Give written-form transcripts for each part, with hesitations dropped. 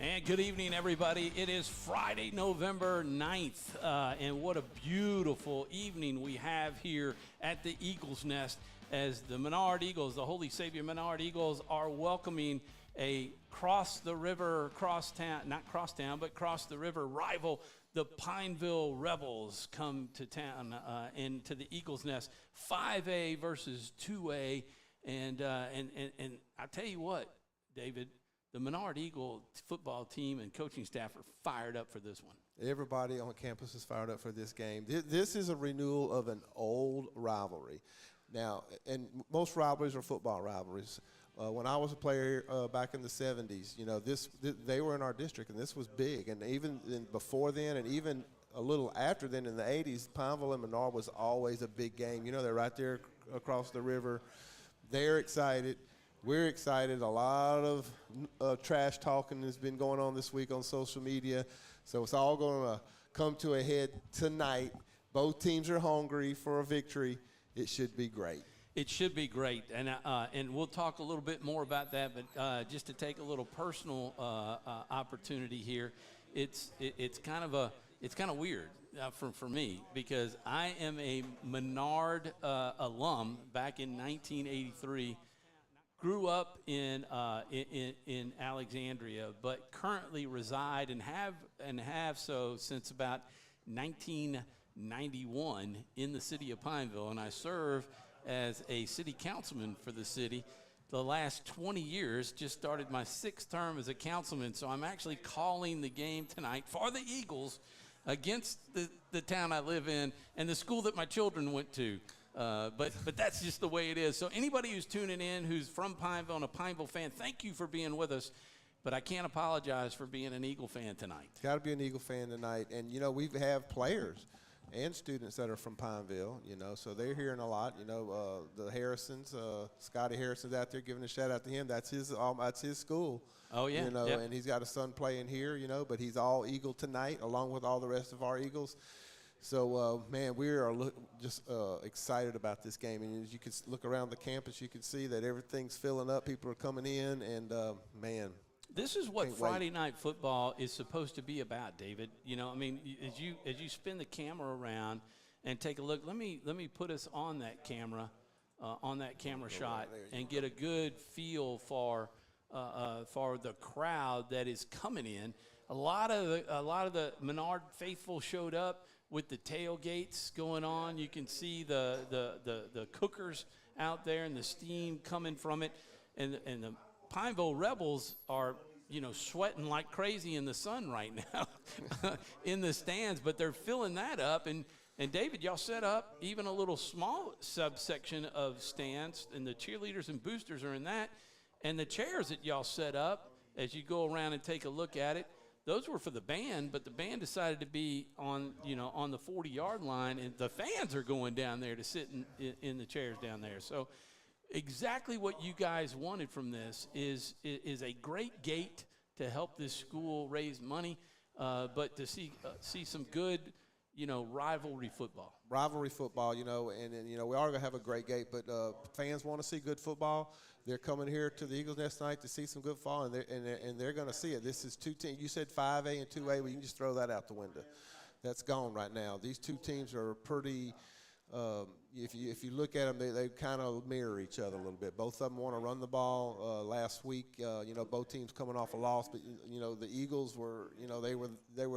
And good evening, everybody. It is Friday, November 9th, and what a beautiful evening we have here at the Eagles Nest as the Menard Eagles, the Holy Savior Menard Eagles, are welcoming a cross the river rival. The Pineville Rebels come to town into the Eagles Nest, 5A versus 2A, and I tell you what, David, the Menard Eagle football team and coaching staff are fired up for this one. Everybody on campus is fired up for this game. This is a renewal of an old rivalry. Now, and most rivalries are football rivalries. When I was a player back in the 70s, you know, they were in our district, and this was big. And even before then, and even a little after then in the 80s, Pineville and Menard was always a big game. You know, they're right there across the river. They're excited. We're excited. A lot of trash talking has been going on this week on social media. So it's all going to come to a head tonight. Both teams are hungry for a victory. It should be great. It should be great, and we'll talk a little bit more about that. But just to take a little personal opportunity here, it's kind of weird for me because I am a Menard alum back in 1983. Grew up in Alexandria, but currently reside and have so since about 1991 in the city of Pineville, and I serve as a city councilman for the city. The last 20 years, just started my 6th term as a councilman, so I'm actually calling the game tonight for the Eagles against the town I live in and the school that my children went to. But that's just the way it is. So anybody who's tuning in who's from Pineville and a Pineville fan, thank you for being with us. But I can't apologize for being an Eagle fan tonight. Got to be an Eagle fan tonight. And, you know, we have players and students that are from Pineville, you know, so they're hearing a lot. You know, the Harrisons, Scotty Harrison's out there, giving a shout-out to him. That's his school. Oh, yeah. You know, yep. And he's got a son playing here, you know, but he's all Eagle tonight along with all the rest of our Eagles. So, man, we are just excited about this game. And as you can look around the campus, you can see that everything's filling up. People are coming in, and, man. This is what Friday night football is supposed to be about, David. You know, I mean, as you spin the camera around and take a look, let me put us on that camera shot and get a good feel for the crowd that is coming in. A lot of the Menard faithful showed up with the tailgates going on. You can see the cookers out there and the steam coming from it, and the Pineville Rebels are, you know, sweating like crazy in the sun right now in the stands, but they're filling that up. And David, y'all set up even a little small subsection of stands, and the cheerleaders and boosters are in that. And the chairs that y'all set up, as you go around and take a look at it, those were for the band, but the band decided to be on the 40-yard line, and the fans are going down there to sit in the chairs down there. So exactly what you guys wanted from this is a great gate to help this school raise money, but to see some good, you know, rivalry football. Rivalry football, you know, and you know, we are going to have a great gate, but fans want to see good football. They're coming here to the Eagles Nest tonight to see some good football, and they're going to see it. This is two teams. You said 5A and 2A, well, you can just throw that out the window. That's gone right now. These two teams are pretty if you look at them, they kind of mirror each other a little bit. Both of them want to run the ball. Last week, you know, both teams coming off a loss, but you know, the Eagles were, you know, they were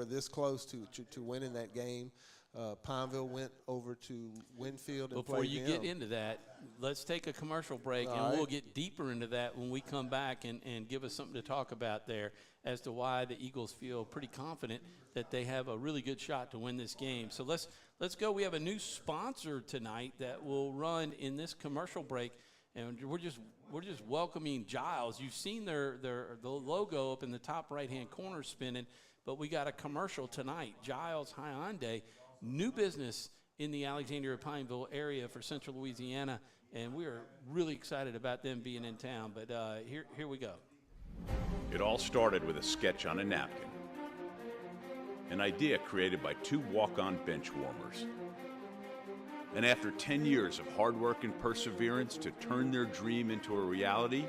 this close to winning that game. Pineville went over to Winfield and Before played you them. get into that, let's take a commercial break, All and right. we'll get deeper into that when we come back and give us something to talk about there as to why the Eagles feel pretty confident that they have a really good shot to win this game. So let's go. We have a new sponsor tonight that will run in this commercial break, and we're just welcoming Giles. You've seen the logo up in the top right-hand corner spinning, but we got a commercial tonight. Giles Hyundai, new business in the Alexandria-Pineville area for Central Louisiana, and we are really excited about them being in town. But here we go. It all started with a sketch on a napkin, an idea created by 2 walk-on bench warmers. And after 10 years of hard work and perseverance to turn their dream into a reality,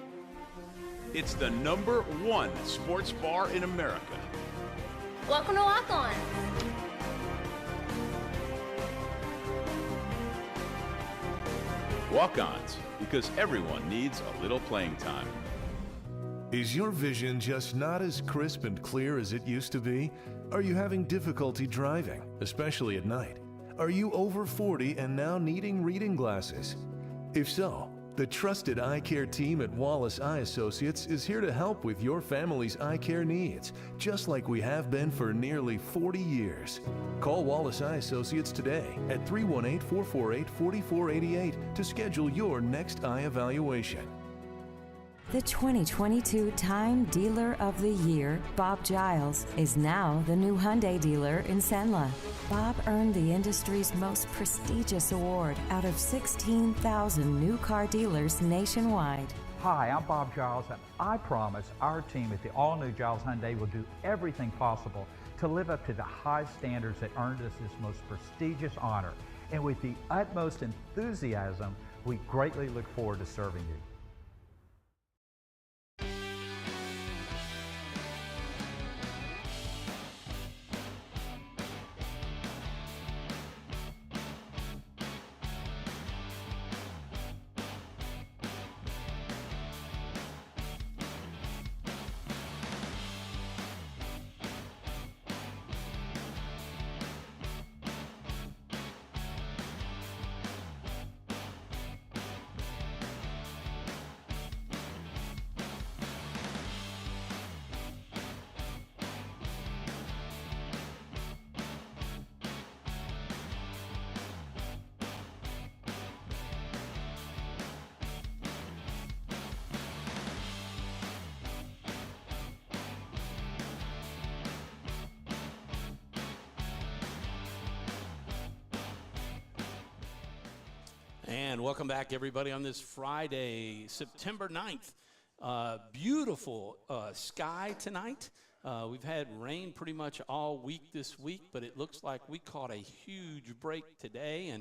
It's the #1 sports bar in America. Welcome to Walk On. Walk-ons, because everyone needs a little playing time. Is your vision just not as crisp and clear as it used to be? Are you having difficulty driving, especially at night? Are you over 40 and now needing reading glasses? If so, the trusted eye care team at Wallace Eye Associates is here to help with your family's eye care needs, just like we have been for nearly 40 years. Call Wallace Eye Associates today at 318-448-4488 to schedule your next eye evaluation. The 2022 Time Dealer of the Year, Bob Giles, is now the new Hyundai dealer in Senla. Bob earned the industry's most prestigious award out of 16,000 new car dealers nationwide. Hi, I'm Bob Giles, and I promise our team at the all-new Giles Hyundai will do everything possible to live up to the high standards that earned us this most prestigious honor. And with the utmost enthusiasm, we greatly look forward to serving you. And welcome back, everybody, on this Friday, September 9th. Beautiful sky tonight. We've had rain pretty much all week this week, but it looks like we caught a huge break today,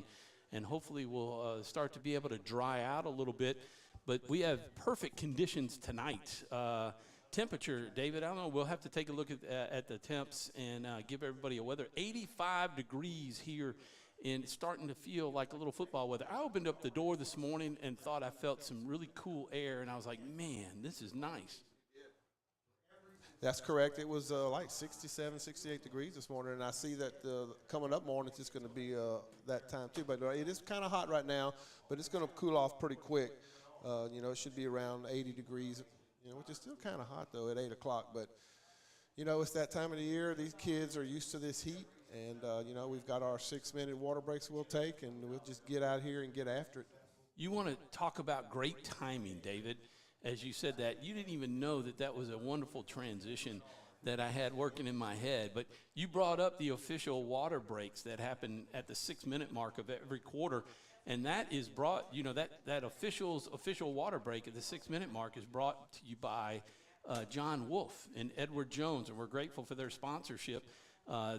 and hopefully we'll start to be able to dry out a little bit. But we have perfect conditions tonight. Temperature, David, I don't know, we'll have to take a look at the temps and give everybody a weather. 85 degrees here. And it's starting to feel like a little football weather. I opened up the door this morning and thought I felt some really cool air, and I was like, man, this is nice. That's correct. It was like 67, 68 degrees this morning, and I see that coming up morning it's going to be that time too. But it is kind of hot right now, but it's going to cool off pretty quick. It should be around 80 degrees, which is still kind of hot, though, at 8 o'clock. But, it's that time of the year. These kids are used to this heat. And, we've got our 6-minute water breaks we'll take, and we'll just get out here and get after it. You want to talk about great timing, David. As you said that, you didn't even know that was a wonderful transition that I had working in my head. But you brought up the official water breaks that happen at the 6-minute mark of every quarter. And that is brought, that official water break at the 6-minute mark is brought to you by John Wolf and Edward Jones. And we're grateful for their sponsorship.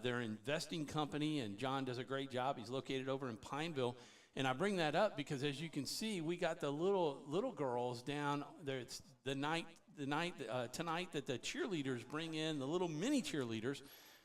They're an investing company, and John does a great job. He's located over in Pineville. And I bring that up because, as you can see, we got the little girls down there. It's tonight that the cheerleaders bring in the little mini cheerleaders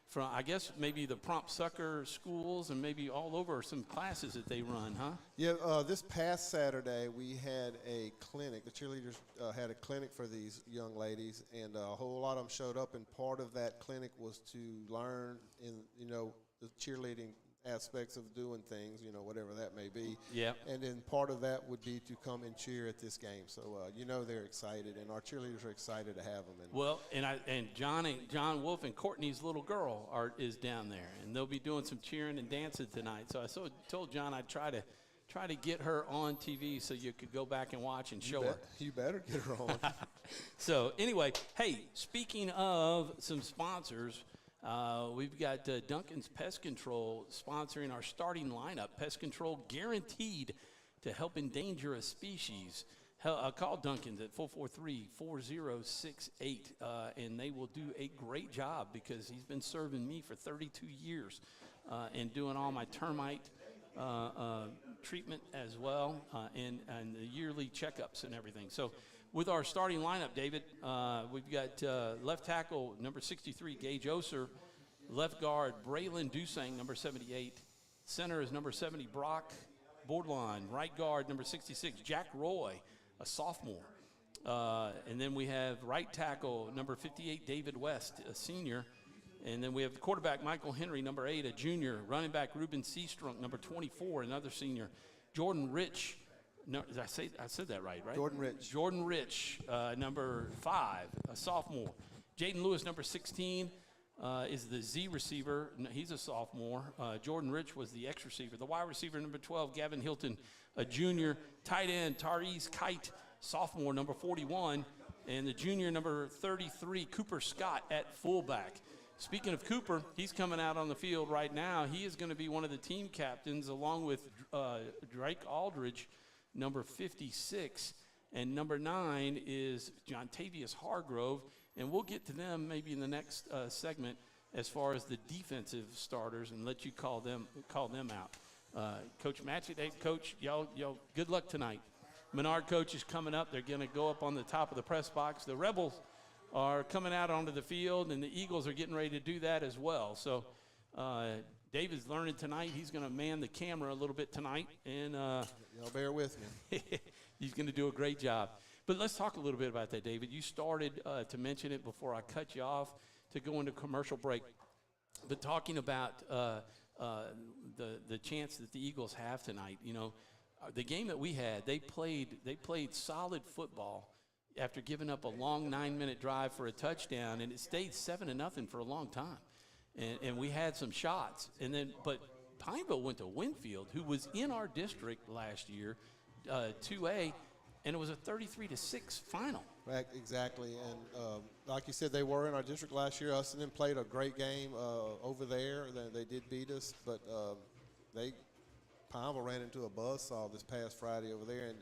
from, I guess, maybe the Prompt Sucker schools and maybe all over some classes that they run, huh? Yeah, this past Saturday we had a clinic. The cheerleaders had a clinic for these young ladies, and a whole lot of them showed up, and part of that clinic was to learn the cheerleading aspects of doing things, whatever that may be. Yeah. And then part of that would be to come and cheer at this game. So, they're excited, and our cheerleaders are excited to have them. And John Wolf and Courtney's little girl is down there, and they'll be doing some cheering and dancing tonight. So I told John I'd try to get her on TV so you could go back and watch and show her. You better get her on. So anyway, hey, speaking of some sponsors, we've got Duncan's Pest Control sponsoring our starting lineup. Pest Control guaranteed to help endanger a species. Call Duncan's at 443-4068, and they will do a great job because he's been serving me for 32 years and doing all my termite treatment as well and the yearly checkups and everything. So with our starting lineup, David, we've got left tackle, number 63, Gage Oser. Left guard, Braylon Dusang, number 78. Center is number 70, Brock Bordelon. Right guard, number 66, Jack Roy, a sophomore. And then we have right tackle, number 58, David West, a senior. And then we have the quarterback, Michael Henry, number 8, a junior. Running back, Ruben Seastrunk, number 24, another senior. Jordan Rich, no, I said that right? Jordan Rich, number 5, a sophomore. Jaden Lewis, number 16, is the Z receiver. No, he's a sophomore. Jordan Rich was the X receiver. The Y receiver, number 12, Gavin Hilton, a junior. Tight end, Tariz Kite, sophomore, number 41. And the junior, number 33, Cooper Scott at fullback. Speaking of Cooper, he's coming out on the field right now. He is going to be one of the team captains along with Drake Aldridge, number 56. And number 9 is Jontavius Hargrove. And we'll get to them maybe in the next segment as far as the defensive starters and let you call them out. Coach Matchett, hey, Coach, y'all, good luck tonight. Menard coach is coming up. They're going to go up on the top of the press box. The Rebels are coming out onto the field, and the Eagles are getting ready to do that as well. So David's learning tonight. He's going to man the camera a little bit tonight. And y'all bear with me. He's going to do a great job. But let's talk a little bit about that, David. You started to mention it before I cut you off to go into commercial break. But talking about the chance that the Eagles have tonight, you know, the game that we had, they played solid football after giving up a long 9-minute drive for a touchdown, and it stayed 7-0 for a long time. And we had some shots. But Pineville went to Winfield, who was in our district last year, 2A, and it was a 33-6 final. Right, exactly. And like you said, they were in our district last year. Us and them played a great game over there. They did beat us, but Pineville ran into a buzzsaw this past Friday over there. And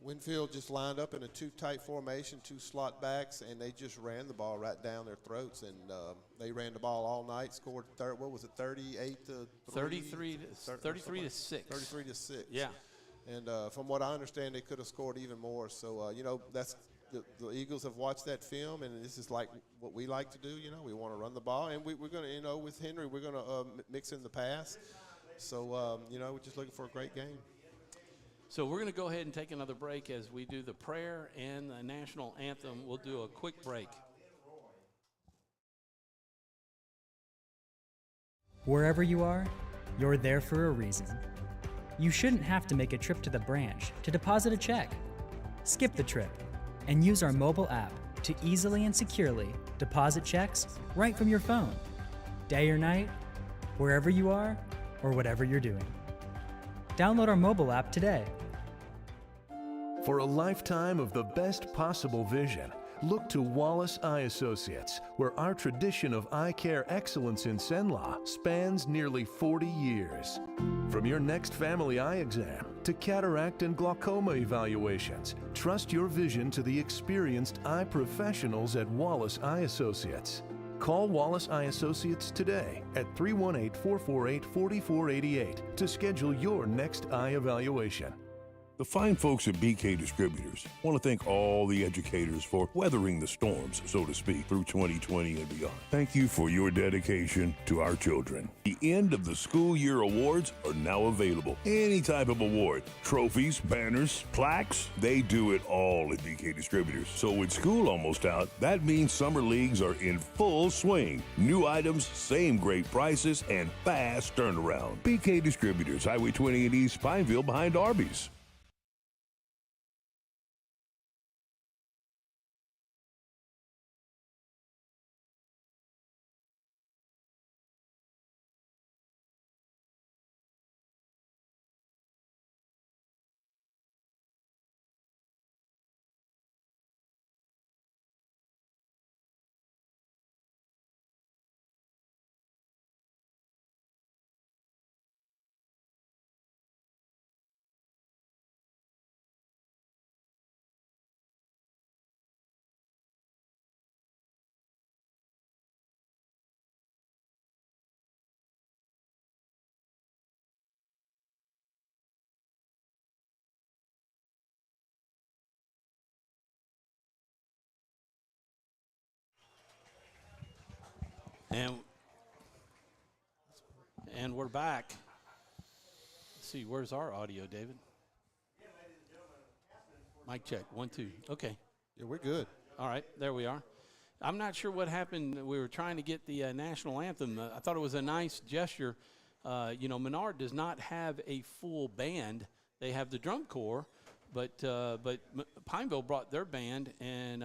Winfield just lined up in a 2-tight formation, 2 slot backs, and they just ran the ball right down their throats. And they ran the ball all night, scored, 38 to 33 to 6. 33 to 6. Yeah. And from what I understand, they could have scored even more. So, you know, that's the Eagles have watched that film, and this is like what we like to do. You know, we want to run the ball. And we're going to, you know, with Henry, we're going to mix in the pass. So, you know, we're just looking for a great game. So we're going to go ahead and take another break as we do the prayer and the national anthem. We'll do a quick break. Wherever you are, you're there for a reason. You shouldn't have to make a trip to the branch to deposit a check. Skip the trip and use our mobile app to easily and securely deposit checks right from your phone. Day or night, wherever you are, or whatever you're doing. Download our mobile app today. For a lifetime of the best possible vision, look to Wallace Eye Associates, where our tradition of eye care excellence in Cenla spans nearly 40 years. From your next family eye exam to cataract and glaucoma evaluations, trust your vision to the experienced eye professionals at Wallace Eye Associates. Call Wallace Eye Associates today at 318-448-4488 to schedule your next eye evaluation. The fine folks at BK Distributors want to thank all the educators for weathering the storms, so to speak, through 2020 and beyond. Thank you for your dedication to our children. The end of the school year awards are now available. Any type of award, trophies, banners, plaques, they do it all at BK Distributors. So with school almost out, that means summer leagues are in full swing. New items, same great prices, and fast turnaround. BK Distributors, Highway 28 East, Pineville, behind Arby's. And we're back. Let's see, where's our audio, David? Mic check, 1, 2. Okay. Yeah, we're good. All right, there we are. I'm not sure what happened. We were trying to get the national anthem. I thought it was a nice gesture. Menard does not have a full band. They have the drum corps, but Pineville brought their band, and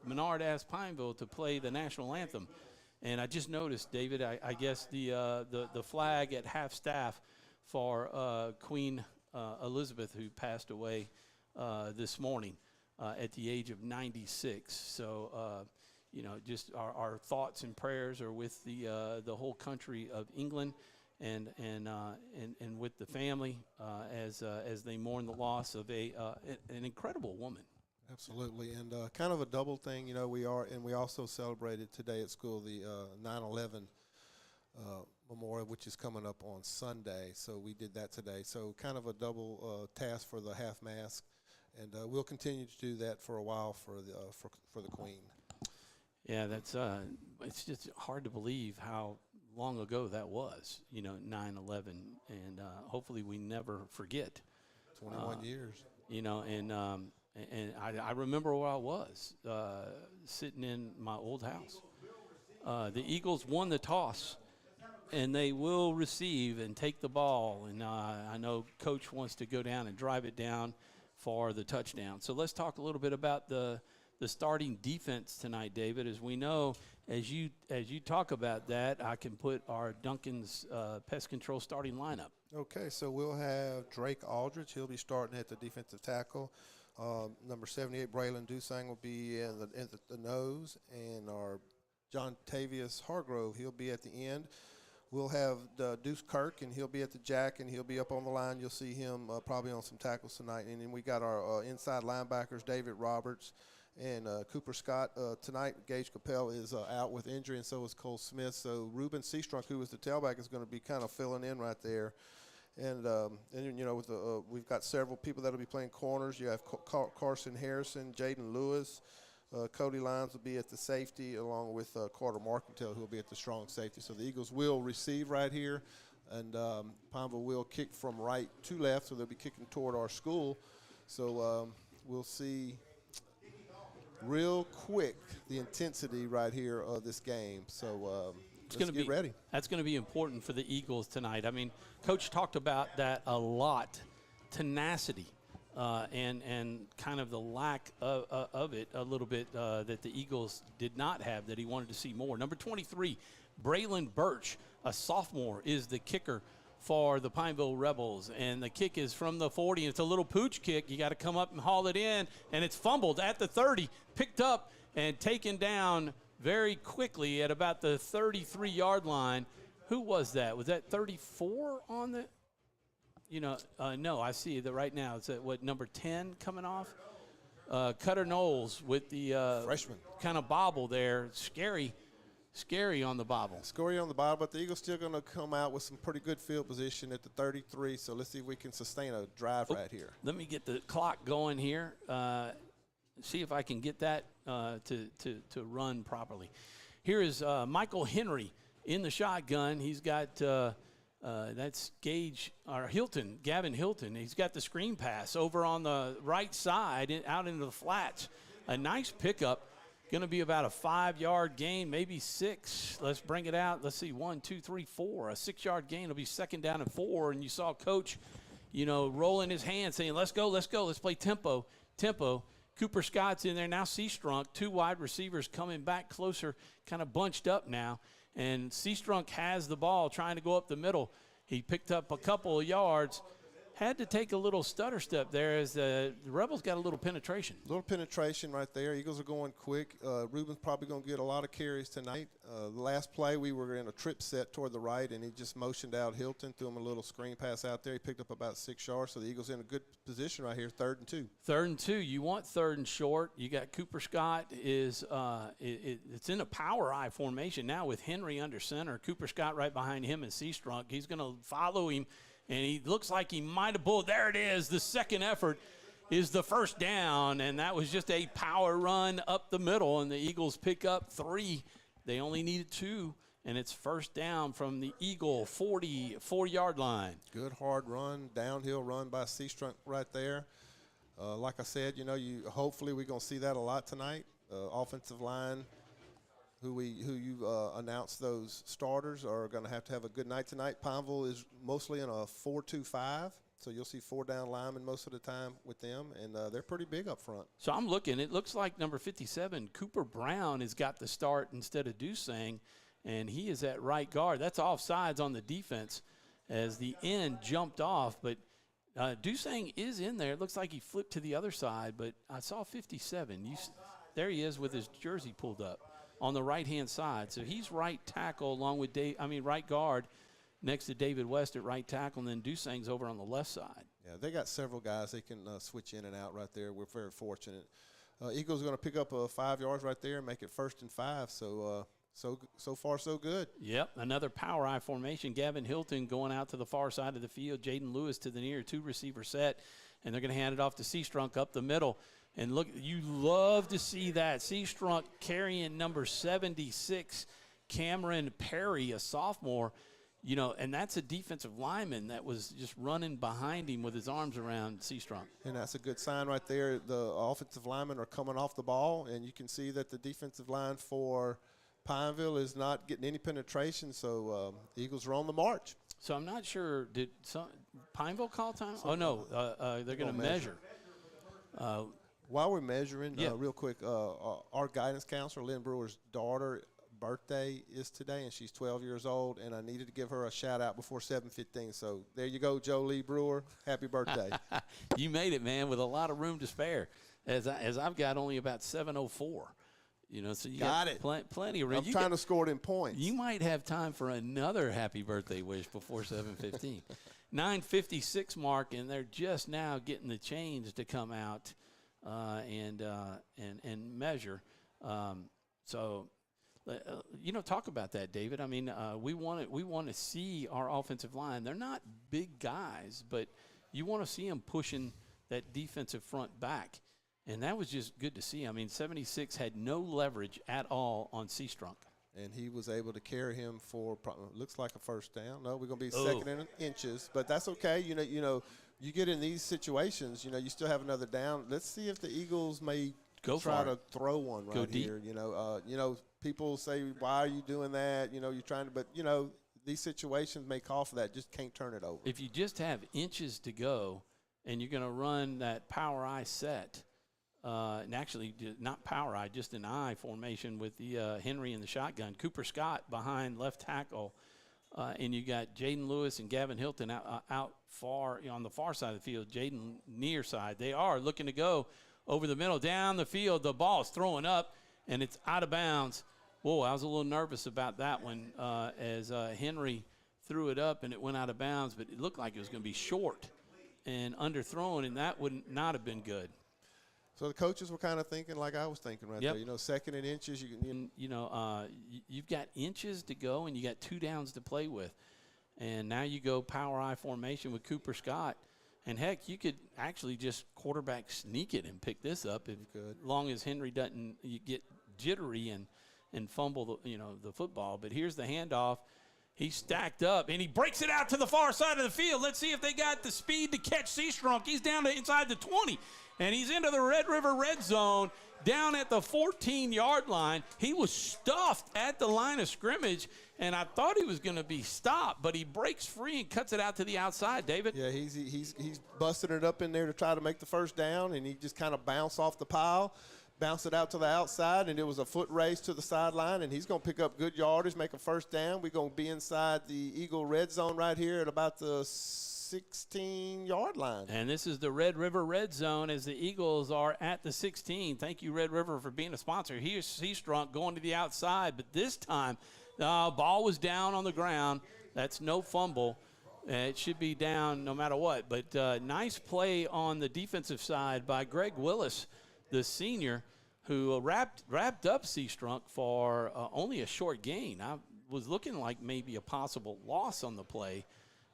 Menard asked Pineville to play the national anthem. And I just noticed, David, I guess the flag at half staff for Queen Elizabeth, who passed away this morning at the age of 96. So, just our thoughts and prayers are with the whole country of England and with the family as they mourn the loss of an incredible woman. Absolutely, and kind of a double thing, we also celebrated today at school the 9/11 memorial, which is coming up on Sunday. So we did that today. So kind of a double task for the half mast, and we'll continue to do that for a while for the Queen. Yeah, that's it's just hard to believe how long ago that was. 9/11, and hopefully we never forget. 21 years. And I remember where I was, sitting in my old house. The Eagles won the toss, and they will receive and take the ball. And I know Coach wants to go down and drive it down for the touchdown. So let's talk a little bit about the starting defense tonight, David. As we know, as you talk about that, I can put our Duncan's Pest Control starting lineup. Okay, so we'll have Drake Aldridge. He'll be starting at the defensive tackle. Number 78, Braylon Dusang, will be in the nose, and our John Tavius Hargrove, he'll be at the end. We'll have Deuce Kirk, and he'll be at the jack, and he'll be up on the line. You'll see him probably on some tackles tonight. And then we got our inside linebackers, David Roberts and Cooper Scott. Tonight, Gage Capel is out with injury, and so is Cole Smith. So Ruben Seastrunk, who was the tailback, is going to be kind of filling in right there. And we've got several people that will be playing corners. You have Carson Harrison, Jaden Lewis, Cody Lyons will be at the safety, along with Carter Marcantel, who will be at the strong safety. So the Eagles will receive right here, and Pineville will kick from right to left, so they'll be kicking toward our school. So we'll see real quick the intensity right here of this game. So let's get ready. That's going to be important for the Eagles tonight. I mean, Coach talked about that a lot, tenacity, and kind of the lack of it a little bit that the Eagles did not have, that he wanted to see more. Number 23, Braylon Birch, a sophomore, is the kicker for the Pineville Rebels, and the kick is from the 40, and it's a little pooch kick. You got to come up and haul it in, and it's fumbled at the 30, picked up and taken down very quickly at about the 33-yard line. Who was that? Was that 34 on the? No, I see that right now. It's at number 10 coming off? Cutter Knowles with the freshman kind of bobble there. Scary on the bobble. Scary on the bobble, but the Eagles still going to come out with some pretty good field position at the 33. So let's see if we can sustain a drive right here. Let me get the clock going here. See if I can get that to run properly. Here is Michael Henry in the shotgun. He's got that's Gavin Hilton. He's got the screen pass over on the right side out into the flats. A nice pickup. Going to be about a 5-yard gain, maybe 6. Let's bring it out. Let's see, 1, 2, 3, 4. A 6-yard gain will be second down and 4. And you saw Coach, rolling his hands saying, let's go. Let's play tempo. Cooper Scott's in there now. Seastrunk, 2 wide receivers coming back closer, kind of bunched up now. And Seastrunk has the ball, trying to go up the middle. He picked up a couple of yards. Had to take a little stutter step there as the Rebels got a little penetration. A little penetration right there. Eagles are going quick. Ruben's probably going to get a lot of carries tonight. The last play, we were in a trip set toward the right, and he just motioned out Hilton, threw him a little screen pass out there. He picked up about 6 yards, so the Eagles in a good position right here, 3rd and 2. 3rd and 2. You want 3rd and short. You got Cooper Scott it's in a power I formation now with Henry under center. Cooper Scott right behind him and Seastrunk. He's going to follow him. And he looks like he might have pulled. There it is. The second effort is the first down. And that was just a power run up the middle. And the Eagles pick up 3 They only needed 2, and it's first down from the Eagle 44-yard line. Good hard run, downhill run by Seastrunk right there. Like I said, hopefully we're going to see that a lot tonight. Offensive line, who you announced those starters, are going to have a good night tonight. Pineville is mostly in a 4-2-5, so you'll see 4 down linemen most of the time with them, and they're pretty big up front. So I'm looking. It looks like number 57, Cooper Brown, has got the start instead of Dusang, and he is at right guard. That's offsides on the defense as the end jumped off, but Dusang is in there. It looks like he flipped to the other side, but I saw 57. There he is with his jersey pulled up on the right-hand side. So he's right tackle along with right guard next to David West at right tackle, and then Dusang's over on the left side. Yeah, they got several guys they can switch in and out right there. We're very fortunate. Eagles are going to pick up 5 yards right there and make it 1st and 5. So far, so good. Yep, another power I formation. Gavin Hilton going out to the far side of the field. Jaden Lewis to the near 2-receiver set, and they're going to hand it off to Seastrunk up the middle. And look, you love to see that. Seastrunk carrying number 76, Cameron Perry, a sophomore. And that's a defensive lineman that was just running behind him with his arms around Seastrunk. And that's a good sign right there. The offensive linemen are coming off the ball, and you can see that the defensive line for Pineville is not getting any penetration, so the Eagles are on the march. So I'm not sure, did Pineville call time? Oh, no, they're going to measure. While we're measuring, yeah. Real quick, our guidance counselor, Lynn Brewer's daughter, birthday is today, and she's 12 years old, and I needed to give her a shout-out before 7:15. So there you go, Jolie Brewer. Happy birthday. You made it, man, with a lot of room to spare, as I've got only about 7:04. So you got it. Plenty of room. I'm trying to score it in points. You might have time for another happy birthday wish before 7:15. 9:56 mark, and they're just now getting the chains to come out and measure. Talk about that, David. I mean, we want to see our offensive line. They're not big guys, but you want to see them pushing that defensive front back. And that was just good to see. I mean, 76 had no leverage at all on Seastrunk. And he was able to carry him for, looks like a first down. No, we're going to be second in inches, but that's okay. You get in these situations, you still have another down. Let's see if the Eagles may try to throw one right here. People say, why are you doing that? You're trying to, but, these situations may call for that. Just can't turn it over. If you just have inches to go and you're going to run that power eye set, and actually not power eye, just an eye formation with the Henry in the shotgun. Cooper Scott behind left tackle, and you got Jaden Lewis and Gavin Hilton out far on the far side of the field. Jaden near side. They are looking to go over the middle, down the field. The ball is throwing up, and it's out of bounds. Whoa, I was a little nervous about that one as Henry threw it up, and it went out of bounds, but it looked like it was going to be short and underthrown, and that would not have been good. So the coaches were kind of thinking like I was thinking right Yep. there. Second in inches. You've got inches to go, and you got 2 downs to play with. And now you go power eye formation with Cooper Scott. And, heck, you could actually just quarterback sneak it and pick this up as long as Henry doesn't get jittery and fumble the football. But here's the handoff. He's stacked up, and he breaks it out to the far side of the field. Let's see if they got the speed to catch Seastrunk. He's down to inside the 20. And he's into the Red River red zone down at the 14-yard line. He was stuffed at the line of scrimmage, and I thought he was going to be stopped, but he breaks free and cuts it out to the outside, David. Yeah, he's busting it up in there to try to make the first down, and he just kind of bounced off the pile, bounced it out to the outside, and it was a foot race to the sideline, and he's going to pick up good yardage, make a first down. We're going to be inside the Eagle red zone right here at about the 16-yard line. And this is the Red River red zone as the Eagles are at the 16. Thank you, Red River, for being a sponsor. Here's Seastrunk going to the outside, but this time the ball was down on the ground. That's no fumble. It should be down no matter what. But nice play on the defensive side by Greg Willis, the senior, who wrapped up Seastrunk for only a short gain. I was looking like maybe a possible loss on the play,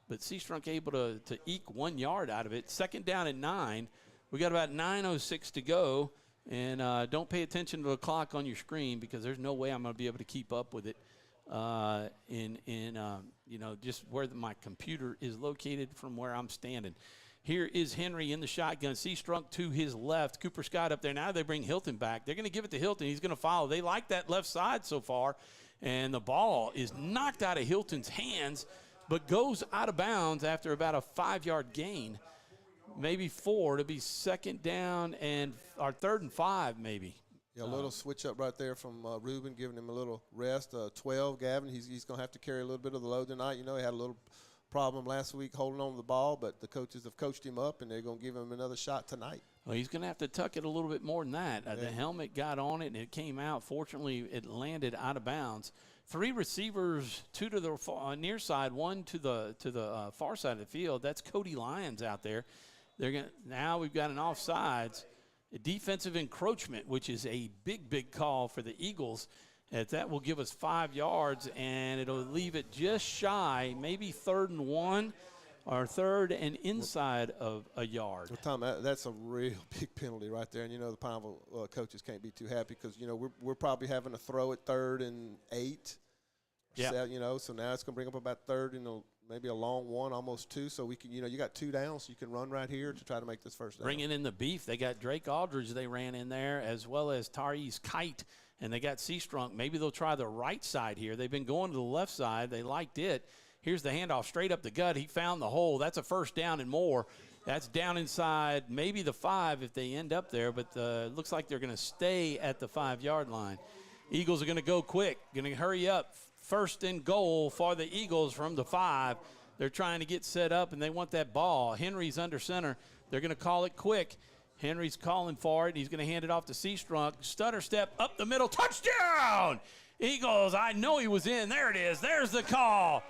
but Seastrunk able to eke 1 yard out of it. Second down at 9. We got about 9:06 to go, And don't pay attention to the clock on your screen because there's no way I'm going to be able to keep up with it just where my computer is located from where I'm standing. Here is Henry in the shotgun. Seastrunk to his left. Cooper Scott up there. Now they bring Hilton back. They're going to give it to Hilton. He's going to follow. They like that left side so far. And the ball is knocked out of Hilton's hands, but goes out of bounds after about a 5-yard gain. Maybe 4 to be second down and our 3rd and 5 maybe. Yeah, a little switch up right there from Ruben, giving him a little rest. 12, Gavin, he's going to have to carry a little bit of the load tonight. You know, he had a little problem last week holding on to the ball, but the coaches have coached him up, and they're going to give him another shot tonight. Well, he's going to have to tuck it a little bit more than that. The helmet got on it, and it came out. Fortunately, it landed out of bounds. 3 receivers, 2 to the near side, 1 to the far side of the field. That's Cody Lyons out there. Now we've got an offsides, a defensive encroachment, which is a big call for the Eagles. That will give us 5 yards, and it'll leave it just shy, maybe 3rd and 1 or 3rd and inside of a yard. Well, Tom, that's a real big penalty right there. And, you know, the Pineville coaches can't be too happy because, you know, we're probably having to throw it 3rd and 8. Yeah. You know, so now it's going to bring up about 3rd and maybe a long 1, almost 2. So we can, you know, you got 2 downs, so you can run right here to try to make this first down. Bringing in the beef. They got Drake Aldridge they ran in there, as well as Tyrese Kite. And they got Seastrunk. Maybe they'll try the right side here. They've been going to the left side. They liked it. Here's the handoff straight up the gut. He found the hole. That's a first down and more. That's down inside maybe the 5 if they end up there, but it looks like they're going to stay at the 5-yard line. Eagles are going to go quick, going to hurry up. 1st and goal for the Eagles from the 5. They're trying to get set up, and they want that ball. Henry's under center. They're going to call it quick. Henry's calling for it. He's going to hand it off to Seastrunk. Stutter step up the middle. Touchdown! Eagles, I know he was in. There it is. There's the call.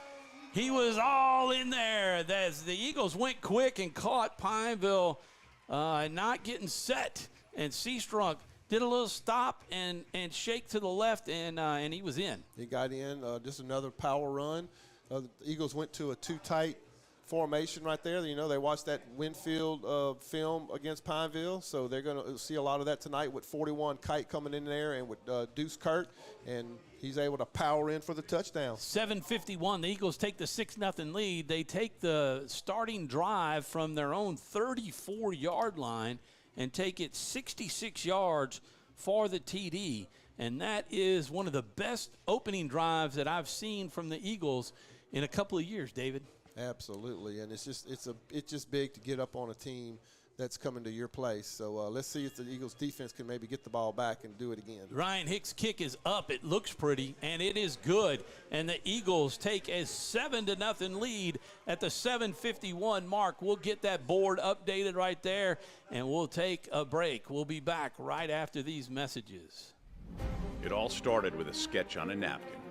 He was all in there. As the Eagles went quick and caught Pineville not getting set. And Seastrunk did a little stop and shake to the left, and he was in. He got in. Just another power run. The Eagles went to a 2-tight formation right there. You know, they watched that Winfield film against Pineville, so they're going to see a lot of that tonight with 41 Kite coming in there and with Deuce Kurt, and he's able to power in for the touchdown. 7:51, the Eagles take the 6-0 lead. They take the starting drive from their own 34-yard line and take it 66 yards for the TD, and that is one of the best opening drives that I've seen from the Eagles in a couple of years, David. Absolutely, and it's just big to get up on a team that's coming to your place. So let's see if the Eagles defense can maybe get the ball back and do it again. Ryan Hicks' kick is up. It looks pretty, and it is good. And the Eagles take a 7-0 lead at the 7:51 mark. We'll get that board updated right there, and we'll take a break. We'll be back right after these messages. It all started with a sketch on a napkin.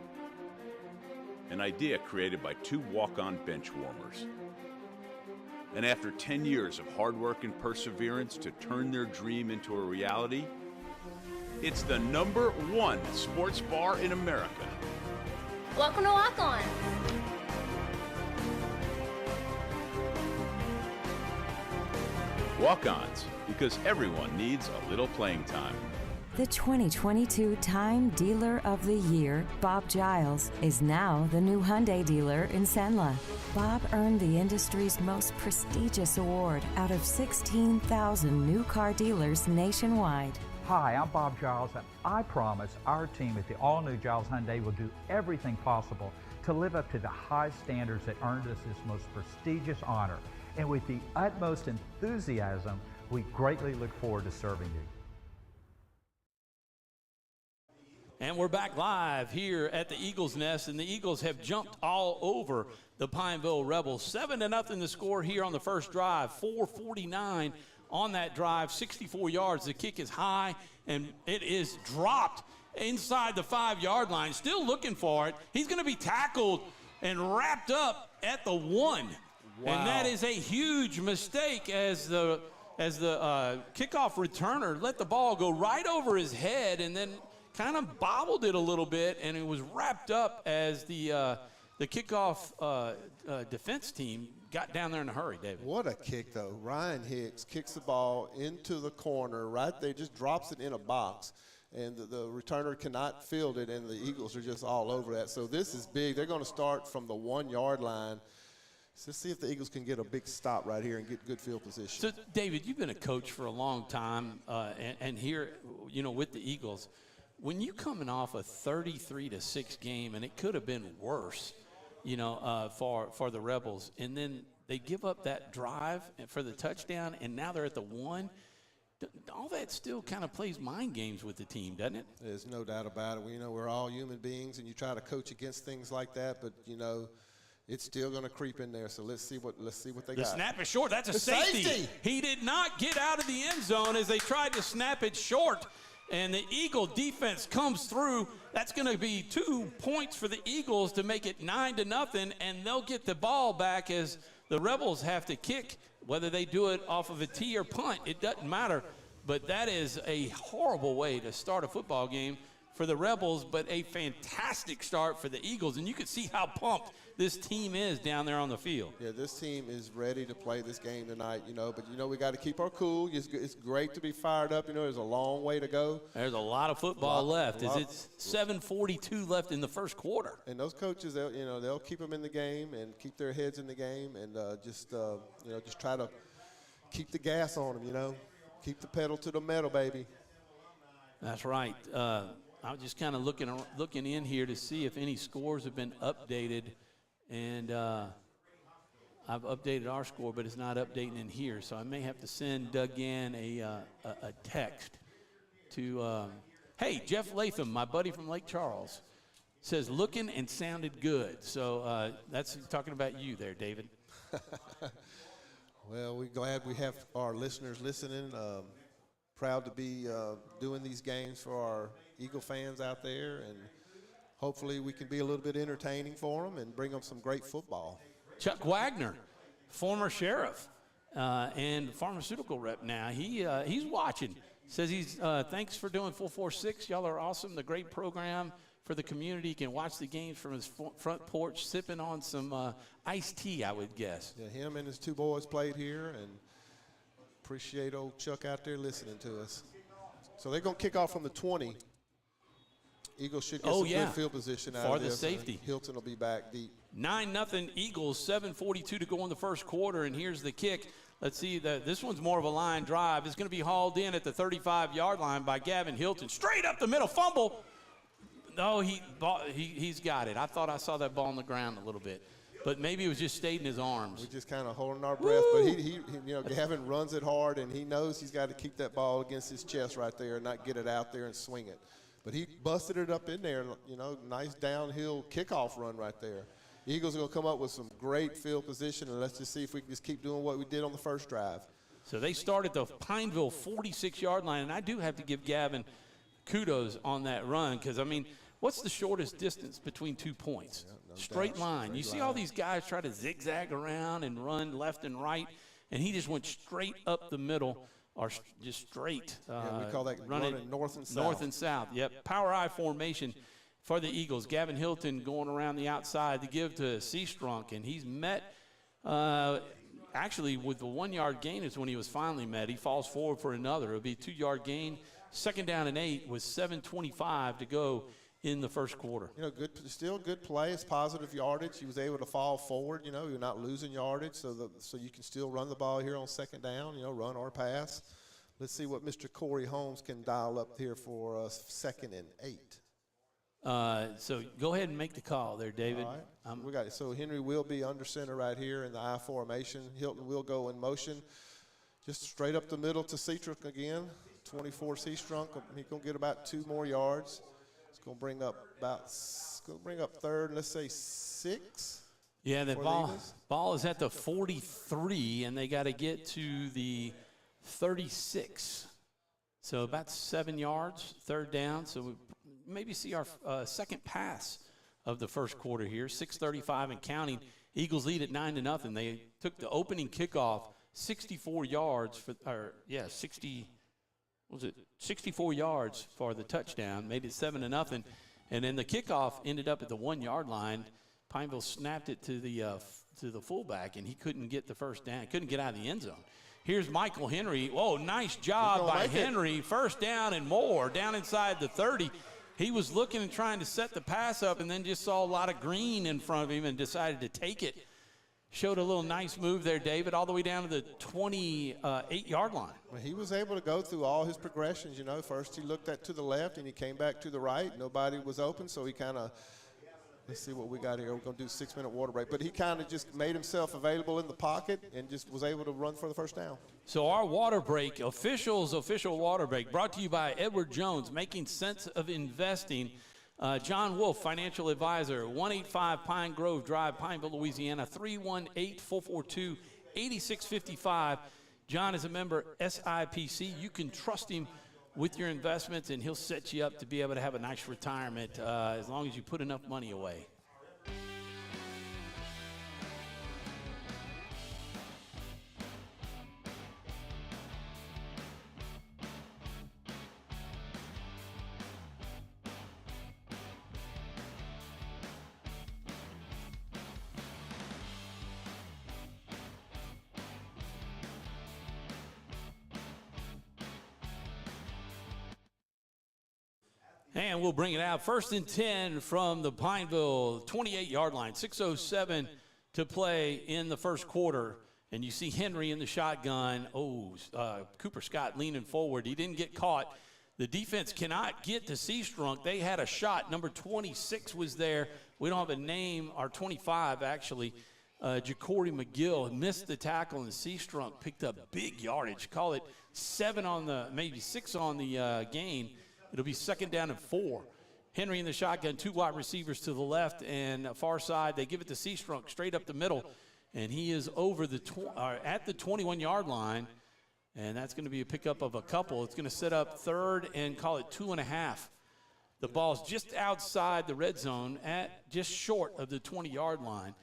An idea created by 2 walk-on bench warmers. And after 10 years of hard work and perseverance to turn their dream into a reality, it's the #1 sports bar in America. Welcome to Walk On. Walk-ons, because everyone needs a little playing time. The 2022 Time Dealer of the Year, Bob Giles, is now the new Hyundai dealer in Senla. Bob earned the industry's most prestigious award out of 16,000 new car dealers nationwide. Hi, I'm Bob Giles, and I promise our team at the all-new Giles Hyundai will do everything possible to live up to the high standards that earned us this most prestigious honor. And with the utmost enthusiasm, we greatly look forward to serving you. And we're back live here at the Eagles' Nest, and the Eagles have jumped all over the Pineville Rebels. 7-0 the score here on the first drive. 4:49 on that drive, 64 yards. The kick is high, and it is dropped inside the 5-yard line. Still looking for it. He's going to be tackled and wrapped up at the 1. Wow. And that is a huge mistake as the kickoff returner let the ball go right over his head and then kind of bobbled it a little bit, and it was wrapped up as the the kickoff defense team got down there in a hurry, David. What a kick, though. Ryan Hicks kicks the ball into the corner right there, just drops it in a box, and the returner cannot field it, and the Eagles are just all over that. So this is big. They're going to start from the 1-yard line. So let's see if the Eagles can get a big stop right here and get good field position. So, David, you've been a coach for a long time, and here, with the Eagles, when you coming off a 33-6 game, and it could have been worse, for the Rebels, and then they give up that drive for the touchdown, and now they're at the 1. All that still kind of plays mind games with the team, doesn't it? There's no doubt about it. We're all human beings, and you try to coach against things like that, but it's still going to creep in there. So let's see what they got. The snap is short. That's a safety. He did not get out of the end zone as they tried to snap it short. And the Eagle defense comes through. That's going to be 2 points for the Eagles to make it 9-0, and they'll get the ball back as the Rebels have to kick. Whether they do it off of a tee or punt, it doesn't matter. But that is a horrible way to start a football game for the Rebels, but a fantastic start for the Eagles. And you can see how pumped this team is down there on the field. Yeah, this team is ready to play this game tonight, but we got to keep our cool. It's great to be fired up. There's a long way to go. There's a lot of football left. It's 7:42 left in the first quarter. And those coaches, they'll keep them in the game and keep their heads in the game, and just try to keep the gas on them. Keep the pedal to the metal, baby. That's right. I was just kind of looking in here to see if any scores have been updated. And I've updated our score, but it's not updating in here. So I may have to send Doug Gann a text to, hey, Jeff Latham, my buddy from Lake Charles, says looking and sounded good. So that's talking about you there, David. Well, we're glad we have our listeners listening. Proud to be doing these games for our Eagle fans out there, and hopefully we can be a little bit entertaining for them and bring them some great football. Chuck Wagner, former sheriff and pharmaceutical rep now, he's watching. Says he's thanks for doing 446. Y'all are awesome. The great program for the community. He can watch the games from his front porch, sipping on some iced tea, I would guess. Yeah, him and his 2 boys played here, and appreciate old Chuck out there listening to us. So they're going to kick off from the 20. Eagles should get some good field position out for of this. The safety. Hilton will be back deep. 9-0 Eagles, 7:42 to go in the first quarter, and here's the kick. Let's see, this one's more of a line drive. It's going to be hauled in at the 35-yard line by Gavin Hilton. Straight up the middle, fumble. No, he's got it. I thought I saw that ball on the ground a little bit, but maybe it was just stayed in his arms. We're just kind of holding our breath, but he Gavin runs it hard, and he knows he's got to keep that ball against his chest right there and not get it out there and swing it. But he busted it up in there, nice downhill kickoff run right there. Eagles are going to come up with some great field position, and let's just see if we can just keep doing what we did on the first drive. So they start at the Pineville 46-yard line, and I do have to give Gavin kudos on that run because, what's the shortest distance between 2 points? Straight line. You see all these guys try to zigzag around and run left and right, and he just went straight up the middle. Or just straight. We call that running north and south. North and south, yep. Power I formation for the Eagles. Gavin Hilton going around the outside to give to Seastrunk, and he's met actually with the 1-yard gain is when he was finally met. He falls forward for another. It'll be a 2-yard gain. 2nd down and 8 with 7:25 to go in the first quarter. Still good play. It's positive yardage. He was able to fall forward. You're not losing yardage, so you can still run the ball here on 2nd down. Run or pass. Let's see what Mr. Corey Holmes can dial up here for 2nd and 8. So go ahead and make the call there, David. All right. We got it. So Henry will be under center right here in the I formation. Hilton will go in motion, just straight up the middle to Seastrunk again. 24 Seastrunk. He's gonna get about 2 more yards. Going to bring up 3rd, let's say 6. Yeah, the ball is at the 43, and they got to get to the 36. So about 7 yards, 3rd down. So we maybe see our second pass of the first quarter here. 6:35 and counting. Eagles lead at 9-0. They took the opening kickoff 64 yards for, 64 yards for the touchdown, made it 7-0, and then the kickoff ended up at the 1-yard line. Pineville snapped it to the fullback, and he couldn't get the first down. Couldn't get out of the end zone. Here's Michael Henry. Whoa, nice job by Henry. First down and more, down inside the 30. He was looking and trying to set the pass up and then just saw a lot of green in front of him and decided to take it. Showed a little nice move there, David, all the way down to the 28-yard line. Well, he was able to go through all his progressions. You know, first he looked to the left and he came back to the right. Nobody was open, so he kind of, let's see what we got here. We're going to do a 6-minute water break. But he kind of just made himself available in the pocket and just was able to run for the first down. So our water break, official water break, brought to you by Edward Jones, making sense of investing. John Wolf, financial advisor, 185 Pine Grove Drive, Pineville, Louisiana, 318-442-8655. John is a member SIPC. You can trust him with your investments, and he'll set you up to be able to have a nice retirement as long as you put enough money away. And we'll bring it out. 1st and 10 from the Pineville 28-yard line. 6:07 to play in the first quarter. And you see Henry in the shotgun. Cooper Scott leaning forward. He didn't get caught. The defense cannot get to Seastrunk. They had a shot. Number 26 was there. We don't have a name. Our 25, actually. Jacory McGill missed the tackle, and Seastrunk picked up big yardage. Call it 7 on the, maybe 6 on the gain. It'll be 2nd down and 4. Henry in the shotgun, 2 wide receivers to the left and far side. They give it to Seastrunk straight up the middle, and he is over at the 21-yard line, and that's going to be a pickup of a couple. It's going to set up 3rd and call it 2.5. The ball's just outside the red zone, at just short of the 20-yard line,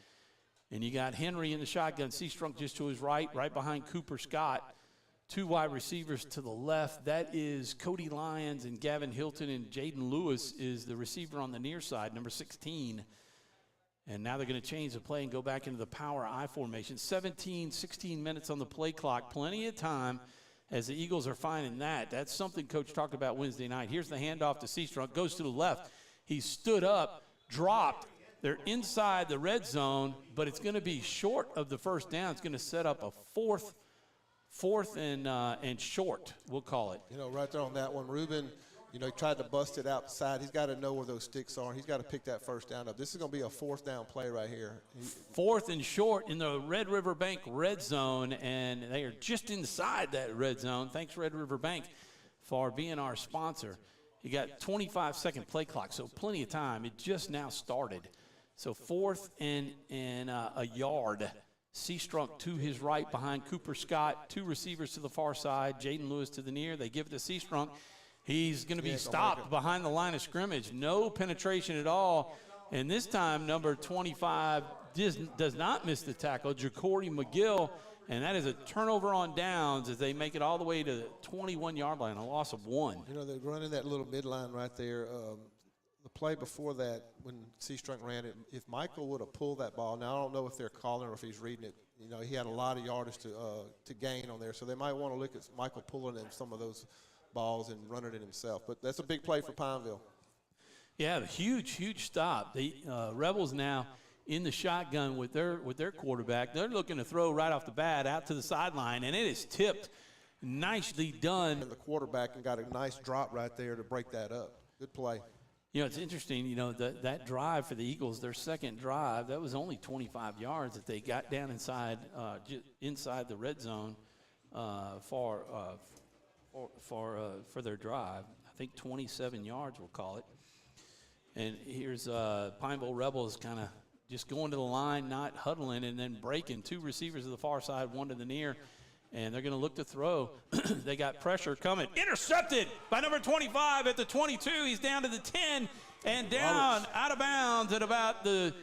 and you got Henry in the shotgun, Seastrunk just to his right behind Cooper Scott. 2 wide receivers to the left. That is Cody Lyons and Gavin Hilton, and Jaden Lewis is the receiver on the near side, number 16. And now they're going to change the play and go back into the power I formation. 16 minutes on the play clock. Plenty of time as the Eagles are finding that. That's something Coach talked about Wednesday night. Here's the handoff to Seastrunk. Goes to the left. He stood up, dropped. They're inside the red zone, but it's going to be short of the first down. It's going to set up a fourth and short, we'll call it. You know, right there on that one, Ruben, you know, he tried to bust it outside. He's got to know where those sticks are. He's got to pick that first down up. This is going to be a 4th down play right here. 4th and short in the Red River Bank red zone, and they are just inside that red zone. Thanks, Red River Bank, for being our sponsor. You got 25-second play clock, so plenty of time. It just now started. So 4th and a yard. Seastrunk to his right behind Cooper Scott. 2 receivers to the far side. Jaden Lewis to the near. They give it to Seastrunk. He's going to be stopped behind the line of scrimmage. No penetration at all. And this time, number 25 does not miss the tackle, Jacory McGill. And that is a turnover on downs as they make it all the way to the 21-yard line, a loss of 1. You know, they're running that little midline right there. The play before that, when Seastrunk ran it, if Michael would have pulled that ball, now I don't know if they're calling or if he's reading it. You know, he had a lot of yardage to gain on there, so they might want to look at Michael pulling in some of those balls and running it himself. But that's a big play for Pineville. Yeah, huge stop. The Rebels now in the shotgun with their quarterback. They're looking to throw right off the bat out to the sideline, and it is tipped. Nicely done. And the quarterback and got a nice drop right there to break that up. Good play. You know, it's interesting, you know, that drive for the Eagles, their second drive, that was only 25 yards that they got down inside the red zone for their drive. I think 27 yards, we'll call it. And here's Pineville Rebels kind of just going to the line, not huddling, and then breaking. 2 receivers to the far side, 1 to the near. And they're going to look to throw. They got pressure coming. Intercepted by number 25 at the 22. He's down to the 10 and down out of bounds at about the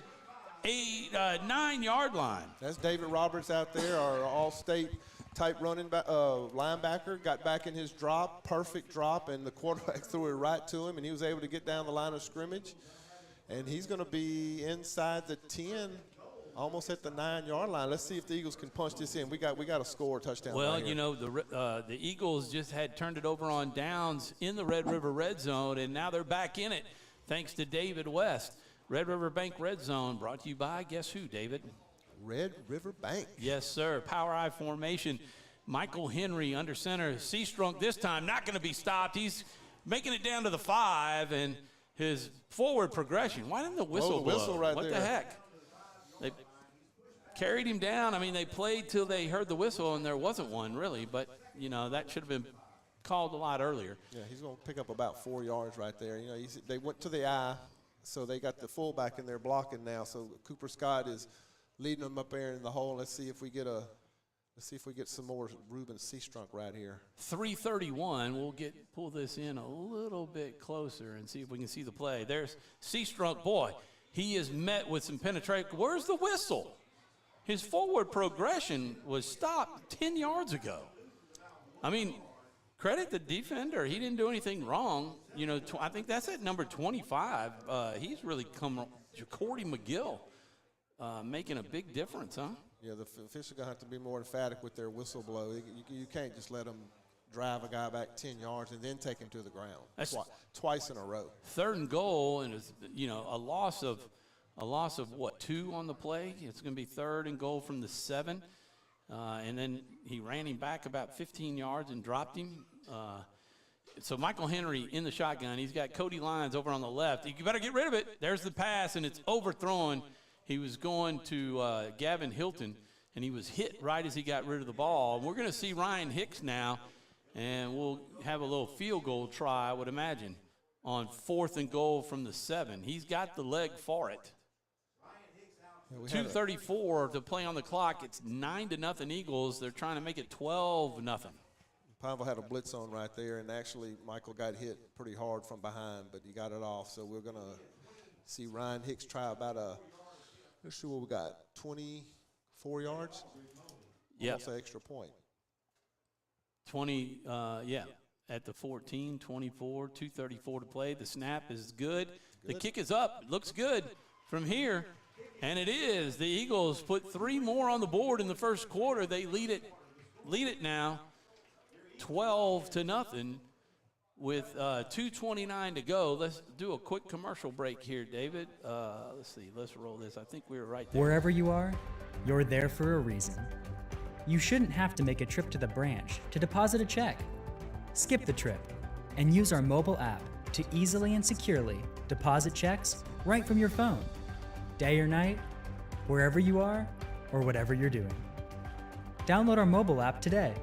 9-yard line. That's David Roberts out there, our all-state type running linebacker. Got back in his drop, perfect drop, and the quarterback threw it right to him, and he was able to get down the line of scrimmage. And he's going to be inside the 10, almost at the 9-yard line. Let's see if the Eagles can punch this in. We got to score a touchdown. Well, right you know, the Eagles just had turned it over on downs in the Red River Red Zone, and now they're back in it thanks to David West. Red River Bank Red Zone brought to you by, guess who, David? Red River Bank. Yes, sir. Power I formation. Michael Henry under center. Seastrunk this time not going to be stopped. He's making it down to the 5, and his forward progression. Why didn't the whistle blow? Whistle right what there. The heck? They carried him down. I mean, they played till they heard the whistle, and there wasn't one really. But, you know, that should have been called a lot earlier. Yeah, he's going to pick up about 4 yards right there. You know, they went to the eye, so they got the fullback in there blocking now. So Cooper Scott is leading them up there in the hole. Let's see if we get some more Ruben Seastrunk right here. 3:31. We'll pull this in a little bit closer and see if we can see the play. There's Seastrunk. Boy, he is met with some penetration. Where's the whistle? His forward progression was stopped 10 yards ago. I mean, credit the defender. He didn't do anything wrong. You know, I think that's at number 25. He's really come. Jacordy McGill making a big difference, huh? Yeah, the officials are going to have to be more emphatic with their whistle blow. You can't just let them drive a guy back 10 yards and then take him to the ground. That's twice in a row. 3rd and goal, and it's, you know, a loss of what, 2 on the play. It's going to be 3rd and goal from the 7, and then he ran him back about 15 yards and dropped him. So Michael Henry in the shotgun. He's got Cody Lyons over on the left. You better get rid of it. There's the pass, and it's overthrown. He was going to Gavin Hilton, and he was hit right as he got rid of the ball. We're going to see Ryan Hicks now, and we'll have a little field goal try, I would imagine, on 4th and goal from the 7. He's got the leg for it. 2:34 to play on the clock. It's 9-0 Eagles. They're trying to make it 12-0. Pineville had a blitz on right there, and actually Michael got hit pretty hard from behind, but he got it off. So we're going to see Ryan Hicks try about let's see what we got, 24 yards? Yeah. Almost an extra point. 20, at the 14, 24, 2:34 to play. The snap is good. The kick is up. Looks good from here, and it is. The Eagles put 3 more on the board in the first quarter. They lead it now 12-0 with 2:29 to go. Let's do a quick commercial break here, David. Let's see. Let's roll this. I think we were right there. Wherever you are, you're there for a reason. You shouldn't have to make a trip to the branch to deposit a check. Skip the trip and use our mobile app to easily and securely deposit checks right from your phone, day or night, wherever you are or whatever you're doing. Download our mobile app today.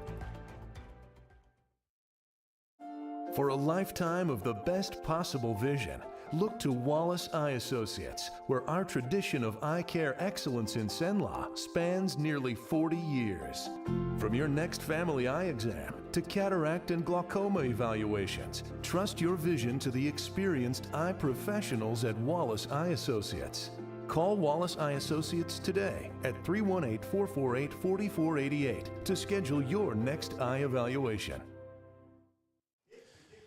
For a lifetime of the best possible vision, look to Wallace Eye Associates, where our tradition of eye care excellence in Cenla spans nearly 40 years. From your next family eye exam to cataract and glaucoma evaluations, trust your vision to the experienced eye professionals at Wallace Eye Associates. Call Wallace Eye Associates today at 318-448-4488 to schedule your next eye evaluation.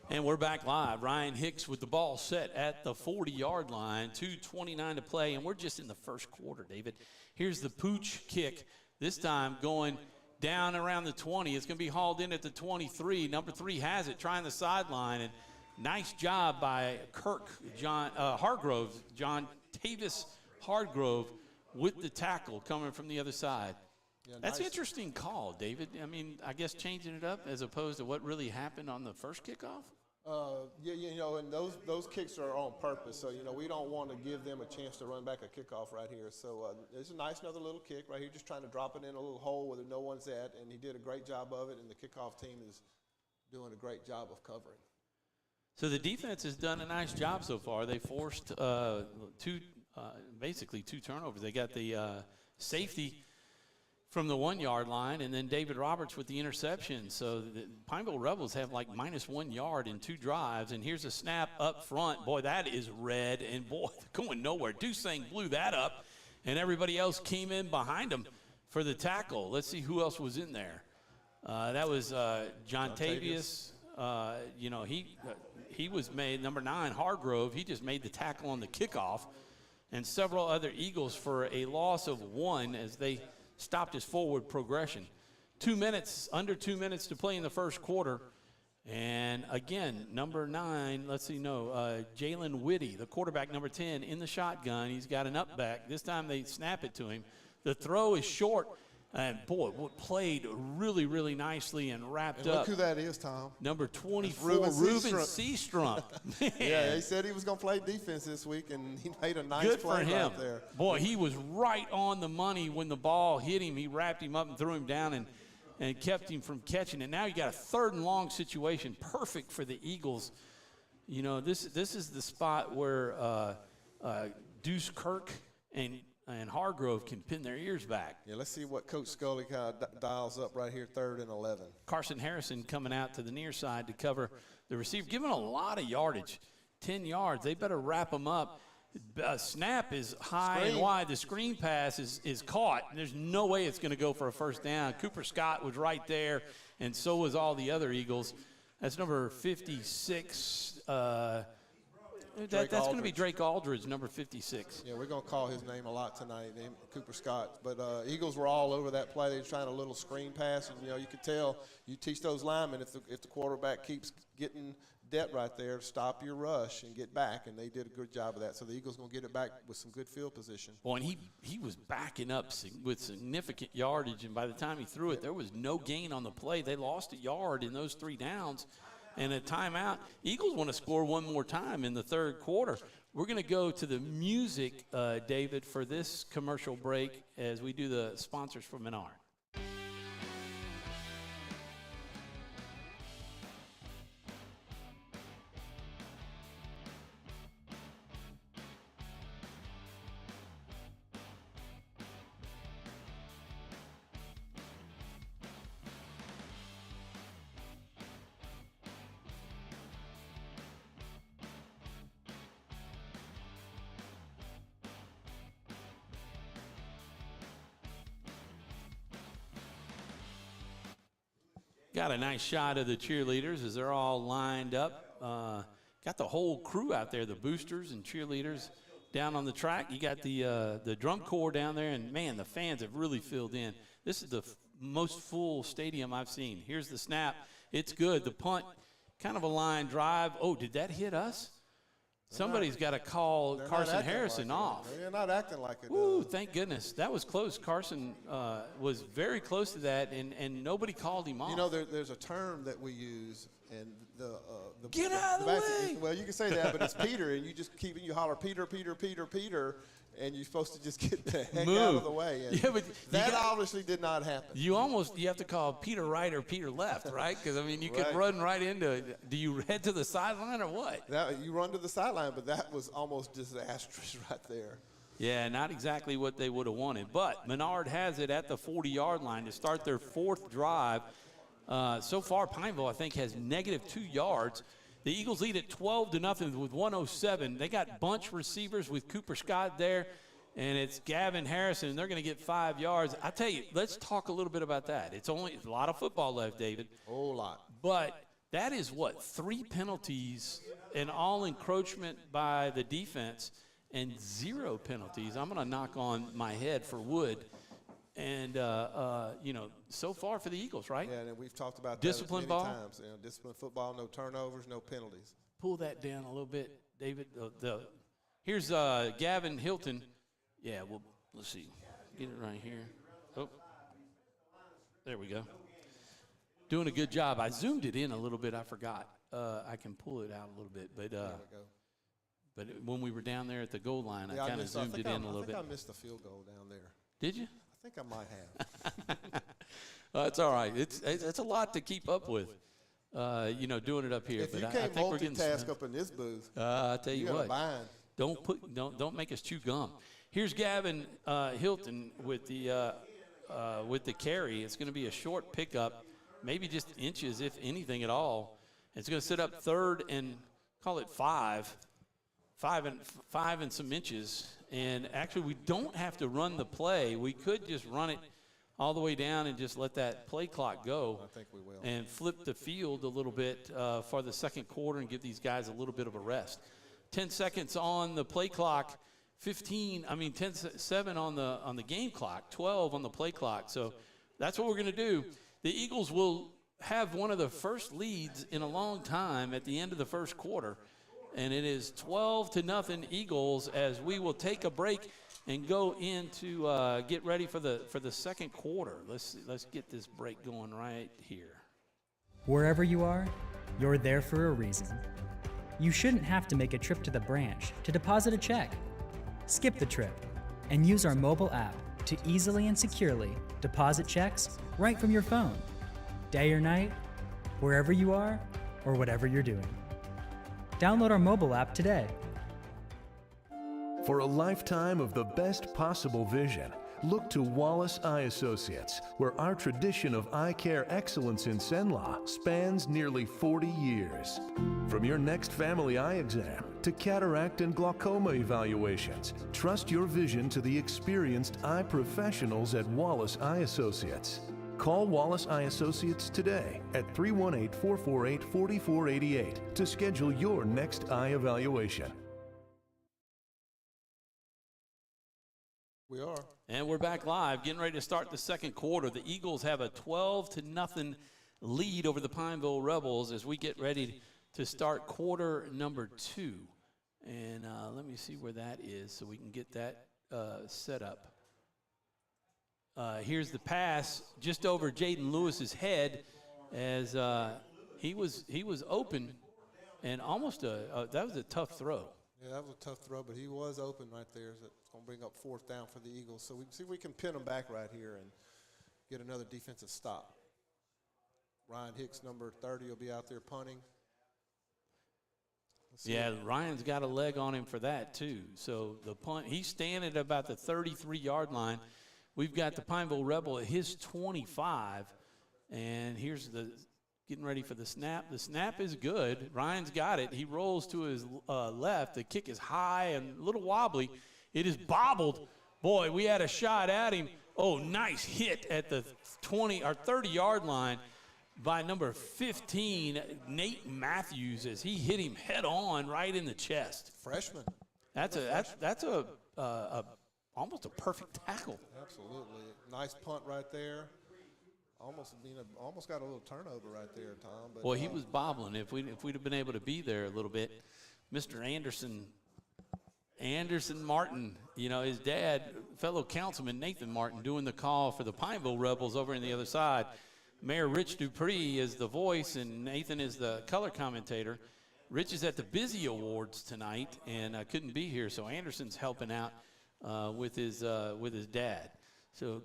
And we're back live. Ryan Hicks with the ball set at the 40-yard line, 2:29 to play, and we're just in the first quarter, David. Here's the pooch kick, this time going down around the 20. It's going to be hauled in at the 23. Number 3 has it, trying the sideline, and nice job by John Tavis Hargrove with the tackle coming from the other side. Yeah, That's an nice. interesting call, David. I mean, I guess changing it up as opposed to what really happened on the first kickoff? Yeah, you know, and those kicks are on purpose. So, you know, we don't want to give them a chance to run back a kickoff right here. So it's a nice another little kick right here, just trying to drop it in a little hole where no one's at, and he did a great job of it, and the kickoff team is doing a great job of covering. So the defense has done a nice job so far. They forced basically two turnovers. They got the safety from the 1-yard line, and then David Roberts with the interception. So the Pineville Rebels have like -1 yard in 2 drives, and here's a snap up front. Boy, that is red, and boy, going nowhere. Dusang blew that up, and everybody else came in behind him for the tackle. Let's see who else was in there. That was John Tavius he was made, number 9, Hargrove, he just made the tackle on the kickoff, and several other Eagles for a loss of 1 as they stopped his forward progression. Under 2 minutes to play in the first quarter. And again, number 9, Jalen Whitty, the quarterback, number 10, in the shotgun. He's got an up back. This time they snap it to him. The throw is short. And, boy, played really, really nicely and wrapped up. Look who that is, Tom. Number 24, Ruben Seastrunk. Yeah, he said he was going to play defense this week, and he made a nice Good play for him. right there. Boy, he was right on the money when the ball hit him. He wrapped him up and threw him down and kept him from catching it. Now you got a 3rd and long situation, perfect for the Eagles. You know, this is the spot where Deuce Kirk and Hargrove can pin their ears back. Yeah, let's see what Coach Scully kind of dials up right here, 3rd and 11. Carson Harrison coming out to the near side to cover the receiver, giving a lot of yardage, 10 yards. They better wrap them up. Snap is high and wide. The screen pass is caught. There's no way it's going to go for a first down. Cooper Scott was right there, and so was all the other Eagles. That's number 56. That's going to be Drake Aldridge, number 56. Yeah, we're going to call his name a lot tonight, Cooper Scott. But Eagles were all over that play. They were trying a little screen pass, and, you could tell you teach those linemen if the quarterback keeps getting depth right there, stop your rush and get back, and they did a good job of that. So the Eagles going to get it back with some good field position. Boy, and he was backing up with significant yardage, and by the time he threw it, there was no gain on the play. They lost a yard in those 3 downs. And a timeout. Eagles want to score one more time in the 3rd quarter. We're going to go to the music, David, for this commercial break as we do the sponsors for Menard. Got a nice shot of the cheerleaders as they're all lined up. Got the whole crew out there, the boosters and cheerleaders down on the track. You got the drum corps down there, and, man, the fans have really filled in. This is the most full stadium I've seen. Here's the snap. It's good. The punt, kind of a line drive. Oh, did that hit us? Somebody's got to call Carson Harrison off. They're not acting like it. Ooh, thank goodness. That was close. Carson was very close to that, and nobody called him off. You know, there's a term that we use, and the get out of the way. Well, you can say that, but it's Peter, and you holler, Peter, Peter, Peter, Peter, and you're supposed to just get the heck out of the way. And yeah, but that obviously did not happen. You have to call Peter right or Peter left, right? Because, I mean, you could run right into it. Do you head to the sideline or what? You run to the sideline, but that was almost disastrous right there. Yeah, not exactly what they would have wanted. But Menard has it at the 40-yard line to start their 4th drive. So far, Pineville, I think, has -2 yards. The Eagles lead at 12-0 with 1:07. They got bunch receivers with Cooper Scott there, and it's Gavin Harrison, and they're going to get 5 yards. I tell you, let's talk a little bit about that. It's only a lot of football left, David. A whole lot. But that is, 3 penalties and all encroachment by the defense and 0 penalties. I'm going to knock on my head for wood. And, so far for the Eagles, right? Yeah, and we've talked about discipline that ball. many times. Discipline football, no turnovers, no penalties. Pull that down a little bit, David. Here's Gavin Hilton. Yeah, well, let's see. Get it right here. Oh, there we go. Doing a good job. I zoomed it in a little bit. I forgot. I can pull it out a little bit, but when we were down there at the goal line, I kind of zoomed it in a little bit. I missed the field goal down there. Did you? I think I might have. It's all right. It's a lot to keep up with, doing it up here. If you can't multitask up in this booth, I tell you what, bind. Don't make us chew gum. Here's Gavin Hilton with the carry. It's going to be a short pickup, maybe just inches, if anything at all. It's going to sit up 3rd and call it 5 and some inches. And actually, we don't have to run the play. We could just run it all the way down and just let that play clock go. I think we will. And flip the field a little bit for the second quarter and give these guys a little bit of a rest. 10 seconds on the play clock, 7 on the game clock, 12 on the play clock. So that's what we're going to do. The Eagles will have one of the first leads in a long time at the end of the first quarter. And it is 12-0 Eagles as we will take a break and go into get ready for the second quarter. Let's get this break going right here. Wherever you are, you're there for a reason. You shouldn't have to make a trip to the branch to deposit a check. Skip the trip and use our mobile app to easily and securely deposit checks right from your phone. Day or night, wherever you are or whatever you're doing. Download our mobile app today. For a lifetime of the best possible vision, look to Wallace Eye Associates, where our tradition of eye care excellence in Cenla spans nearly 40 years. From your next family eye exam to cataract and glaucoma evaluations, trust your vision to the experienced eye professionals at Wallace Eye Associates. Call Wallace Eye Associates today at 318-448-4488 to schedule your next eye evaluation. We are. And we're back live, getting ready to start the second quarter. The Eagles have a 12-0 lead over the Pineville Rebels as we get ready to start quarter number 2. And let me see where that is so we can get that set up. Here's the pass just over Jaden Lewis's head as he was open and almost that was a tough throw. Yeah, that was a tough throw, but he was open right there. So it's going to bring up 4th down for the Eagles. So we can see if we can pin them back right here and get another defensive stop. Ryan Hicks, number 30, will be out there punting. Yeah, Ryan's got a leg on him for that too. So the punt, he's standing at about the 33-yard line. We've got the Pineville Rebel at his 25, and here's the getting ready for the snap. The snap is good. Ryan's got it. He rolls to his left. The kick is high and a little wobbly. It is bobbled. Boy, we had a shot at him. Oh, nice hit at the 20 or 30-yard line by number 15, Nate Matthews, as he hit him head on right in the chest. Freshman. That's almost a perfect tackle. Absolutely. Nice punt right there. Almost got a little turnover right there, Tom. But, boy, he was bobbling. If we'd have been able to be there a little bit, Mr. Anderson Martin, his dad, fellow councilman Nathan Martin, doing the call for the Pineville Rebels over on the other side. Mayor Rich Dupree is the voice, and Nathan is the color commentator. Rich is at the Busy Awards tonight and couldn't be here, so Anderson's helping out with his dad. So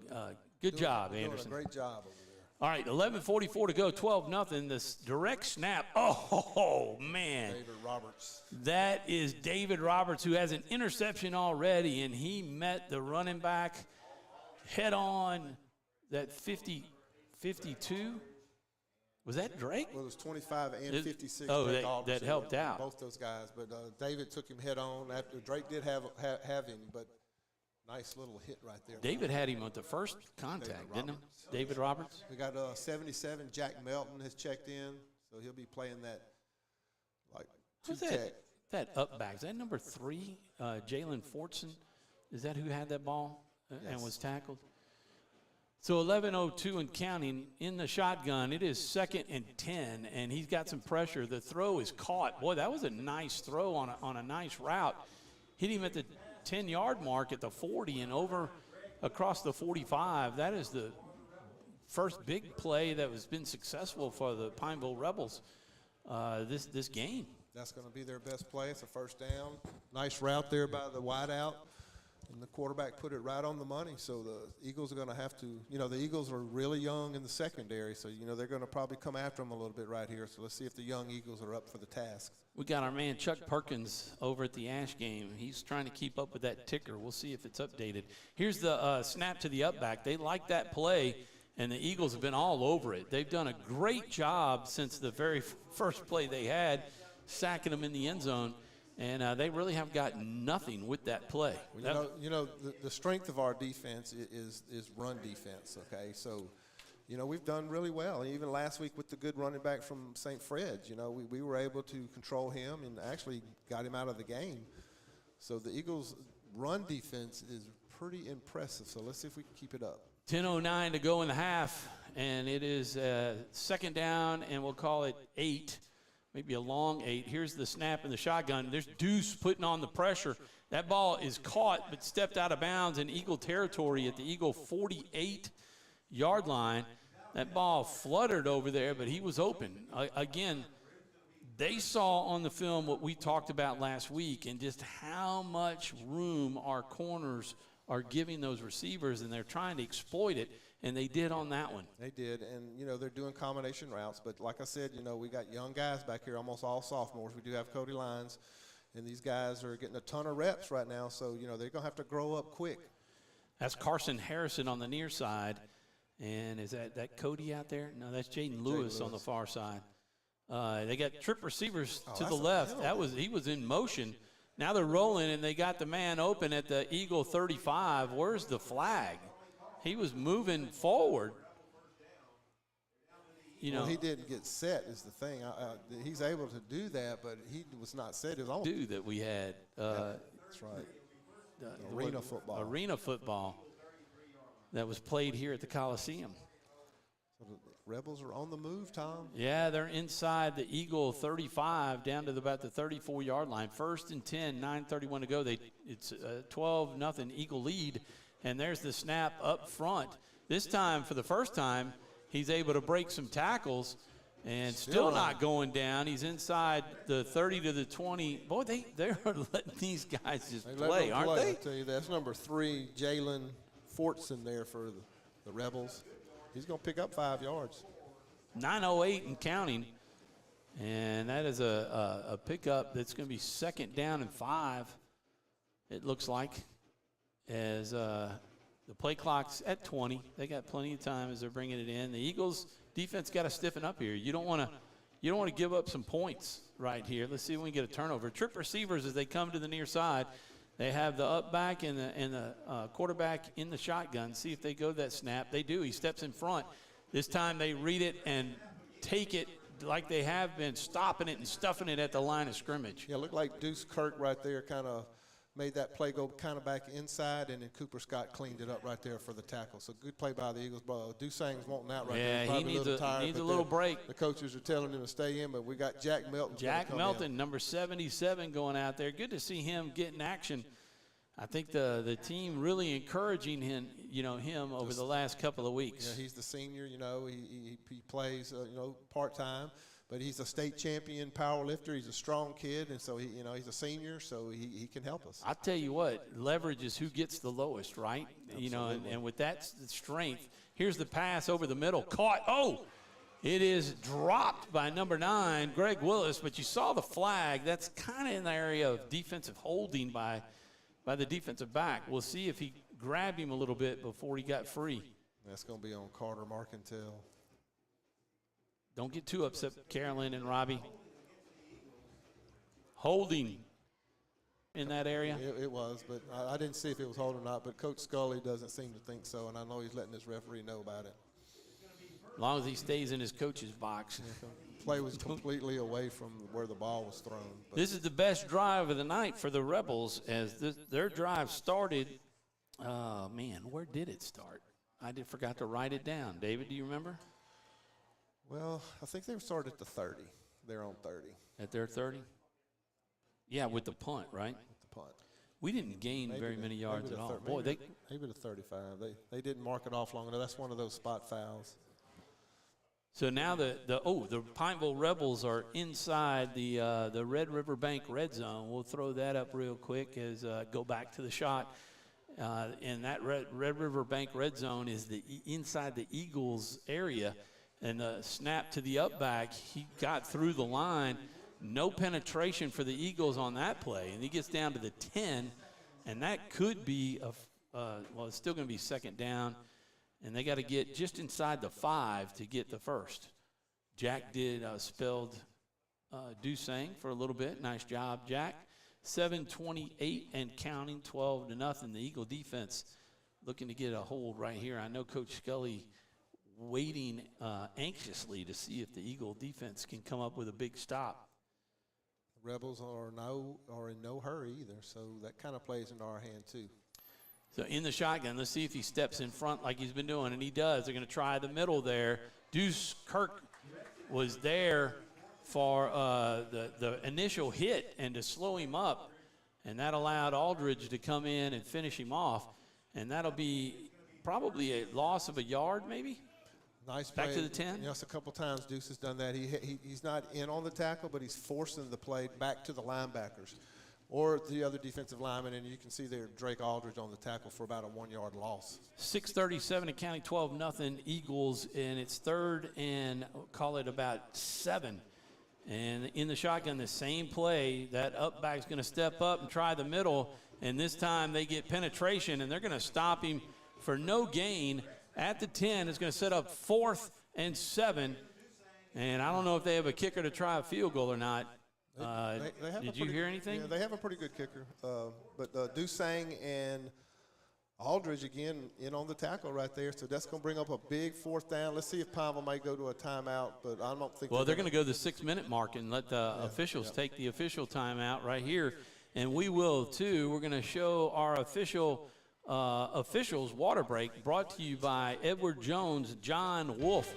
good job, Anderson. Doing a great job over there. All right, 11:44 to go, 12-0. This direct snap. Oh, man. David Roberts. That is David Roberts, who has an interception already, and he met the running back head on. That 52. Was that Drake? Well, it was 25 and 56. Oh, that helped out. Both those guys. But David took him head on. After Drake did have him, but nice little hit right there. David had him at the first contact, didn't he? David Roberts. We got 77. Jack Melton has checked in, so he'll be playing that Who's that up back? Is that number 3, Jalen Fortson? Is that who had that ball and was tackled? So 11:02 and counting in the shotgun. It is 2nd and 10, and he's got some pressure. The throw is caught. Boy, that was a nice throw on a nice route. Hit him at the 10-yard mark at the 40 and over across the 45. That is the first big play that has been successful for the Pineville Rebels this game. That's going to be their best play. It's a first down. Nice route there by the wideout. And the quarterback put it right on the money. So the Eagles are going to have to, the Eagles are really young in the secondary. So, they're going to probably come after them a little bit right here. So let's see if the young Eagles are up for the task. We got our man Chuck Perkins over at the Ash game. He's trying to keep up with that ticker. We'll see if it's updated. Here's the snap to the up back. They like that play, and the Eagles have been all over it. They've done a great job since the very first play they had, sacking them in the end zone. And they really have got nothing with that play. Well, the strength of our defense is run defense, okay? So, we've done really well. Even last week with the good running back from St. Fred's, we were able to control him and actually got him out of the game. So the Eagles' run defense is pretty impressive. So let's see if we can keep it up. 10:09 to go in the half, and it is second down, and we'll call it 8. Maybe a long 8. Here's the snap in the shotgun. There's Deuce putting on the pressure. That ball is caught but stepped out of bounds in Eagle territory at the Eagle 48-yard line. That ball fluttered over there, but he was open. Again, they saw on the film what we talked about last week and just how much room our corners are giving those receivers, and they're trying to exploit it. And they did on that one. They did, and, they're doing combination routes. But like I said, we got young guys back here, almost all sophomores. We do have Cody Lyons, and these guys are getting a ton of reps right now. So, they're going to have to grow up quick. That's Carson Harrison on the near side. And is that Cody out there? No, that's Jaden Lewis on the far side. They got trip receivers to the left. He was in motion. Now they're rolling, and they got the man open at the Eagle 35. Where's the flag? He was moving forward. Well, he didn't get set is the thing. He's able to do that, but he was not set. It was on that we had. That's right. Arena football. Arena football that was played here at the Coliseum. So the Rebels are on the move, Tom. Yeah, they're inside the Eagle 35 down to about the 34-yard line. 1st and 10, 9:31 to go. It's a 12-0 Eagle lead. And there's the snap up front. This time, for the first time, he's able to break some tackles and still not going down. He's inside the 30 to the 20. Boy, they're letting these guys just play, aren't they? I tell you, that's number 3, Jalen Fortson there for the Rebels. He's going to pick up 5 yards. 9:08 and counting. And that is a pickup that's going to be 2nd down and 5, it looks like. As the play clock's at 20. They got plenty of time as they're bringing it in. The Eagles defense got to stiffen up here. You don't want to give up some points right here. Let's see if we can get a turnover. Trip receivers as they come to the near side. They have the up back and the quarterback in the shotgun. See if they go to that snap. They do. He steps in front. This time they read it and take it like they have been, stopping it and stuffing it at the line of scrimmage. Yeah, it looked like Deuce Kirk right there kind of made that play go kind of back inside, and then Cooper Scott cleaned it up right there for the tackle. So good play by the Eagles. Dusang's wanting out right there. Yeah, he needs a little break. The coaches are telling him to stay in, but we got Jack Melton. Jack Melton, number 77, going out there. Good to see him getting action. I think the team really encouraging him over the last couple of weeks. Yeah, he's the senior. He plays part-time. But he's a state champion power lifter. He's a strong kid, and so he's a senior, so he can help us. I tell you what, leverage is who gets the lowest, right? Absolutely. And with that strength, here's the pass over the middle, caught. Oh, it is dropped by number 9, Greg Willis. But you saw the flag. That's kind of in the area of defensive holding by the defensive back. We'll see if he grabbed him a little bit before he got free. That's going to be on Carter Marcantel. Don't get too upset, Carolyn and Robbie. Holding in that area? It was, but I didn't see if it was holding or not. But Coach Scully doesn't seem to think so, and I know he's letting this referee know about it. As long as he stays in his coach's box. Yeah, play was completely away from where the ball was thrown. But this is the best drive of the night for the Rebels as their drive started. Where did it start? I forgot to write it down. David, do you remember? Well, I think they started at the 30. They're on 30. At their 30? Yeah, with the punt, right? With the punt. We didn't gain very many yards at all. Maybe the 35. They didn't mark it off long enough. That's one of those spot fouls. So now the Pineville Rebels are inside the Red River Bank red zone. We'll throw that up real quick as go back to the shot. And that Red River Bank red zone is inside the Eagles area. And the snap to the up back, he got through the line. No penetration for the Eagles on that play. And he gets down to the 10, and that could be it's still going to be 2nd down. And they got to get just inside the 5 to get the first. Jack did spelled Dusang for a little bit. Nice job, Jack. 7:28 and counting, 12-0. The Eagle defense looking to get a hold right here. I know Coach Scully waiting anxiously to see if the Eagle defense can come up with a big stop. Rebels are in no hurry either, so that kind of plays into our hand too. So in the shotgun, let's see if he steps in front like he's been doing, and he does. They're going to try the middle there. Deuce Kirk was there for the initial hit and to slow him up, and that allowed Aldridge to come in and finish him off, and that'll be probably a loss of a yard maybe. Nice play. Back to the 10. Yes, a couple times Deuce has done that. He's not in on the tackle, but he's forcing the play back to the linebackers or the other defensive lineman, and you can see there Drake Aldridge on the tackle for about a 1-yard loss. 6:37 and counting, 12-0 Eagles, and it's 3rd and call it about 7. And in the shotgun, the same play, that up back's going to step up and try the middle, and this time they get penetration, and they're going to stop him for no gain at the 10. It's going to set up 4th and 7, and I don't know if they have a kicker to try a field goal or not. Did you hear anything? Yeah, they have a pretty good kicker. But Dusang and Aldridge, again, in on the tackle right there. So that's going to bring up a big 4th down. Let's see if Pineville might go to a timeout, but I don't think. Well, they're going to go the 6-minute mark and let the officials take the official timeout right here. And we will, too. We're going to show our officials water break brought to you by Edward Jones, John Wolf.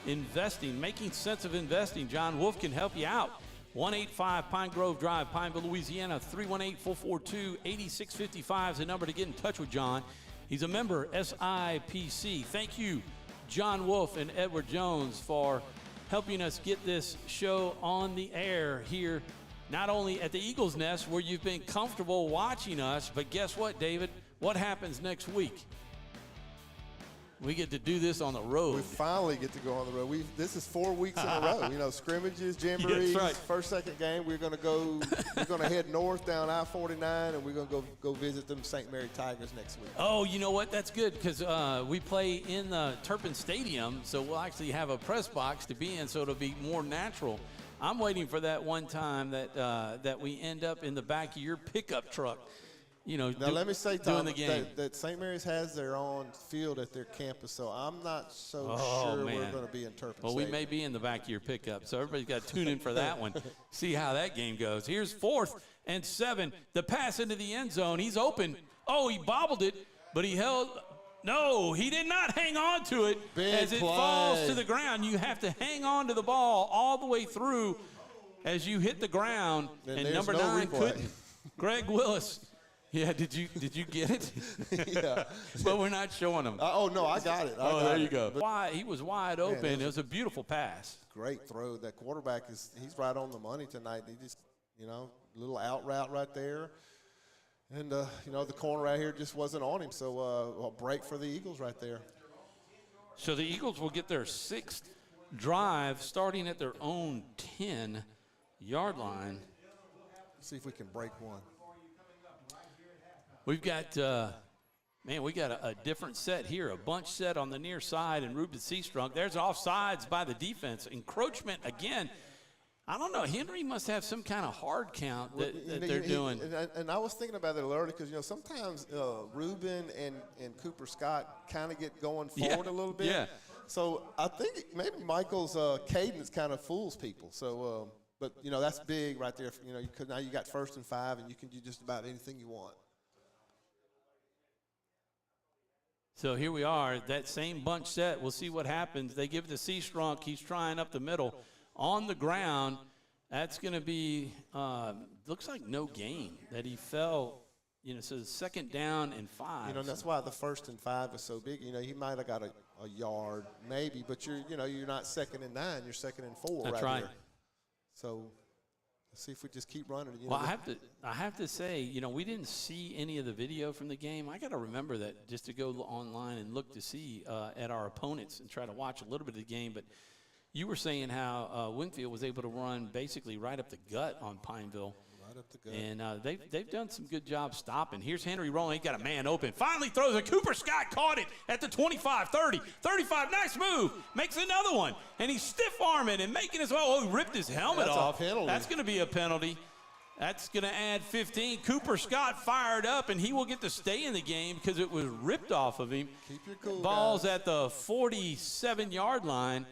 Investing, making sense of investing. John Wolf can help you out. 185 Pine Grove Drive, Pineville, Louisiana. 318-442-8655 is the number to get in touch with John. He's a member, SIPC. Thank you, John Wolf and Edward Jones, for helping us get this show on the air here, not only at the Eagles Nest, where you've been comfortable watching us, but guess what, David? What happens next week? We get to do this on the road. We finally get to go on the road. This is 4 weeks in a row. You know, scrimmages, jamborees, right. First, second game. We're going to head north down I-49, and we're going to go visit them St. Mary Tigers next week. Oh, you know what? That's good because we play in the Turpin Stadium, so we'll actually have a press box to be in, so it'll be more natural. I'm waiting for that one time that we end up in the back of your pickup truck. You know, now let me say, Tom, the game. that St. Mary's has their own field at their campus, so I'm not sure we're going to be in Turpin. Well, we may be in the back of your pickup, so everybody's got to tune in for that one. See how that game goes. Here's 4th and 7. The pass into the end zone. He's open. Oh, he bobbled it, but he held. No, he did not hang on to it. As it falls to the ground. You have to hang on to the ball all the way through as you hit the ground. And number 9 couldn't. Greg Willis. Yeah, did you get it? Yeah. But we're not showing them. No, I got it. There you go. He was wide open. Man, it was a beautiful pass. Great throw. That quarterback he's right on the money tonight. He just, little out route right there. And, the corner right here just wasn't on him. So a break for the Eagles right there. So the Eagles will get their 6th drive starting at their own 10-yard line. Let's see if we can break one. We've got, we got a different set here, a bunch set on the near side, and Ruben Seastrunk. There's offsides by the defense. Encroachment again. I don't know. Henry must have some kind of hard count that they're doing. And I was thinking about that earlier because, sometimes Ruben and Cooper Scott kind of get going forward a little bit. Yeah. So I think maybe Michael's cadence kind of fools people. So, but, that's big right there. Because now you got 1st and 5, and you can do just about anything you want. So here we are, that same bunch set. We'll see what happens. They give it to Seastrunk. He's trying up the middle. On the ground, that's going to be, looks like no gain, that he fell, so 2nd down and 5. That's why the 1st and 5 is so big. He might have got a yard, maybe, but you're not 2nd and 9, you're 2nd and 4 that's right here. So let's see if we just keep running. Well, I have to say, we didn't see any of the video from the game. I got to remember that just to go online and look to see at our opponents and try to watch a little bit of the game. But you were saying how Winfield was able to run basically right up the gut on Pineville. Right up the gut. And they've done some good job stopping. Here's Henry rolling. He got a man open. Finally throws it. Cooper Scott caught it at the 25, 30, 35. Nice move. Makes another one. And he's stiff-arming and making his – he ripped his helmet off. That's a penalty. That's going to be a penalty. That's going to add 15. Cooper Scott fired up, and he will get to stay in the game because it was ripped off of him. Keep your cool, Ball's guys. at the 47-yard line.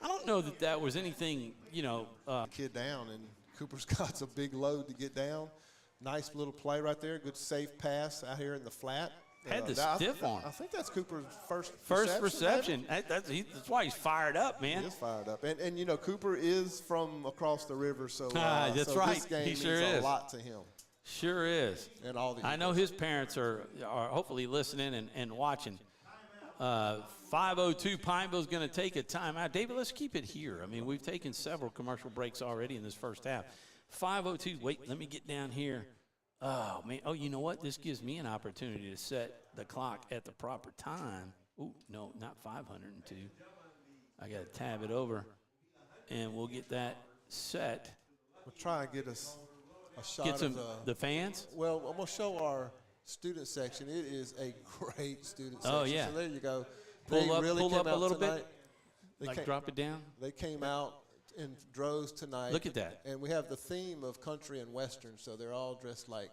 I don't know that that was anything, Kid down, and Cooper Scott's a big load to get down. Nice little play right there. Good safe pass out here in the flat. Had the stiff arm. I think that's Cooper's first reception. That's why he's fired up, man. He is fired up. And Cooper is from across the river, so, that's so right. This game He sure means is. a lot to him. Sure is. And all the I know his parents are hopefully listening and watching. 5:02, Pineville's going to take a timeout. David, let's keep it here. I mean, we've taken several commercial breaks already in this first half. 5:02, wait, let me get down here. Oh, man. Oh, you know what? This gives me an opportunity to set the clock at the proper time. Ooh, no, not 502. I got to tab it over, and we'll get that set. We'll try and get us a shot Get some of the fans. Well, I'm going to show our student section. It is a great student section. Oh, yeah. So there you go. Pull up a little tonight. bit. Drop it down. They came out in droves tonight. Look at that. And we have the theme of country and western, so they're all dressed like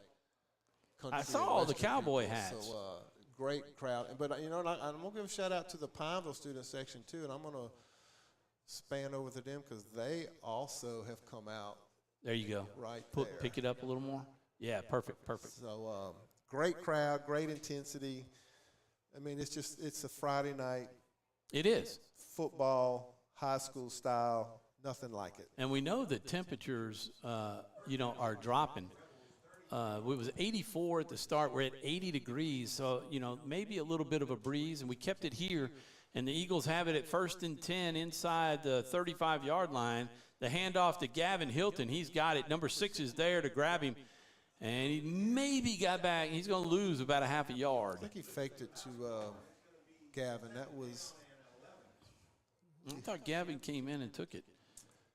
country. I saw and all the western cowboy people. hats. So great crowd. But I'm going to give a shout out to the Pineville student section too, and I'm going to span over to them because they also have come out. There you go. Right there. Pick it up a little more. Yeah, perfect. So great crowd, great intensity. I mean, it's a Friday night. It is. Football, high school style, nothing like it. And we know that temperatures, are dropping. It was 84 at the start. We're at 80 degrees, so, maybe a little bit of a breeze. And we kept it here, and the Eagles have it at 1st and 10 inside the 35-yard line. The handoff to Gavin Hilton. He's got it. Number 6 is there to grab him. And he maybe got back. He's going to lose about a half a yard. I think he faked it to Gavin. That was. I thought Gavin came in and took it.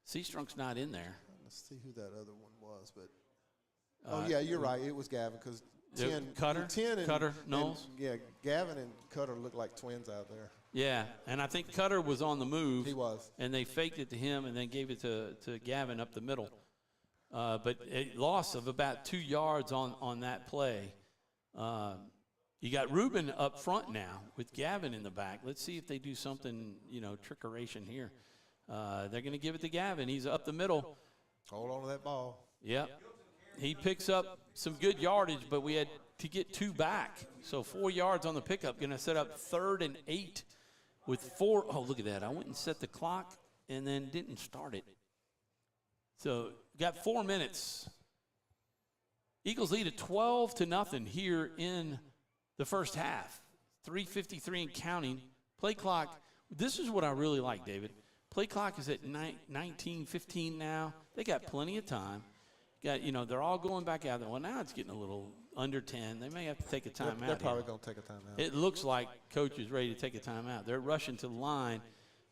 Seastrunk's not in there. Let's see who that other one was. But yeah, you're right. It was Gavin because Cutter, Knowles. Yeah, Gavin and Cutter look like twins out there. Yeah, and I think Cutter was on the move. He was. And they faked it to him and then gave it to Gavin up the middle. But a loss of about 2 yards on that play. You got Ruben up front now with Gavin in the back. Let's see if they do something, trickeration here. They're going to give it to Gavin. He's up the middle. Hold on to that ball. Yep. He picks up some good yardage, but we had to get 2 back. So 4 yards on the pickup. Going to set up 3rd and 8 with 4. Oh, look at that. I went and set the clock and then didn't start it. So got 4 minutes. Eagles lead at 12-0 here in the first half. 3:53 and counting. Play clock. This is what I really like, David. Play clock is at 19:15 now. They got plenty of time. They're all going back out there. Well, now it's getting a little under 10. They may have to take a timeout. They're probably going to take a timeout. It looks like coach is ready to take a timeout. They're rushing to the line.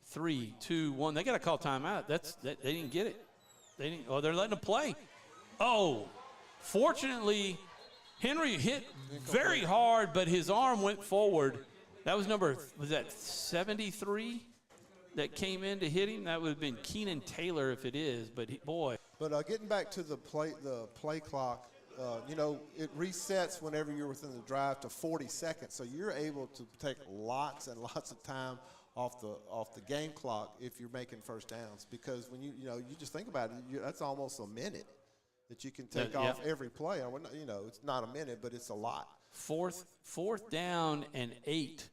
3, 2, 1. They got to call timeout. They didn't get it. They're letting them play. Oh, fortunately, Henry hit very hard, but his arm went forward. That was was that 73 that came in to hit him? That would have been Keenan Taylor if it is, but boy. But getting back to the play clock, it resets whenever you're within the drive to 40 seconds. So you're able to take lots and lots of time off the game clock if you're making first downs, because when you just think about it, that's almost a minute that you can take off every play. It's not a minute, but it's a lot. Fourth down and 8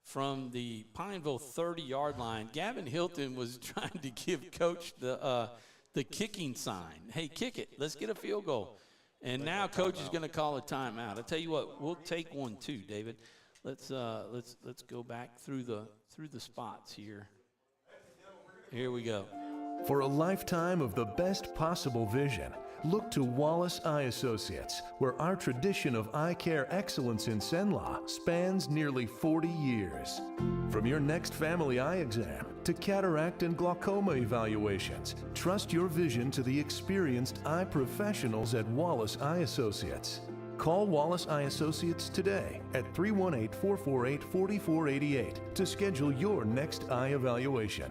from the Pineville 30-yard line. Gavin Hilton was trying to give coach the kicking sign. Hey, kick it. Let's get a field goal. And now coach is going to call a timeout. I tell you what, we'll take one too, David. Let's go back through the spots here. Here we go. For a lifetime of the best possible vision, look to Wallace Eye Associates, where our tradition of eye care excellence in Cenla spans nearly 40 years. From your next family eye exam to cataract and glaucoma evaluations, trust your vision to the experienced eye professionals at Wallace Eye Associates. Call Wallace Eye Associates today at 318-448-4488 to schedule your next eye evaluation.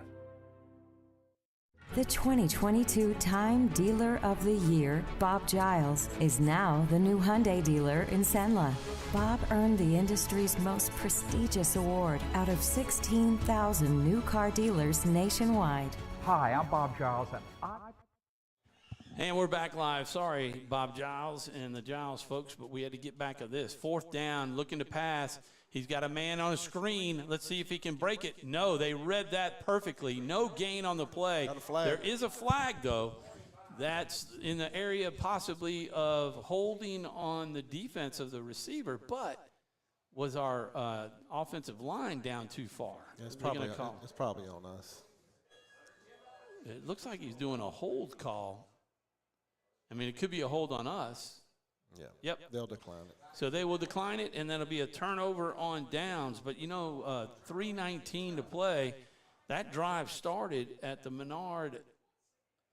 The 2022 Time Dealer of the Year, Bob Giles, is now the new Hyundai dealer in Senla. Bob earned the industry's most prestigious award out of 16,000 new car dealers nationwide. Hi, I'm Bob Giles, And we're back live. Sorry, Bob Giles and the Giles folks, but we had to get back to this. 4th down, looking to pass. He's got a man on a screen. Let's see if he can break it. No, they read that perfectly. No gain on the play. Got a flag. There is a flag, though. That's in the area possibly of holding on the defense of the receiver, but was our offensive line down too far? It's probably on us. It looks like he's doing a hold call. I mean, it could be a hold on us. Yeah. Yep. They'll decline it. So they will decline it, and then it'll be a turnover on downs. But, 3:19 to play. That drive started at the Menard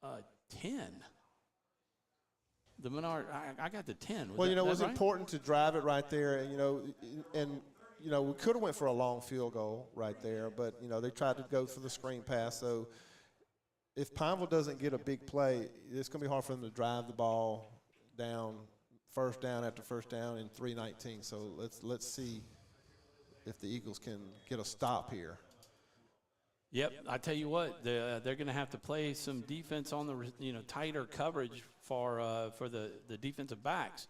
10. The Menard, I got the 10. It was important to drive it right there. And we could have went for a long field goal right there, but, they tried to go for the screen pass. So if Pineville doesn't get a big play, it's going to be hard for them to drive the ball down, first down after first down in 3:19. So let's see if the Eagles can get a stop here. Yep, I tell you what, they're going to have to play some defense on the tighter coverage for the defensive backs.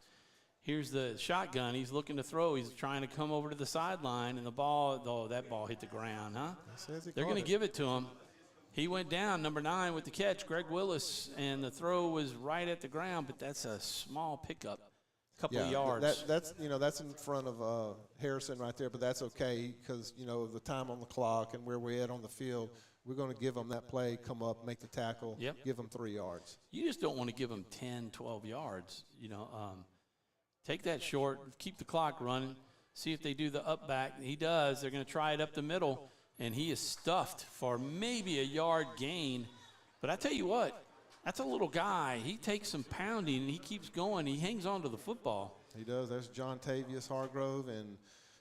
Here's the shotgun. He's looking to throw. He's trying to come over to the sideline, and that ball hit the ground, huh? They're going to give it to him. He went down, number 9 with the catch, Greg Willis, and the throw was right at the ground, but that's a small pickup, couple of yards. That's in front of Harrison right there, but that's okay because, the time on the clock and where we're at on the field, we're going to give them that play, come up, make the tackle, give them 3 yards. You just don't want to give them 10, 12 yards, Take that short, keep the clock running, see if they do the up back. He does. They're going to try it up the middle. And he is stuffed for maybe a yard gain. But I tell you what, that's a little guy. He takes some pounding, and he keeps going. He hangs on to the football. He does. There's John Tavius Hargrove and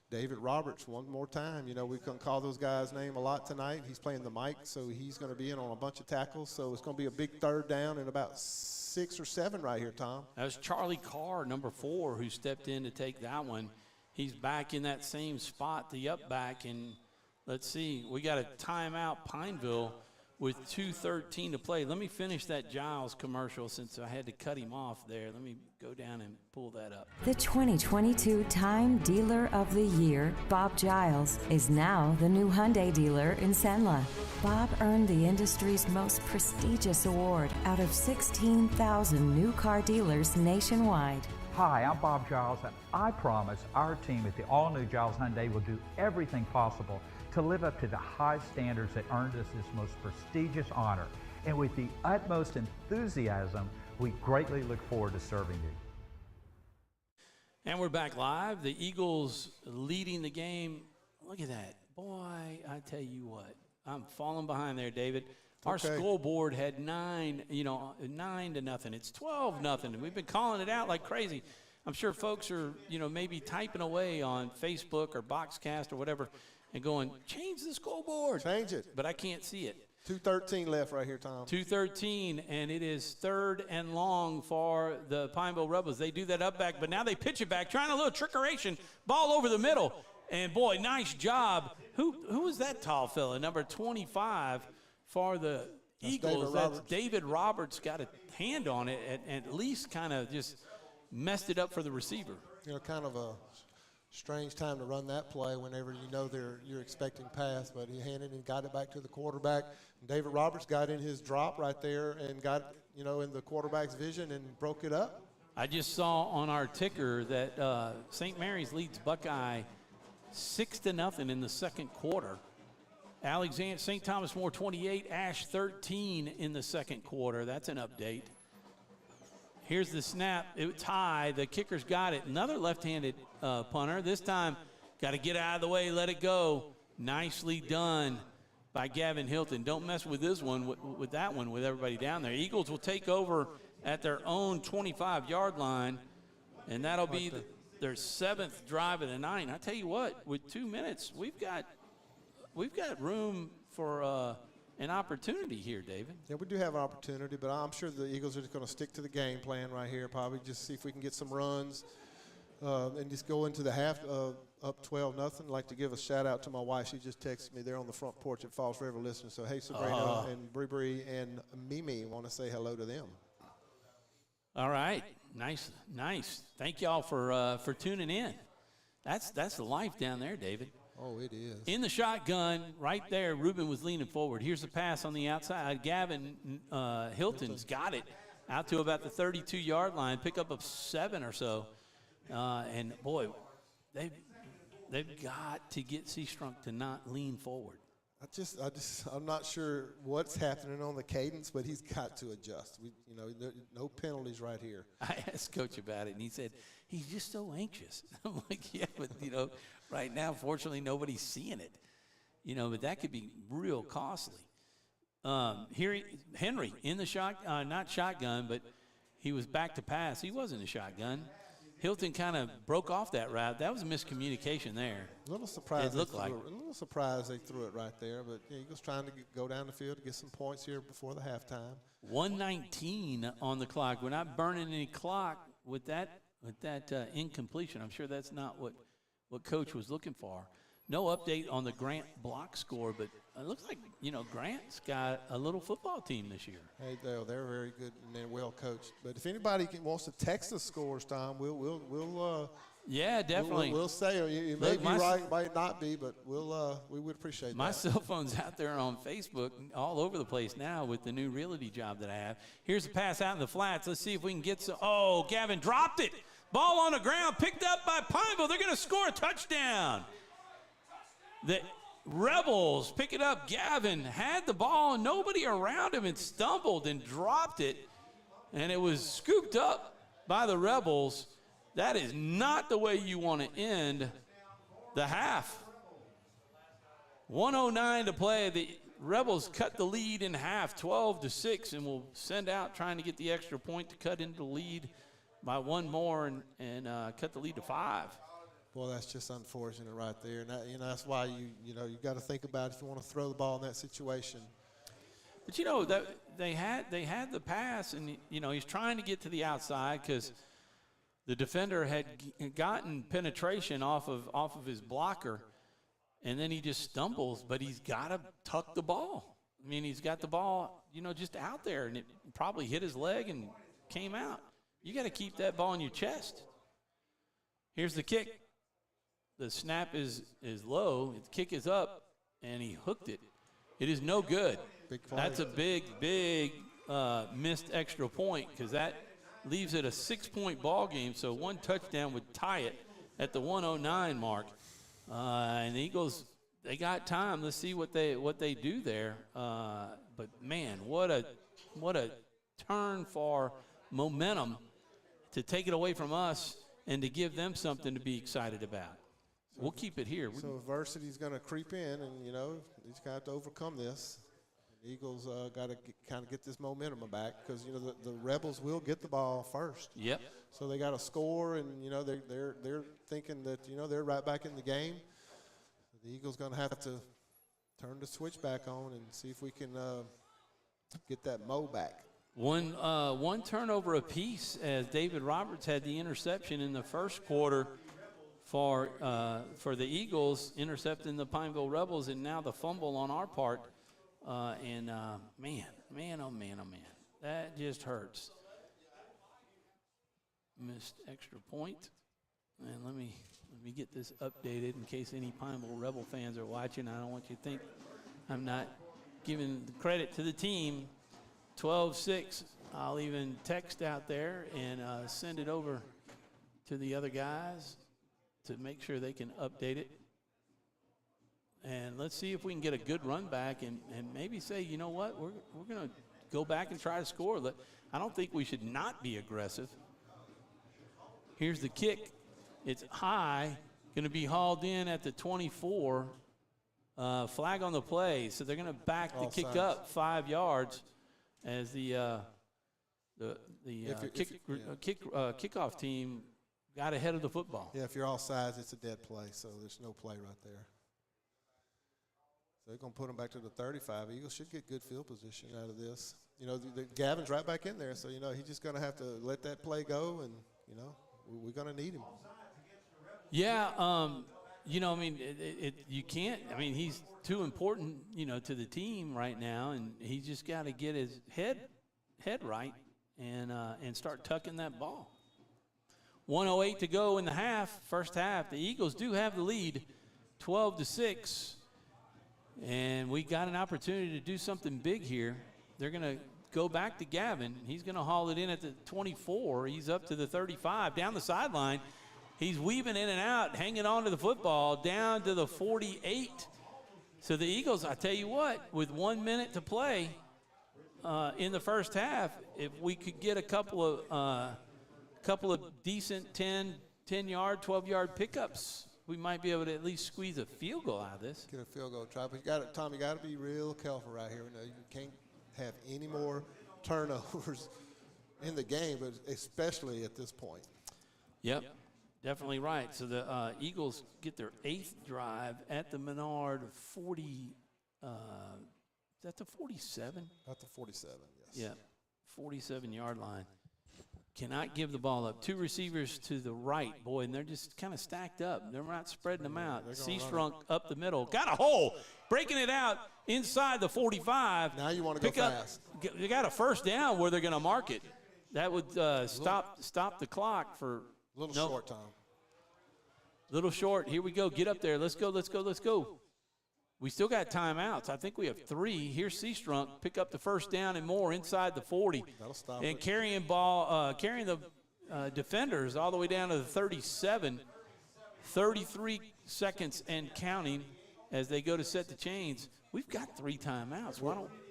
David Roberts one more time. We couldn't call those guys' name a lot tonight. He's playing the mic, so he's going to be in on a bunch of tackles. So it's going to be a big 3rd down and about 6 or 7 right here, Tom. That was Charlie Carr, number 4, who stepped in to take that one. He's back in that same spot, the up back, and – let's see. We got a timeout, Pineville, with 2:13 to play. Let me finish that Giles commercial since I had to cut him off there. Let me go down and pull that up. The 2022 Time Dealer of the Year, Bob Giles, is now the new Hyundai dealer in Senla. Bob earned the industry's most prestigious award out of 16,000 new car dealers nationwide. Hi, I'm Bob Giles, and I promise our team at the all-new Giles Hyundai will do everything possible to live up to the high standards that earned us this most prestigious honor. And with the utmost enthusiasm, we greatly look forward to serving you. And we're back live. The Eagles leading the game. Look at that. Boy, I tell you what. I'm falling behind there, David. Our scoreboard had 9 to nothing. It's 12-0. We've been calling it out like crazy. I'm sure folks are, maybe typing away on Facebook or Boxcast or whatever and going, change the scoreboard. Change it. But I can't see it. 2:13 left right here, Tom. 2:13, and it is 3rd and long for the Pineville Rebels. They do that up back, but now they pitch it back, trying a little trickeration. Ball over the middle. And, boy, nice job. Who is that tall fella? Number 25 for the Eagles. David Roberts got a hand on it and at least kind of just messed it up for the receiver. Kind of a strange time to run that play whenever you're expecting pass, but he handed and got it back to the quarterback. And David Roberts got in his drop right there and got in the quarterback's vision and broke it up. I just saw on our ticker that St. Mary's leads Buckeye 6-0 in the second quarter. St. Thomas More 28, Ash 13 in the second quarter. That's an update. Here's the snap. It's high. The kicker's got it. Another left-handed punter. This time, got to get out of the way, let it go. Nicely done by Gavin Hilton. Don't mess with this one, with that one, with everybody down there. Eagles will take over at their own 25-yard line, and that'll be their 7th drive of the night. And I tell you what, with 2 minutes, we've got room for an opportunity here, David. Yeah, we do have an opportunity, but I'm sure the Eagles are just going to stick to the game plan right here, probably just see if we can get some runs and just go into the half up 12-0. I'd like to give a shout-out to my wife. She just texted me there on the front porch at Falls River listening. So, hey, Sabrina and Bree and Mimi, want to say hello to them. All right. Nice. Thank y'all for tuning in. That's the life down there, David. Oh, it is. In the shotgun, right there, Ruben was leaning forward. Here's a pass on the outside. Gavin Hilton's got it out to about the 32-yard line, pick up of 7 or so. And, boy, they've got to get Seastrunk to not lean forward. I'm not sure what's happening on the cadence, but he's got to adjust. No penalties right here. I asked Coach about it, and he said, he's just so anxious. I'm like, yeah, but, right now, fortunately, nobody's seeing it. But that could be real costly. Here, Henry in the not shotgun, but he was back to pass. He wasn't a shotgun. Hilton kind of broke off that route. That was a miscommunication there. A little surprised. It looked like. A little surprised they threw it right there, but Eagles trying to go down the field to get some points here before the halftime. 1:19 on the clock. We're not burning any clock with that incompletion. I'm sure that's not what Coach was looking for. No update on the Grant block score, but it looks like, Grant's got a little football team this year. Hey, they're very good and they're well coached. But if anybody wants to text us scores, Tom, we'll yeah, definitely. We'll say it may be right, might not be, but we would appreciate that. My cell phone's out there on Facebook all over the place now with the new realty job that I have. Here's a pass out in the flats. Let's see if we can get some. Oh, Gavin dropped it. Ball on the ground, picked up by Pineville. They're going to score a touchdown. The Rebels pick it up. Gavin had the ball, and nobody around him, and stumbled and dropped it, and it was scooped up by the Rebels. That is not the way you want to end the half. 1:09 to play. The Rebels cut the lead in half, 12-6, and will send out trying to get the extra point to cut into the lead by one more and cut the lead to 5. Boy, that's just unfortunate right there. And that's why you got to think about if you want to throw the ball in that situation. But that they had the pass, and he's trying to get to the outside because the defender had gotten penetration off of his blocker, and then he just stumbles. But he's got to tuck the ball. I mean, he's got the ball, just out there, and it probably hit his leg and came out. You got to keep that ball in your chest. Here's the kick. The snap is low. The kick is up, and he hooked it. It is no good. That's a big missed extra point because that leaves it a 6-point ball game. So one touchdown would tie it at the 1:09 mark. And the Eagles, they got time. Let's see what they do there. But man, what a turn for momentum to take it away from us and to give them something to be excited about. We'll keep it here. So adversity's going to creep in, and he's got to overcome this. The Eagles got to kind of get this momentum back because the Rebels will get the ball first. Yep. So they got to score, and they're thinking that they're right back in the game. The Eagles going to have to turn the switch back on and see if we can get that mo back. One turnover apiece as David Roberts had the interception in the first quarter for the Eagles, intercepting the Pineville Rebels, and now the fumble on our part. Man, oh man, that just hurts. Missed extra point. And let me get this updated in case any Pineville Rebel fans are watching. I don't want you to think I'm not giving the credit to the team. 12-6. I'll even text out there and send it over to the other guys to make sure they can update it. And let's see if we can get a good run back and maybe say, you know what, we're going to go back and try to score. I don't think we should not be aggressive. Here's the kick. It's high, going to be hauled in at the 24. Flag on the play, so they're going to back the kick up 5 yards as the kickoff team got ahead of the football. Yeah, if you're all sides, it's a dead play, so there's no play right there. So they're going to put them back to the 35. Eagles should get good field position out of this. You know, Gavin's right back in there, so, you know, he's just going to have to let that play go, and, you know, we're going to need him. Yeah, you know, I mean, you can't. I mean, he's too important, you know, to the team right now, and he's just got to get his head right and start tucking that ball. 1:08 to go in the first half. The Eagles do have the lead, 12-6, and we got an opportunity to do something big here. They're going to go back to Gavin. He's going to haul it in at the 24. He's up to the 35, down the sideline. He's weaving in and out, hanging on to the football, down to the 48. So the Eagles, I tell you what, with 1 minute to play in the first half, if we could get a couple of decent 10-yard, 12-yard pickups, we might be able to at least squeeze a field goal out of this. Get a field goal try. But Tom, you got to be real careful right here. You know, you can't have any more turnovers in the game, but especially at this point. Yep, definitely right. So the Eagles get their 8th drive at the Menard 40. Is that the 47? At the 47, yes. Yeah, 47-yard line. Cannot give the ball up. 2 receivers to the right, boy, and they're just kind of stacked up. They're not spreading them out. Seastrunk up the middle. Got a hole. Breaking it out inside the 45. Now you want to go fast. You got a first down where they're going to mark it. That would stop the clock for a little short, Tom. Little short. Here we go. Get up there. Let's go. We still got timeouts. I think we have 3. Here's Seastrunk. Pick up the first down and more inside the 40. That'll stop and it. Carrying the defenders all the way down to the 37. 33 seconds and counting as they go to set the chains. We've got 3 timeouts.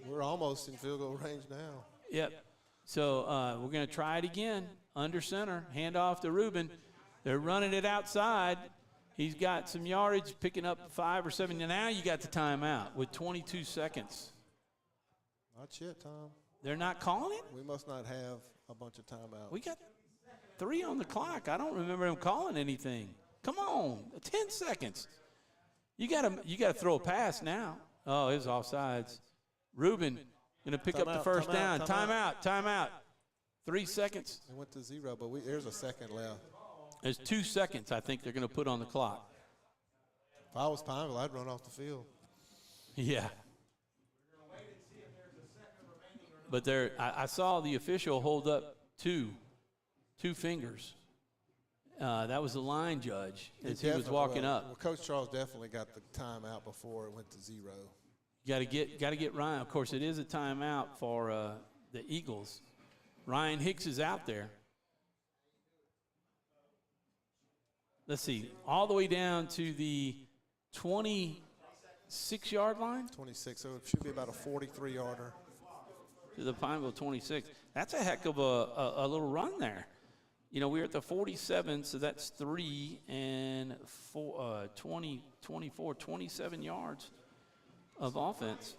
We're almost in field goal range now. Yep. So we're going to try it again. Under center. Hand off to Ruben. They're running it outside. He's got some yardage, picking up 5 or 7. And now you got the timeout with 22 seconds. Not yet, Tom. They're not calling it? We must not have a bunch of timeouts. We got 3 on the clock. I don't remember them calling anything. Come on, 10 seconds. You got to throw a pass now. Oh, it was offsides. Ruben going to pick up the first down. Timeout. 3 seconds. They went to 0, but there's a second left. There's 2 seconds, I think, they're going to put on the clock. If I was Pineville, I'd run off the field. Yeah. But I saw the official hold up two fingers. That was the line judge as he was walking up. Well, Coach Charles definitely got the timeout before it went to 0. Got to get Ryan. Of course, it is a timeout for the Eagles. Ryan Hicks is out there. Let's see, all the way down to the 26-yard line? 26, so it should be about a 43-yarder. To the Pineville 26. That's a heck of a little run there. You know, we're at the 47, so that's 3 and 4, 20, 24, 27 yards of offense.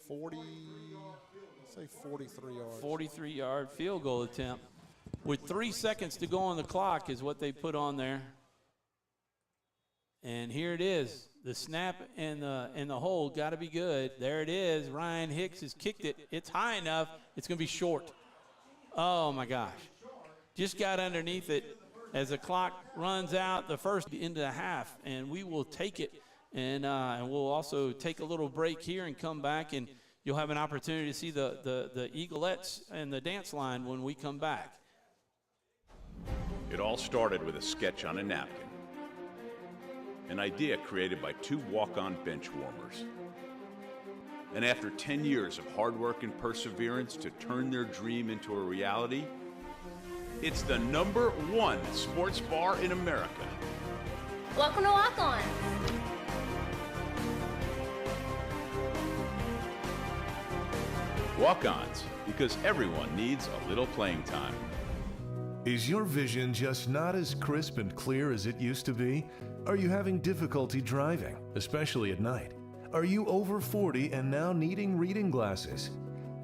43 yards. 43-yard field goal attempt. With 3 seconds to go on the clock is what they put on there. And here it is. The snap and the hold got to be good. There it is. Ryan Hicks has kicked it. It's high enough. It's going to be short. Oh, my gosh. Just got underneath it as the clock runs out the first into the half. And we will take it. And we'll also take a little break here and come back. And you'll have an opportunity to see the Eaglettes and the dance line when we come back. It all started with a sketch on a napkin. An idea created by 2 walk-on bench warmers. And after 10 years of hard work and perseverance to turn their dream into a reality, it's the #1 sports bar in America. Welcome to Walk On. Walk-ons, because everyone needs a little playing time. Is your vision just not as crisp and clear as it used to be? Are you having difficulty driving, especially at night? Are you over 40 and now needing reading glasses?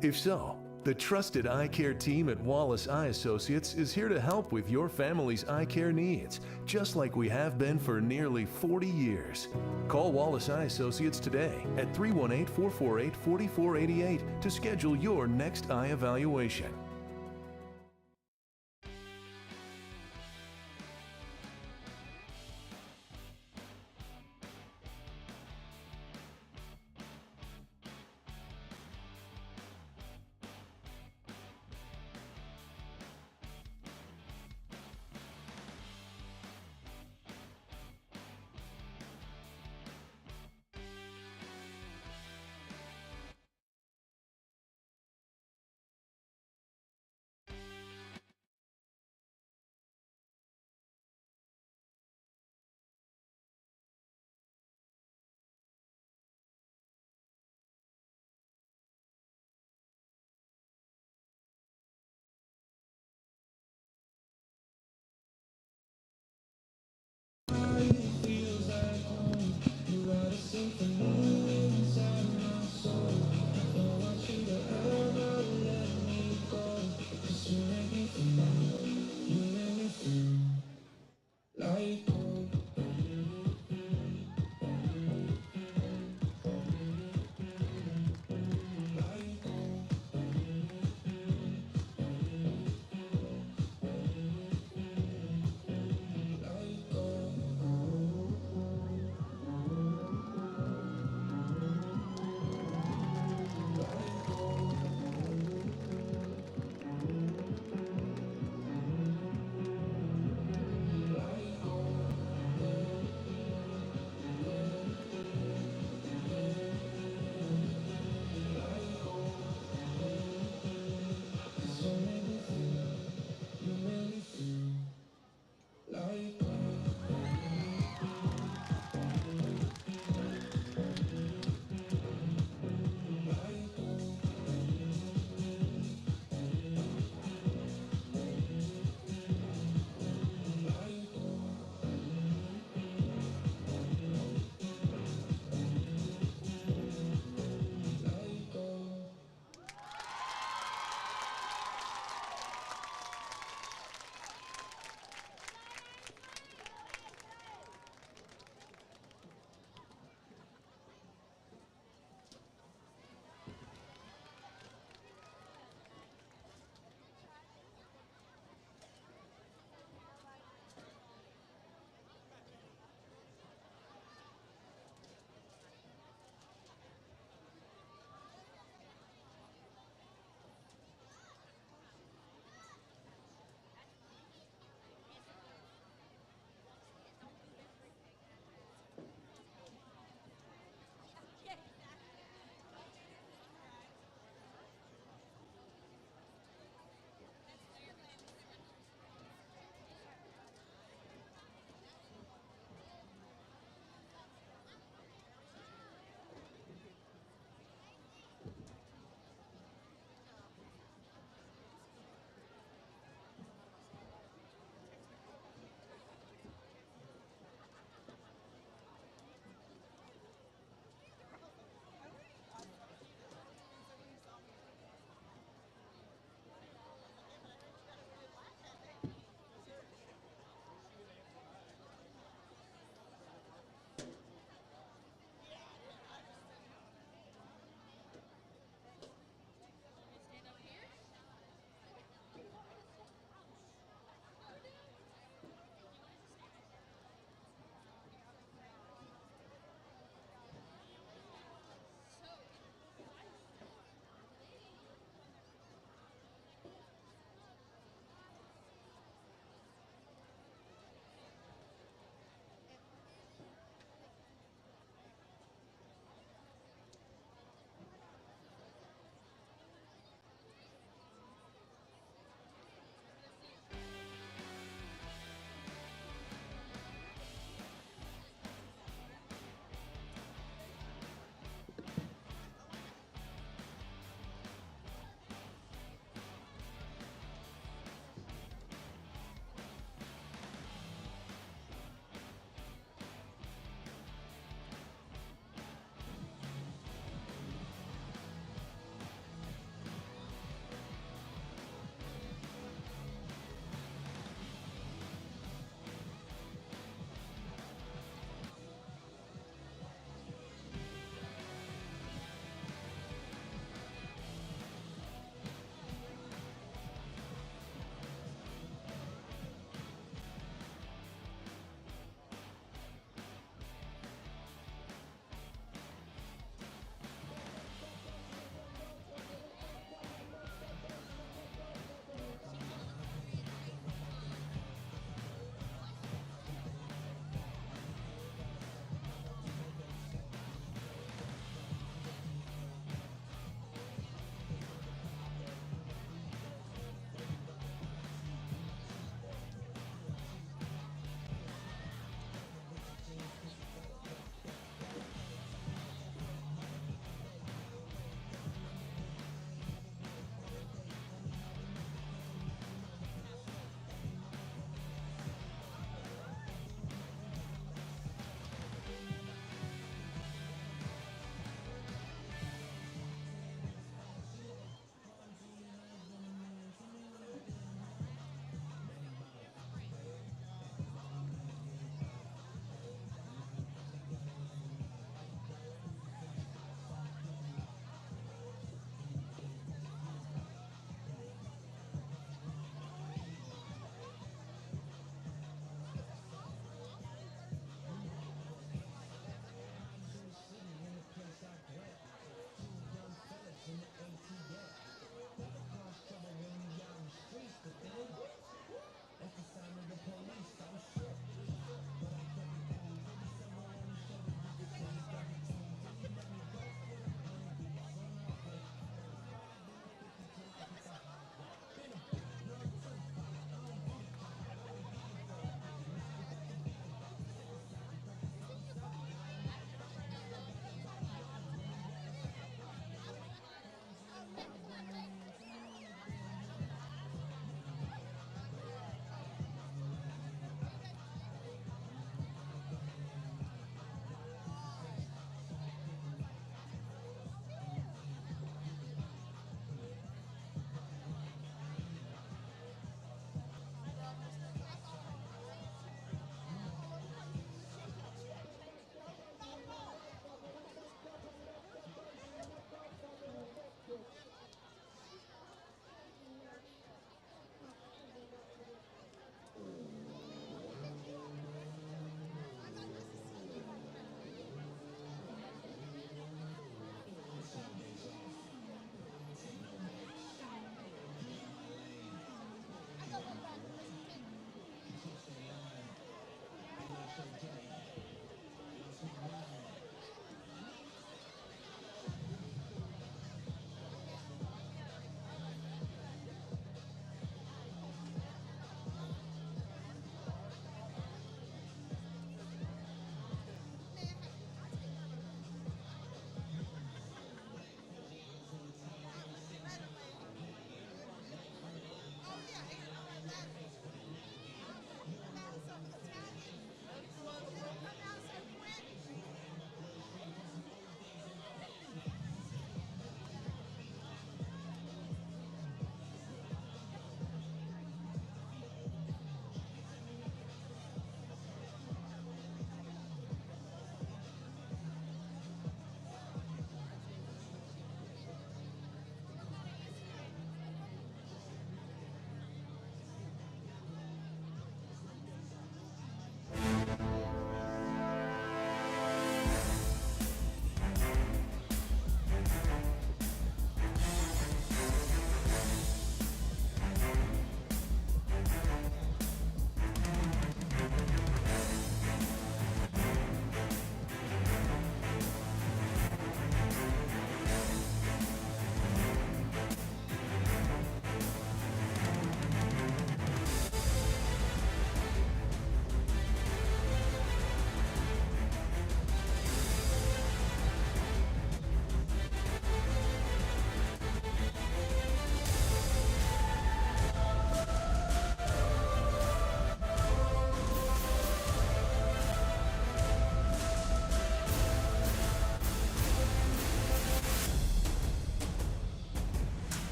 If so, The trusted eye care team at Wallace Eye Associates is here to help with your family's eye care needs, just like we have been for nearly 40 years. Call Wallace Eye Associates today at 318-448-4488 to schedule your next eye evaluation.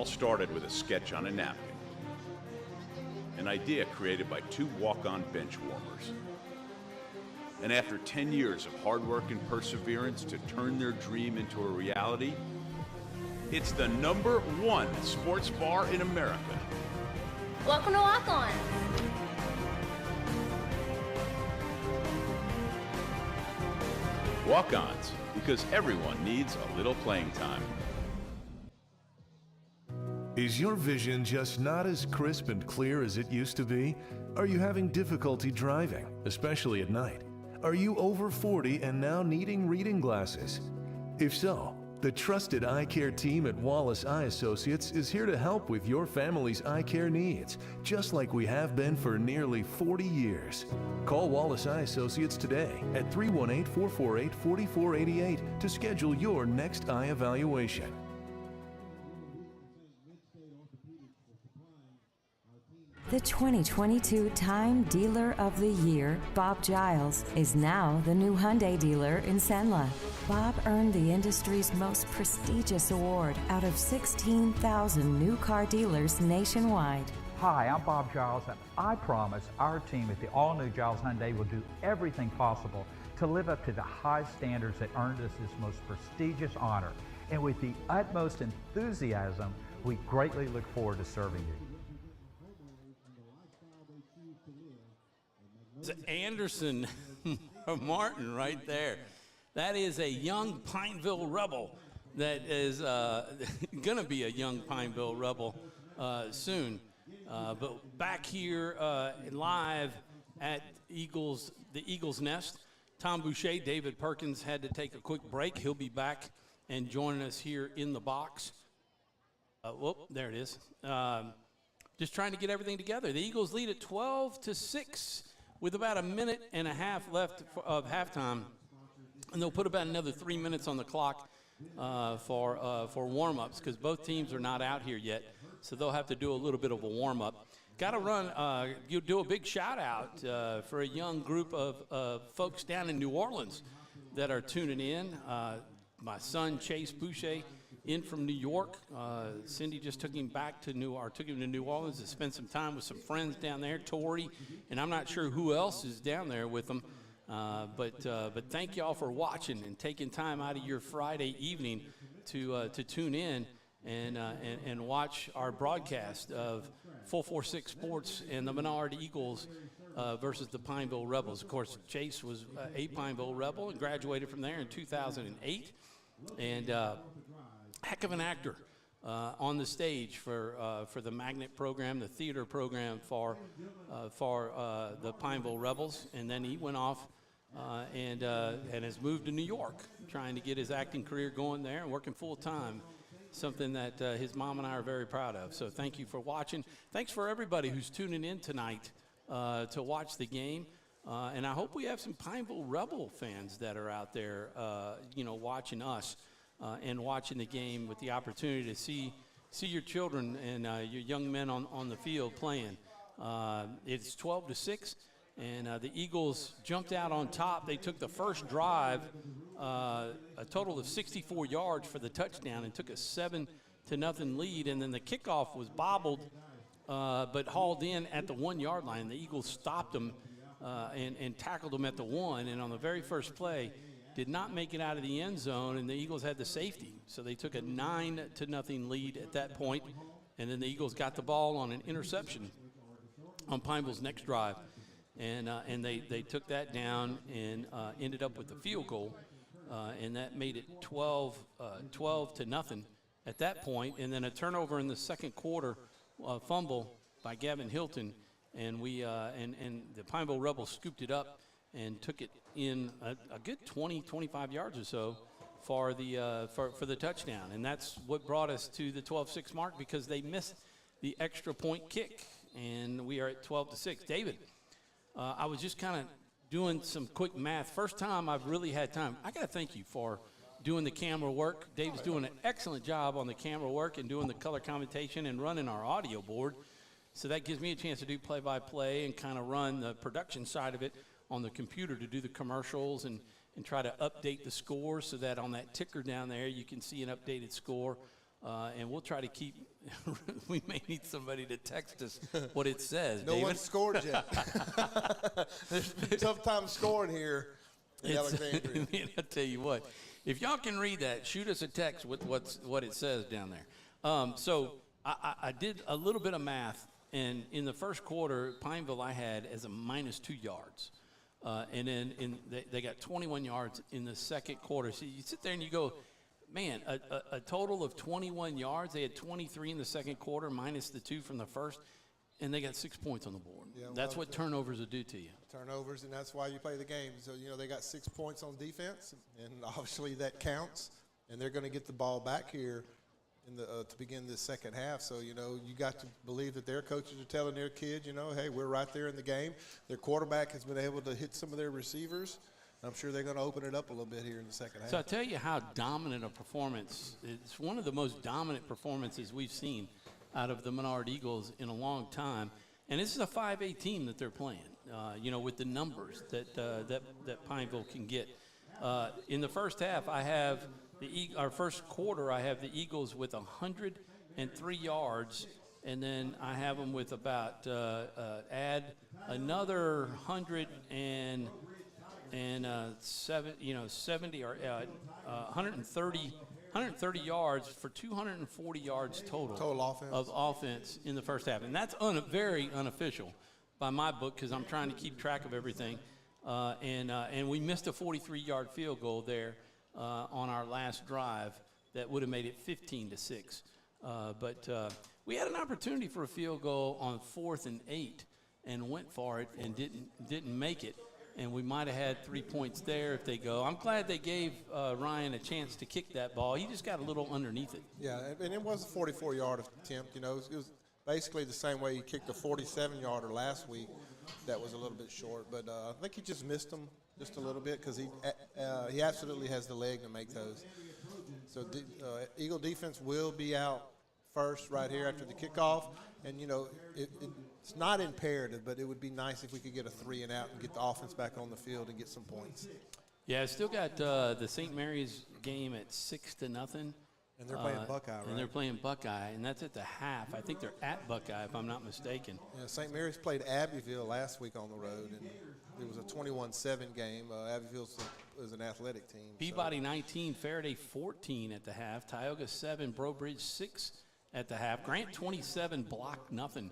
all started with a sketch on a napkin. An idea created by two walk-on bench warmers. And after 10 years of hard work and perseverance to turn their dream into a reality, it's the #1 sports bar in America. Welcome to Walk On. Walk-ons, because everyone needs a little playing time. Is your vision just not as crisp and clear as it used to be? Are you having difficulty driving, especially at night? Are you over 40 and now needing reading glasses? If so, the trusted eye care team at Wallace Eye Associates is here to help with your family's eye care needs, just like we have been for nearly 40 years. Call Wallace Eye Associates today at 318-448-4488 to schedule your next eye evaluation. The 2022 Time Dealer of the Year, Bob Giles, is now the new Hyundai dealer in Senla. Bob earned the industry's most prestigious award out of 16,000 new car dealers nationwide. Hi, I'm Bob Giles, and I promise our team at the all-new Giles Hyundai will do everything possible to live up to the high standards that earned us this most prestigious honor. And with the utmost enthusiasm, we greatly look forward to serving you. Anderson Martin right there. That is a young Pineville Rebel that is going to be a young Pineville Rebel soon. But back here live at the Eagles Nest, Tom Boucher, David Perkins had to take a quick break. He'll be back and joining us here in the box. There it is. Just trying to get everything together. The Eagles lead at 12-6. With about a minute and a half left of halftime, and they'll put about another 3 minutes on the clock for warm-ups because both teams are not out here yet, so they'll have to do a little bit of a warm-up. Got to run. You do a big shout-out for a young group of folks down in New Orleans that are tuning in. My son Chase Boucher in from New York. Cindy just took him to New Orleans to spend some time with some friends down there, Tori, and I'm not sure who else is down there with them. But thank y'all for watching and taking time out of your Friday evening to tune in and watch our broadcast of 446 Sports and the Menard Eagles versus the Pineville Rebels. Of course, Chase was a Pineville Rebel and graduated from there in 2008, and heck of an actor on the stage for the Magnet program, the theater program for the Pineville Rebels, and then he went off and has moved to New York, trying to get his acting career going there and working full time. Something that his mom and I are very proud of. So thank you for watching. Thanks for everybody who's tuning in tonight to watch the game. And I hope we have some Pineville Rebel fans that are out there, watching us. And watching the game with the opportunity to see your children and your young men on the field playing. It's 12-6, and the Eagles jumped out on top. They took the first drive, a total of 64 yards for the touchdown, and took a 7-0 lead. And then the kickoff was bobbled, but hauled in at the 1-yard line. The Eagles stopped them and tackled them at the 1. And on the very first play, did not make it out of the end zone, and the Eagles had the safety. So they took a 9-0 lead at that point, and then the Eagles got the ball on an interception on Pineville's next drive. And they took that down and ended up with the field goal, and that made it 12-0 at that point. And then a turnover in the second quarter, fumble by Gavin Hilton, and the Pineville Rebels scooped it up and took it in a good 20-25 yards or so for the touchdown. And that's what brought us to the 12-6 mark, because they missed the extra point kick, and we are at 12-6. David, I was just kind of doing some quick math. First time I've really had time. I got to thank you for doing the camera work. Dave's doing an excellent job on the camera work and doing the color commentation and running our audio board. So that gives me a chance to do play-by-play and kind of run the production side of it on the computer to do the commercials and try to update the score so that on that ticker down there you can see an updated score and we'll try to keep. We may need somebody to text us what it says. No David. one scored yet. There's been a tough time scoring here in Alexandria. Man, I tell you what, if y'all can read that, shoot us a text with what it says down there. So I did a little bit of math, and in the first quarter, Pineville I had as a -2 yards. And then they got 21 yards in the second quarter. So you sit there and you go, man, a total of 21 yards. They had 23 in the second quarter, minus the 2 from the first, and they got 6 points on the board. Yeah, that's what turnovers will do to you. Turnovers, and that's why you play the game. So, they got 6 points on defense, and obviously that counts, and they're going to get the ball back here in the to begin this second half. So, you got to believe that their coaches are telling their kids, hey, we're right there in the game. Their quarterback has been able to hit some of their receivers. I'm sure they're going to open it up a little bit here in the second half. So I'll tell you how dominant a performance. It's one of the most dominant performances we've seen out of the Menard Eagles in a long time. And this is a 5A team that they're playing, with the numbers that Pineville can get. In the first half, I have our first quarter, I have the Eagles with 103 yards, and then I have them with about add another 170 or 130 yards for 240 yards total offense. of offense in the first half, and that's very unofficial by my book because I'm trying to keep track of everything. And we missed a 43-yard field goal there on our last drive that would have made it 15-6. But we had an opportunity for a field goal on 4th and 8 and went for it and didn't make it. And we might have had 3 points there if they go. I'm glad they gave Ryan a chance to kick that ball. He just got a little underneath it. Yeah, and it was a 44-yard attempt. It was basically the same way he kicked a 47-yarder last week. That was a little bit short, but I think he just missed them just a little bit because he absolutely has the leg to make those. So Eagle defense will be out first right here after the kickoff, and it's not imperative, but it would be nice if we could get a 3 and out and get the offense back on the field and get some points. Yeah, I still got the St. Mary's game at 6-0. And they're playing Buckeye, right? And they're playing Buckeye, and that's at the half. I think they're at Buckeye, if I'm not mistaken. Yeah, St. Mary's played Abbeville last week on the road, and it was a 21-7 game. Abbeville is an athletic team. Peabody 19, Faraday 14 at the half. Tioga 7, Breaux Bridge 6 at the half. Grant 27, Block nothing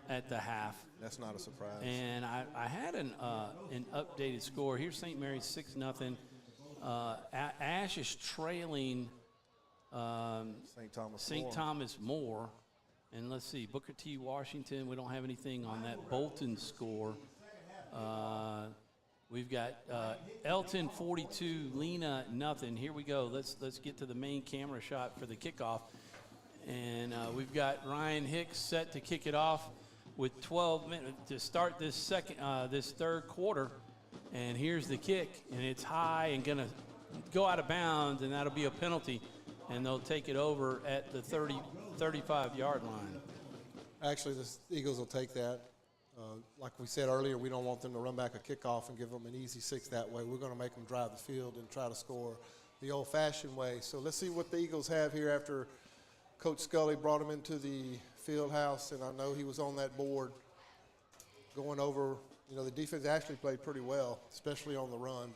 at the half. That's not a surprise. And I had an updated score. Here's St. Mary's 6-0. Ash is trailing St. Thomas More. And let's see, Booker T. Washington, we don't have anything on that Bolton score. We've got Elton 42, Lena nothing. Here we go. Let's get to the main camera shot for the kickoff. And we've got Ryan Hicks set to kick it off with 12 minutes to start this third quarter. And here's the kick, and it's high and going to go out of bounds, and that'll be a penalty. And they'll take it over at the 35-yard line. Actually, the Eagles will take that. Like we said earlier, we don't want them to run back a kickoff and give them an easy 6 that way. We're going to make them drive the field and try to score the old-fashioned way. So let's see what the Eagles have here after Coach Scully brought them into the field house, and I know he was on that board going over. The defense actually played pretty well, especially on the run.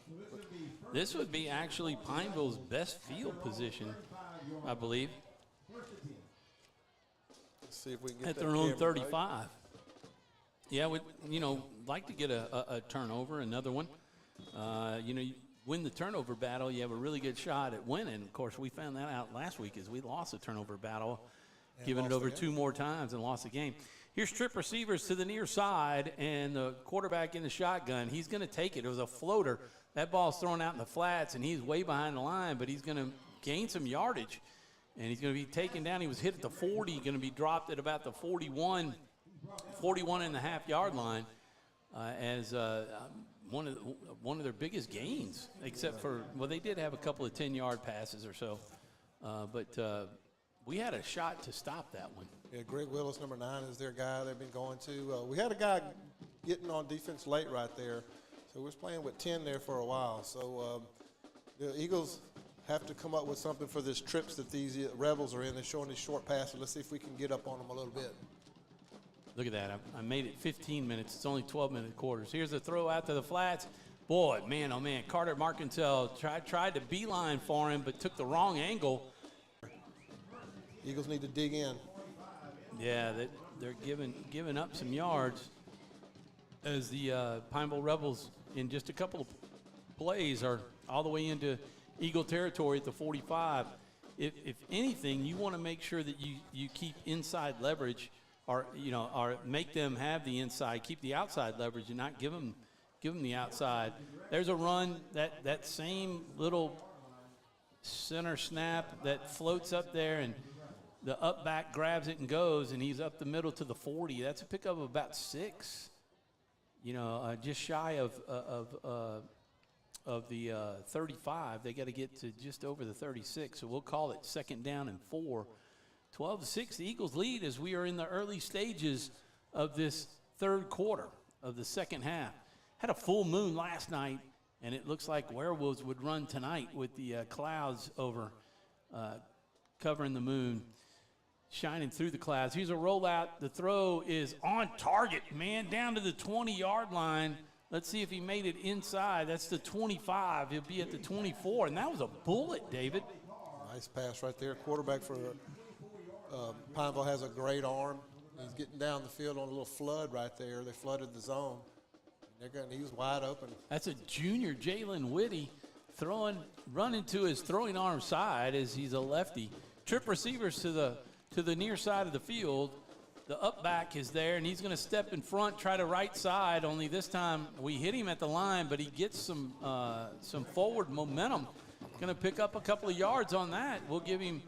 This would be actually Pineville's best field position, I believe. Let's see if we can get at that their own camera 35. Right. Yeah, we like to get a turnover, another one. You win the turnover battle, you have a really good shot at winning. Of course, we found that out last week as we lost the turnover battle, giving it over 2 more times and lost the game. Here's trip receivers to the near side, and the quarterback in the shotgun. He's going to take it. It was a floater. That ball's thrown out in the flats, and he's way behind the line, but he's going to gain some yardage, and he's going to be taken down. He was hit at the 40, going to be dropped at about the 41 and a half yard line as one of their biggest gains, except for, they did have a couple of 10-yard passes or so, but we had a shot to stop that one. Yeah, Greg Willis, number 9, is their guy they've been going to. We had a guy getting on defense late right there, so we're playing with 10 there for a while. So the Eagles have to come up with something for this trips that these Rebels are in. They're showing these short passes. Let's see if we can get up on them a little bit. Look at that. I made it 15 minutes. It's only 12-minute quarters. Here's a throw out to the flats. Boy, man, oh, man. Carter Marcantel tried to beeline for him, but took the wrong angle. Eagles need to dig in. Yeah, they're giving up some yards as the Pineville Rebels in just a couple of plays are all the way into Eagle territory at the 45. If anything, you want to make sure that you keep inside leverage, or make them have the inside, keep the outside leverage, and not give them the outside. There's a run, that same little center snap that floats up there, and the up back grabs it and goes, and he's up the middle to the 40. That's a pickup of about 6. Just shy of the 35. They got to get to just over the 36, so we'll call it 2nd down and 4. 12-6, the Eagles lead as we are in the early stages of this third quarter of the second half. Had a full moon last night, and it looks like werewolves would run tonight with the clouds over covering the moon, shining through the clouds. Here's a rollout. The throw is on target, man, down to the 20-yard line. Let's see if he made it inside. That's the 25. He'll be at the 24, and that was a bullet, David. Nice pass right there. Quarterback for Pineville has a great arm. He's getting down the field on a little flood right there. They flooded the zone. He was wide open. That's a junior, Jalen Whitty, running to his throwing arm side as he's a lefty. Trip receivers to the near side of the field. The up back is there, and he's going to step in front, try to right side, only this time we hit him at the line, but he gets some forward momentum. Going to pick up a couple of yards on that. We'll give him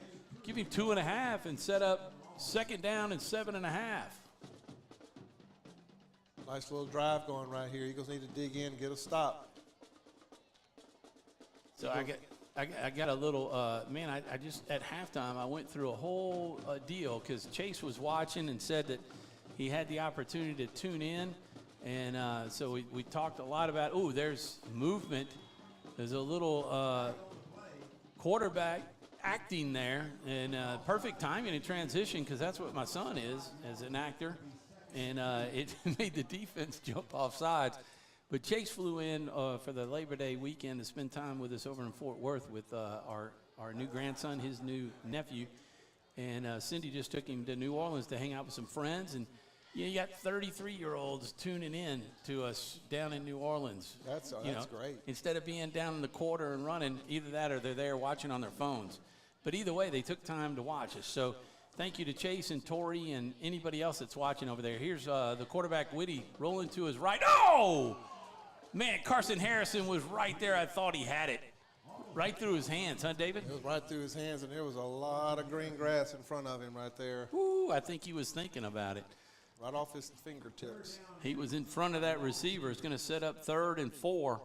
2.5 and set up 2nd down and 7.5. Nice little drive going right here. Eagles need to dig in and get a stop. So I got a little, I just, at halftime, I went through a whole deal because Chase was watching and said that he had the opportunity to tune in. And so we talked a lot about, there's movement. There's a little quarterback acting there, and perfect timing in transition because that's what my son is as an actor. And it made the defense jump off sides. But Chase flew in for the Labor Day weekend to spend time with us over in Fort Worth with our new grandson, his new nephew. And Cindy just took him to New Orleans to hang out with some friends. And you got 33-year-olds tuning in to us down in New Orleans. That's great. Instead of being down in the quarter and running, either that or they're there watching on their phones. But either way, they took time to watch us. So thank you to Chase and Tori and anybody else that's watching over there. Here's the quarterback, Whitty, rolling to his right. Oh! Man, Carson Harrison was right there. I thought he had it. Right through his hands, huh, David? It was right through his hands, and there was a lot of green grass in front of him right there. Ooh, I think he was thinking about it. Right off his fingertips. He was in front of that receiver. It's going to set up 3rd and 4.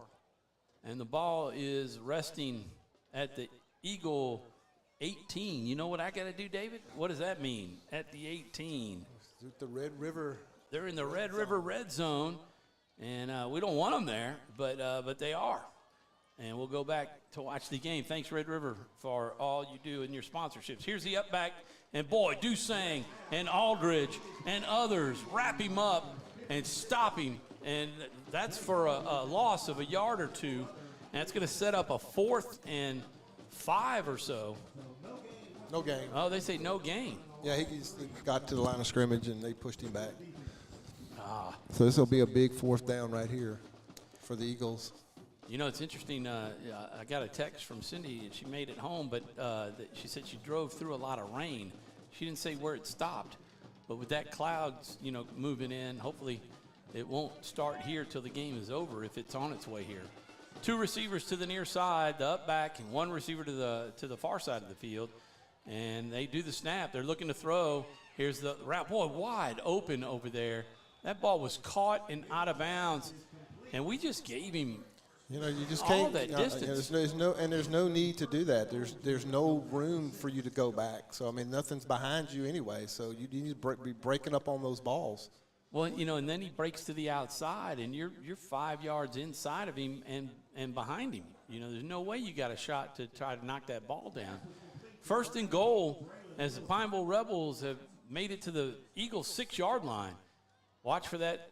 And the ball is resting at the Eagle 18. You know what I got to do, David? What does that mean? At the 18. The Red River. They're in the Red River red zone. And we don't want them there, but they are. And we'll go back to watch the game. Thanks, Red River, for all you do in your sponsorships. Here's the up back, and boy, Dusang and Aldridge and others wrap him up and stop him. And that's for a loss of a yard or two. And that's going to set up a 4th and 5 or so. No gain. Oh, they say no gain. Yeah, he got to the line of scrimmage, and they pushed him back. So this will be a big 4th down right here for the Eagles. You know, it's interesting. I got a text from Cindy, and she made it home, but she said she drove through a lot of rain. She didn't say where it stopped, but with that clouds, moving in, hopefully it won't start here till the game is over if it's on its way here. 2 receivers to the near side, the up back, and 1 receiver to the far side of the field, and they do the snap. They're looking to throw. Here's the route. Boy, wide open over there. That ball was caught and out of bounds, and we just gave him you just all can't. that distance. There's no need to do that. There's no room for you to go back. So I mean, nothing's behind you anyway. So you need to be breaking up on those balls. Well, and then he breaks to the outside, and you're 5 yards inside of him and behind him. You know, there's no way you got a shot to try to knock that ball down. First and goal, as the Pineville Rebels have made it to the Eagles' 6-yard line. Watch for that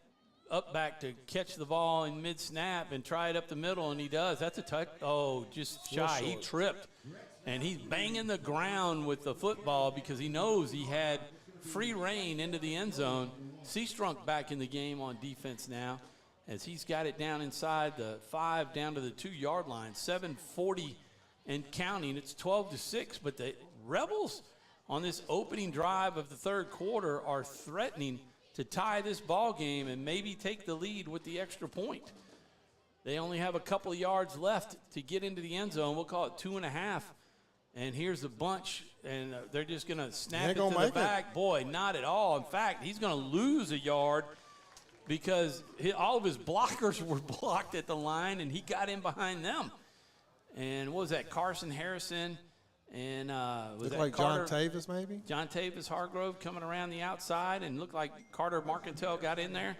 up back to catch the ball in mid-snap and try it up the middle, and he does. That's a touch. Oh, just shy. He tripped, and he's banging the ground with the football because he knows he had free reign into the end zone. Seastrunk back in the game on defense now as he's got it down inside the 5 down to the 2-yard line. 7:40 and counting. It's 12-6, but the Rebels on this opening drive of the third quarter are threatening to tie this ball game and maybe take the lead with the extra point. They only have a couple of yards left to get into the end zone. We'll call it 2.5. And here's a bunch, and they're just going to snap it to the back. Boy, not at all. In fact, he's going to lose a yard because all of his blockers were blocked at the line, and he got in behind them. And what was that, Carson Harrison? And was that like Carter, John Tavis, maybe? John Tavis Hargrove coming around the outside, and looked like Carter Marcantel got in there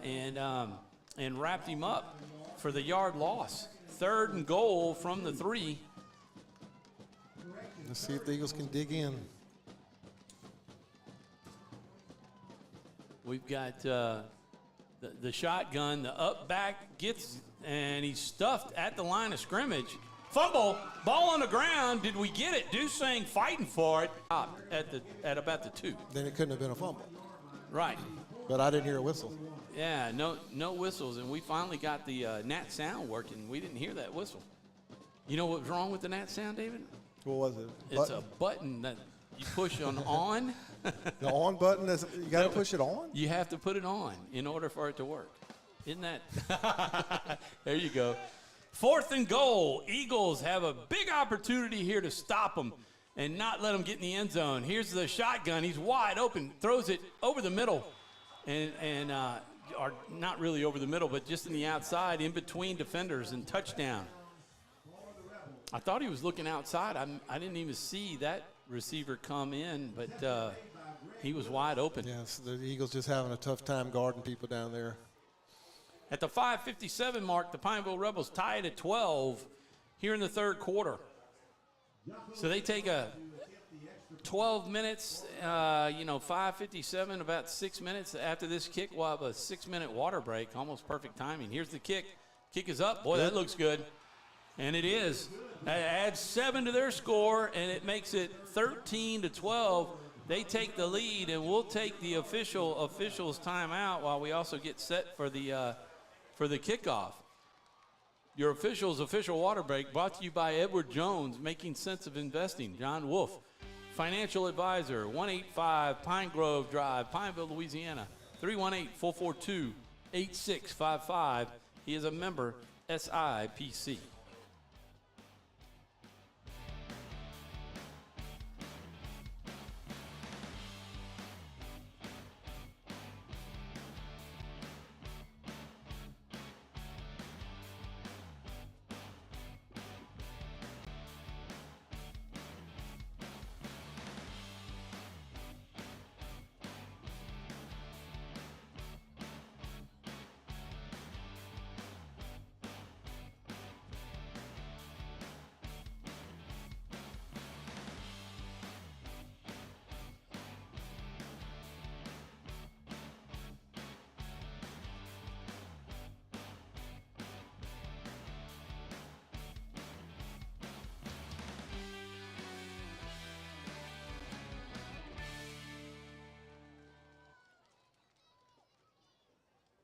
and wrapped him up for the yard loss. 3rd and goal from the 3. Let's see if the Eagles can dig in. We've got the shotgun, the up back gets, and he's stuffed at the line of scrimmage. Fumble, ball on the ground. Did we get it? Deucing fighting for it at about the 2. Then it couldn't have been a fumble. Right. But I didn't hear a whistle. Yeah, no whistles, and we finally got the Nat sound working. We didn't hear that whistle. You know what's wrong with the Nat sound, David? What was it? It's a button that you push on. The on button, you got to push it on? You have to put it on in order for it to work. Isn't that? There you go. 4th and goal. Eagles have a big opportunity here to stop them and not let them get in the end zone. Here's the shotgun. He's wide open, throws it over the middle, and or not really over the middle, but just in the outside, in between defenders, and touchdown. I thought he was looking outside. I didn't even see that receiver come in, but he was wide open. Yes, the Eagles just having a tough time guarding people down there. At the 5:57 mark, the Pineville Rebels tied at 12 here in the third quarter. So they take a 12 minutes, 5:57, about 6 minutes after this kick. We'll have a 6-minute water break, almost perfect timing. Here's the kick. Kick is up. Boy, that looks good. And it is. That adds 7 to their score, and it makes it 13-12. They take the lead, and we'll take the officials timeout while we also get set for the kickoff. Your official water break brought to you by Edward Jones, making sense of investing. John Wolf, financial advisor, 185 Pine Grove Drive, Pineville, Louisiana, 318-442-8655. He is a member SIPC.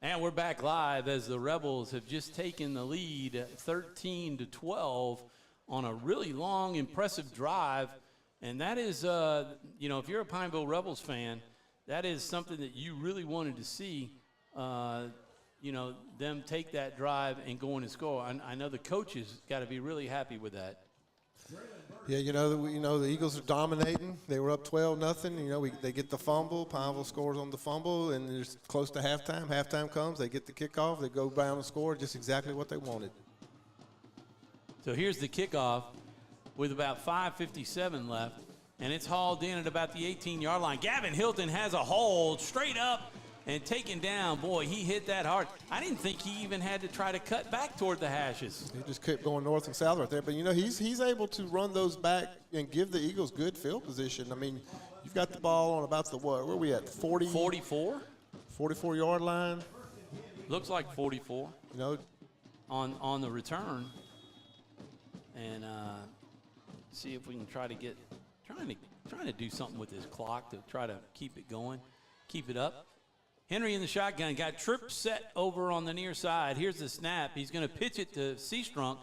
And we're back live as the Rebels have just taken the lead 13-12 on a really long, impressive drive. And that is, if you're a Pineville Rebels fan, that is something that you really wanted to see, them take that drive and go in and score. I know the coaches got to be really happy with that. Yeah, the Eagles are dominating. They were up 12-0. They get the fumble. Pineville scores on the fumble, and it's close to halftime. Halftime comes, they get the kickoff. They go down and score, just exactly what they wanted. So here's the kickoff with about 5:57 left, and it's hauled in at about the 18-yard line. Gavin Hilton has a hold straight up and taken down. Boy, he hit that hard. I didn't think he even had to try to cut back toward the hashes. He just kept going north and south right there. But, you know, he's able to run those back and give the Eagles good field position. I mean, you've got the ball on about the what? Where are we at? 44? 44-yard line. Looks like 44. You know, on the return. And see if we can try to get trying to do something with this clock to try to keep it going, keep it up. Henry in the shotgun, got trip set over on the near side. Here's the snap. He's going to pitch it to Seastrunk,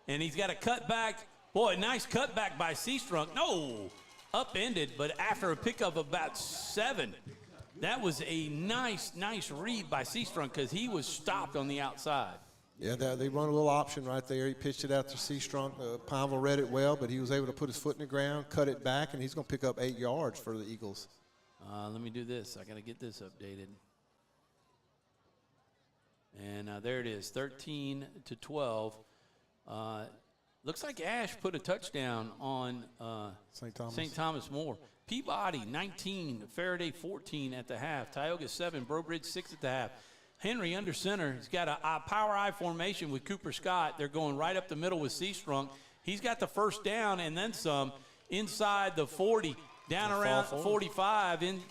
and he's got a cut back. Boy, nice cutback by Seastrunk. No, upended, but after a pickup of about 7. That was a nice read by Seastrunk because he was stopped on the outside. Yeah, they run a little option right there. He pitched it out to Seastrunk. Pineville read it well, but he was able to put his foot in the ground, cut it back, and he's going to pick up 8 yards for the Eagles. Let me do this. I got to get this updated. And there it is, 13-12. Looks like Ash put a touchdown on St. Thomas More. Peabody, 19. Faraday, 14 at the half. Tioga, 7. Brobridge, 6 at the half. Henry under center. He's got a power I formation with Cooper Scott. They're going right up the middle with Seastrunk. He's got the first down and then some inside the 40, down around 45, in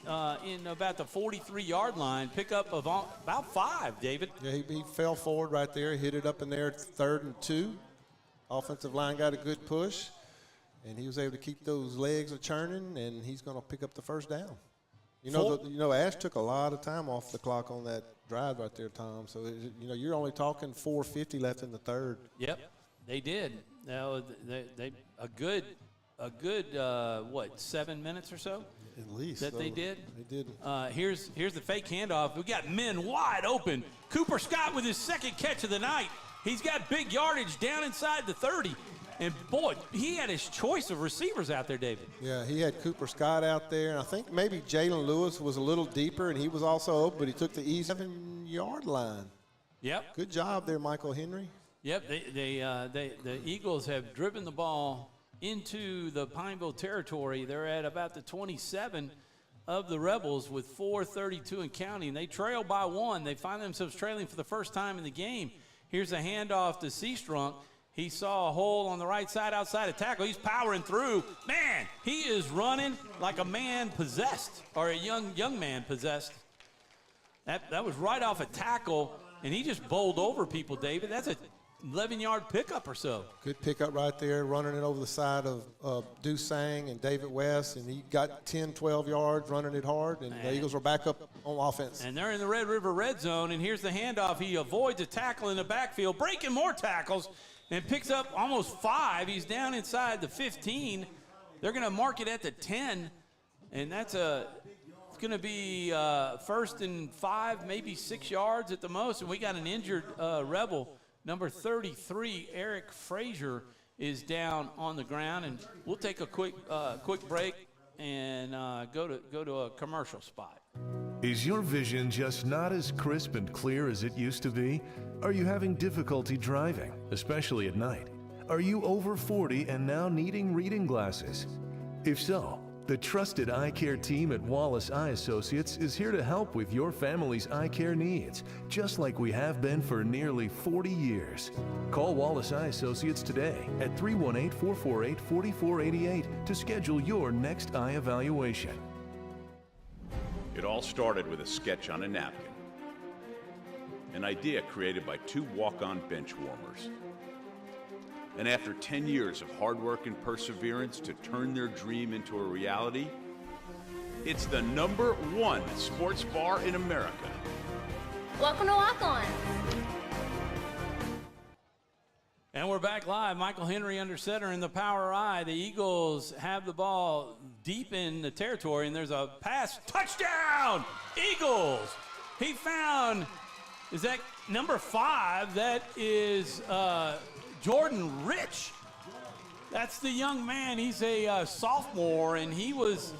about the 43-yard line. Pickup of about 5, David. Yeah, he fell forward right there, hit it up in there, 3rd and 2. Offensive line got a good push, and he was able to keep those legs churning, and he's going to pick up the first down. You know, Ash took a lot of time off the clock on that drive right there, Tom. So, you're only talking 4:50 left in the 3rd. Yep, they did. Now, a good 7 minutes or so? At least. That they did? They did. Here's the fake handoff. We got men wide open. Cooper Scott with his second catch of the night. He's got big yardage down inside the 30. And, boy, he had his choice of receivers out there, David. Yeah, he had Cooper Scott out there. And I think maybe Jalen Lewis was a little deeper, and he was also open, but he took the easy 7-yard line. Yep. Good job there, Michael Henry. Yep, the Eagles have driven the ball into the Pineville territory. They're at about the 27 of the Rebels with 4:32 and counting. They trail by 1. They find themselves trailing for the first time in the game. Here's a handoff to Seastrunk. He saw a hole on the right side outside of tackle. He's powering through. Man, he is running like a man possessed, or a young man possessed. That was right off a tackle, and he just bowled over people, David. That's a 11-yard pickup or so. Good pickup right there, running it over the side of Dusang and David West, and he got 10, 12 yards, running it hard, and the Eagles are back up on offense. And they're in the Red River red zone, and here's the handoff. He avoids a tackle in the backfield, breaking more tackles, and picks up almost 5. He's down inside the 15. They're going to mark it at the 10, and it's going to be 1st and 5, maybe 6 yards at the most, and we got an injured Rebel. Number 33, Eric Frazier, is down on the ground, and we'll take a quick break and go to a commercial spot. Is your vision just not as crisp and clear as it used to be? Are you having difficulty driving, especially at night? Are you over 40 and now needing reading glasses? If so, the trusted eye care team at Wallace Eye Associates is here to help with your family's eye care needs, just like we have been for nearly 40 years. Call Wallace Eye Associates today at 318-448-4488 to schedule your next eye evaluation. It all started with a sketch on a napkin. An idea created by 2 walk-on bench warmers. And after 10 years of hard work and perseverance to turn their dream into a reality, it's the #1 sports bar in America. Welcome to Walk On. And we're back live. Michael Henry under center in the power I. The Eagles have the ball deep in the territory, and there's a pass. Touchdown! Eagles! He found, is that number 5? That is Jordan Rich. That's the young man. He's a sophomore, and he was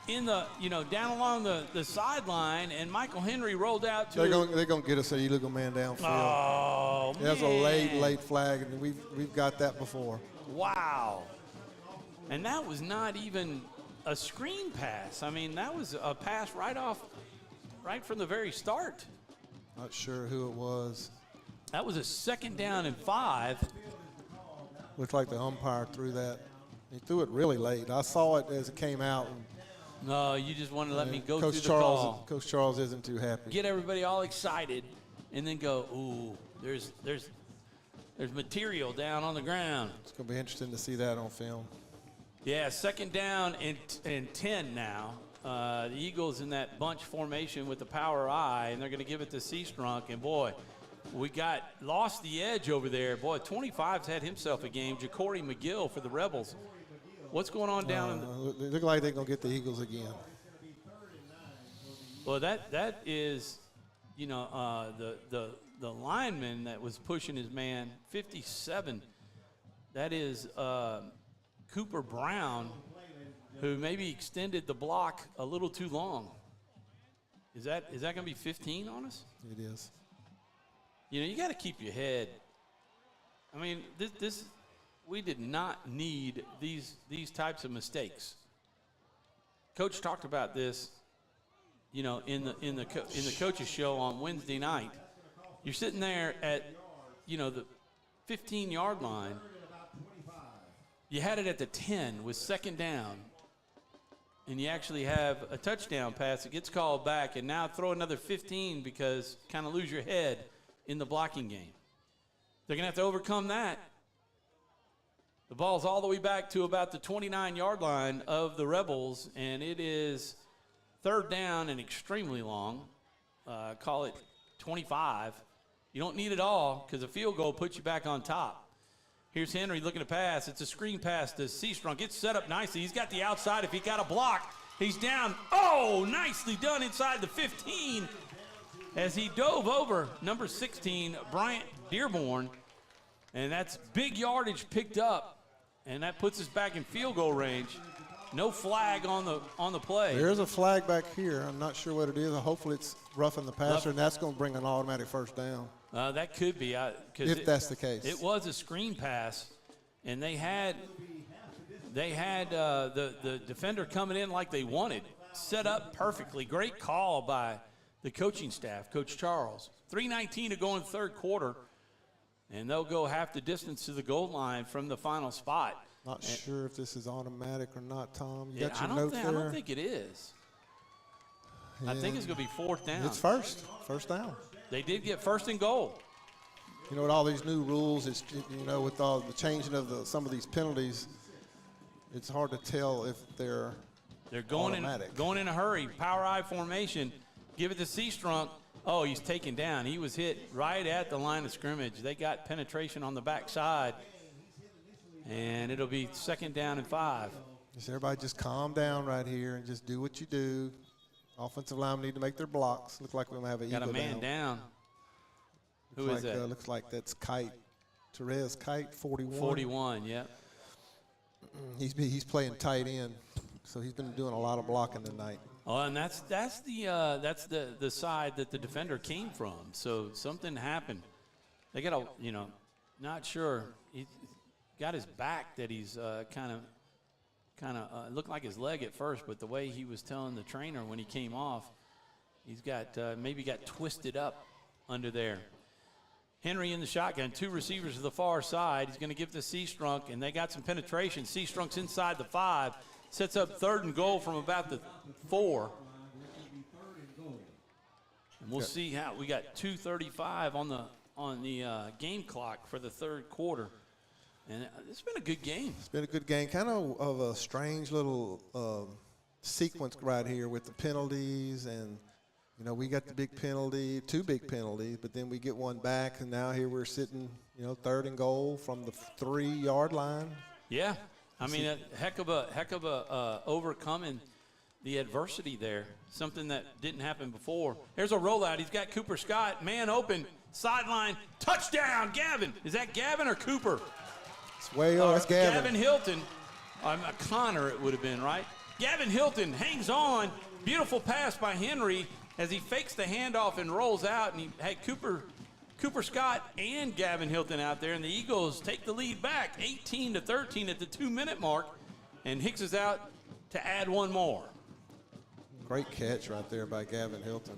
in the, down along the sideline, and Michael Henry rolled out to. They're going to get us an illegal man downfield. Oh, man. That's a late flag, and we've got that before. Wow. And that was not even a screen pass. I mean, that was a pass right off right from the very start. Not sure who it was. That was a 2nd down and 5. Looked like the umpire threw that. He threw it really late. I saw it as it came out. And, No, you just want to let me go Coach through Charles, the call. Coach Charles isn't too happy. Get everybody all excited, and then go, ooh, there's material down on the ground. It's going to be interesting to see that on film. Yeah, 2nd down and 10 now. The Eagles in that bunch formation with the power I, and they're going to give it to Seastrunk. And, boy, we lost the edge over there. Boy, 25's had himself a game. Ja'Cory McGill for the Rebels. What's going on down in the – They look like they're going to get the Eagles again. Well, that is, you know, the lineman that was pushing his man, 57. That is Cooper Brown, who maybe extended the block a little too long. Is that going to be 15 on us? It is. You know, you got to keep your head. I mean, we did not need these types of mistakes. Coach talked about this, you know, in the coaches show on Wednesday night. You're sitting there at, you know, the 15-yard line. You had it at the 10 with 2nd down, and you actually have a touchdown pass that gets called back, and now throw another 15 because kind of lose your head in the blocking game. They're going to have to overcome that. The ball's all the way back to about the 29-yard line of the Rebels, and it is 3rd down and extremely long. Call it 25. You don't need it all because a field goal puts you back on top. Here's Henry looking to pass. It's a screen pass to Seastrunk. Gets set up nicely. He's got the outside. If he got a block, he's down. Oh, nicely done inside the 15 as he dove over number 16, Bryant Dearborn. And that's big yardage picked up, and that puts us back in field goal range. No flag on the play. There's a flag back here. I'm not sure what it is. Hopefully it's roughing the passer, and that's going to bring an automatic 1st down. That could be. If that's the case. It was a screen pass, and they had the defender coming in like they wanted. Set up perfectly. Great call by the coaching staff, Coach Charles. 3:19 to go in the 3rd quarter, and they'll go half the distance to the goal line from the final spot. Not sure if this is automatic or not, Tom. You got I your note there? I don't think it is. I think it's going to be 4th down. It's first down. They did get 1st and goal. You know, with all these new rules, you know, with all the changing of some of these penalties, it's hard to tell if they're going automatic. Going in a hurry. Power I formation. Give it to Seastrunk. Oh, he's taken down. He was hit right at the line of scrimmage. They got penetration on the backside, and it'll be 2nd down and 5. Just everybody just calm down right here and just do what you do. Offensive linemen need to make their blocks. Look like we're going to have an got eagle a man down. Who is that? Looks like that's Kite. Therese Kite, 41. 41, yeah. He's playing tight end, so he's been doing a lot of blocking tonight. Oh, and that's the side that the defender came from. So something happened. They got not sure. He got his back that he's kind of looked like his leg at first, but the way he was telling the trainer when he came off, he's got maybe got twisted up under there. Henry in the shotgun, 2 receivers to the far side. He's going to give to Seastrunk, and they got some penetration. Seastrunk's inside the 5, sets up 3rd and goal from about the 4. And we'll see how we got 2:35 on the game clock for the 3rd quarter. And it's been a good game. It's been a good game. Kind of a strange little sequence right here with the penalties. And, you know, we got the big penalty, 2 big penalties, but then we get one back. And now here we're sitting, you know, 3rd and goal from the 3-yard line. Yeah. I mean, a heck of a overcoming the adversity there. Something that didn't happen before. Here's a rollout. He's got Cooper Scott, man open, sideline, touchdown, Gavin. Is that Gavin or Cooper? It's way over. That's Gavin. Gavin Hilton. Connor, it would have been, right? Gavin Hilton hangs on. Beautiful pass by Henry as he fakes the handoff and rolls out. And he had Cooper Scott and Gavin Hilton out there. And the Eagles take the lead back, 18-13 at the 2-minute mark. And Hicks is out to add one more. Great catch right there by Gavin Hilton.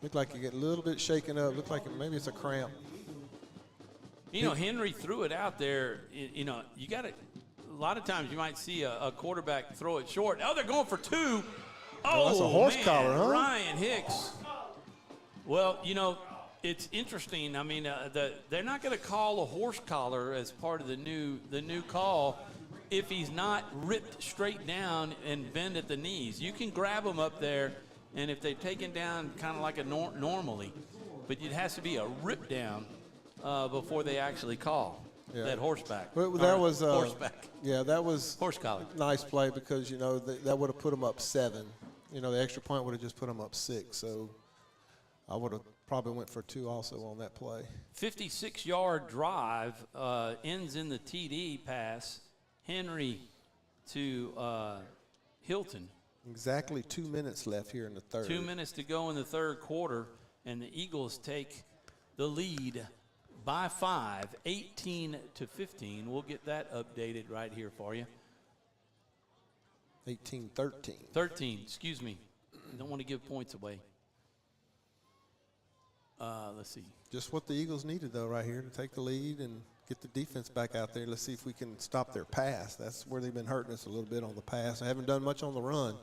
Looked like he get a little bit shaken up. Looked like maybe it's a cramp. You know, Henry threw it out there. You know, you got to – a lot of times you might see a quarterback throw it short. Oh, they're going for 2. Oh, that's a horse man. collar, huh? Ryan Hicks. Well, you know, it's interesting. I mean, they're not going to call a horse collar as part of the new call if he's not ripped straight down and bend at the knees. You can grab him up there, and if they've taken down kind of like a normally, but it has to be a rip down before they actually call. Yeah. That horseback. Well, that was horseback. Yeah, that was horse collar. Nice play because you know that would have put them up 7. You know, the extra point would have just put them up 6. So I would have probably went for 2 also on that play. 56-yard drive ends in the TD pass. Henry to Hilton. Exactly 2 minutes left here in the third. 2 minutes to go in the third quarter, and the Eagles take the lead by 5, 18-15. We'll get that updated right here for you. 18-13. 13, excuse me. Don't want to give points away. Let's see. Just what the Eagles needed, though, right here, to take the lead and get the defense back out there. Let's see if we can stop their pass. That's where they've been hurting us a little bit on the pass. I haven't done much on the run.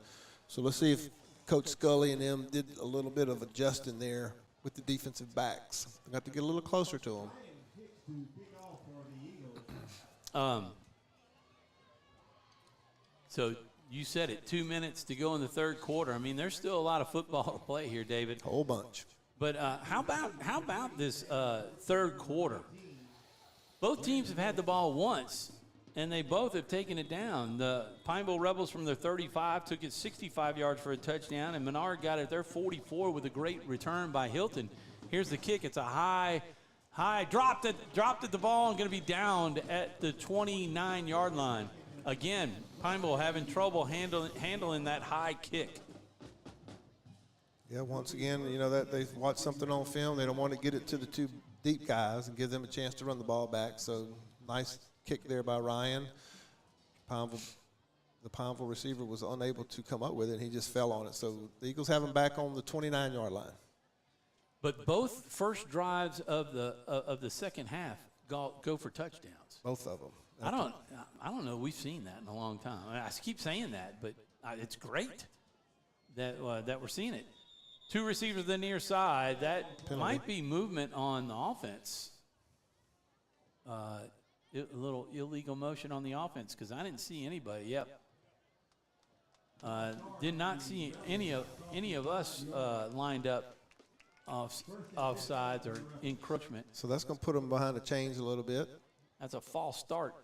So let's see if Coach Scully and them did a little bit of adjusting there with the defensive backs. They got to get a little closer to them. So you said it, 2 minutes to go in the third quarter. I mean, there's still a lot of football to play here, David. A whole bunch. But how about this third quarter? Both teams have had the ball once, and they both have taken it down. The Pineville Rebels from their 35 took it 65 yards for a touchdown, and Menard got it their 44 with a great return by Hilton. Here's the kick. It's a high, dropped at the ball and going to be downed at the 29-yard line. Again, Pineville having trouble handling that high kick. Yeah, once again, you know, that they watch something on film. They don't want to get it to the 2 deep guys and give them a chance to run the ball back. So nice kick there by Ryan. The Pineville receiver was unable to come up with it, and he just fell on it. So the Eagles have him back on the 29-yard line. But both first drives of the second half go for touchdowns. Both of them. I don't know. We've seen that in a long time. I keep saying that, but it's great that we're seeing it. 2 receivers to the near side. That Penalty. might be movement on the offense. A little illegal motion on the offense because I didn't see anybody. Yep. Did not see any of us lined up offsides or encroachment. So that's going to put them behind the chains a little bit. That's a false start.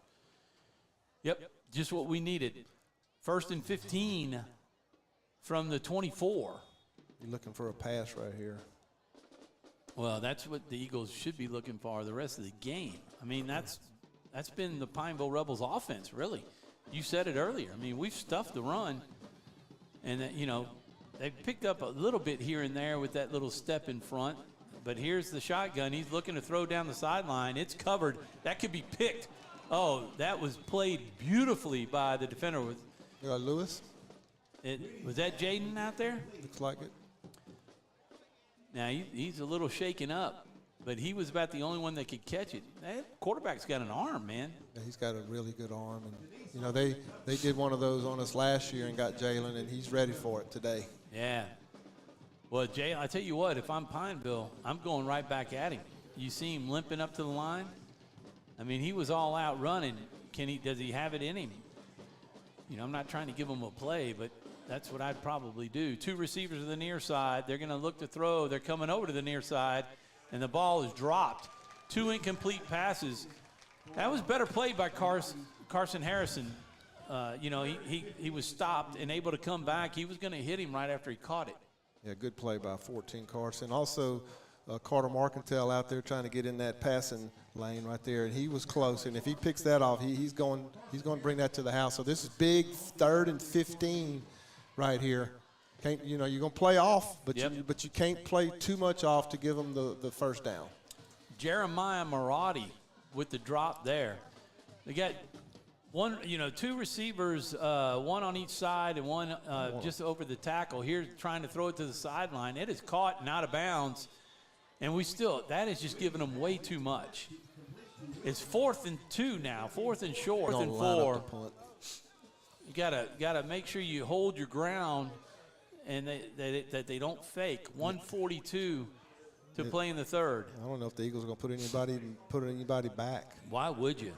Yep, just what we needed. 1st and 15 from the 24. You're looking for a pass right here. Well, that's what the Eagles should be looking for the rest of the game. I mean, that's been the Pineville Rebels offense, really. You said it earlier. I mean, we've stuffed the run, and you know, they've picked up a little bit here and there with that little step in front. But here's the shotgun. He's looking to throw down the sideline. It's covered. That could be picked. Oh, that was played beautifully by the defender. Lewis? Was that Jaden out there? Looks like it. Now, he's a little shaken up, but he was about the only one that could catch it. That quarterback's got an arm, man. Yeah, he's got a really good arm. And, you know, they did one of those on us last year and got Jalen, and he's ready for it today. Yeah. Well, Jay, I tell you what, if I'm Pineville, I'm going right back at him. You see him limping up to the line? I mean, he was all out running. Does he have it in him? You know, I'm not trying to give him a play, but that's what I'd probably do. 2 receivers to the near side. They're going to look to throw. They're coming over to the near side, and the ball is dropped. 2 incomplete passes. That was better played by Carson Harrison. You know, he was stopped and able to come back. He was going to hit him right after he caught it. Yeah, good play by 14 Carson. Also, Carter Marcantel out there trying to get in that passing lane right there, and he was close. And if he picks that off, he's going to bring that to the house. So this is big 3rd and 15 right here. You're going to play off, but you can't play too much off to give them the first down. Jeremiah Marotti with the drop there. They got One, two receivers, one on each side and one just over the tackle. Here trying to throw it to the sideline. It is caught and out of bounds. And that is just giving them way too much. It's 4th and 2 now, 4th and short, 4th and 4. You gotta make sure you hold your ground and that they don't fake. 1:42 to play in the third. I don't know if the Eagles are going to put anybody back. Why would you?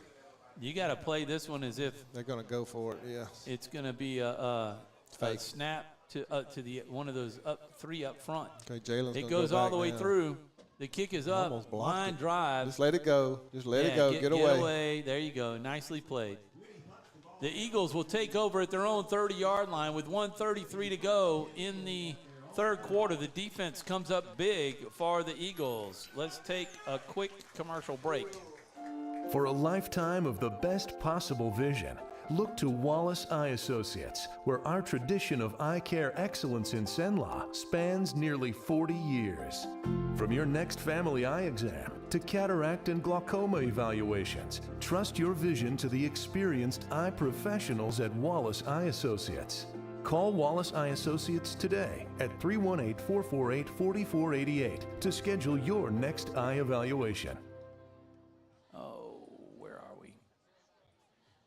You got to play this one as if they're going to go for it. Yeah, it's going to be a snap to the one of those three up front. Okay, Jalen's it goes all the way through. The kick is up. Line drive. Just let it go. Just let it go. Get away. There you go. Nicely played. The Eagles will take over at their own 30-yard line with 1:33 to go in the third quarter. The defense comes up big for the Eagles. Let's take a quick commercial break. For a lifetime of the best possible vision, look to Wallace Eye Associates, where our tradition of eye care excellence in Cenla spans nearly 40 years. From your next family eye exam to cataract and glaucoma evaluations, trust your vision to the experienced eye professionals at Wallace Eye Associates. Call Wallace Eye Associates today at 318-448-4488 to schedule your next eye evaluation.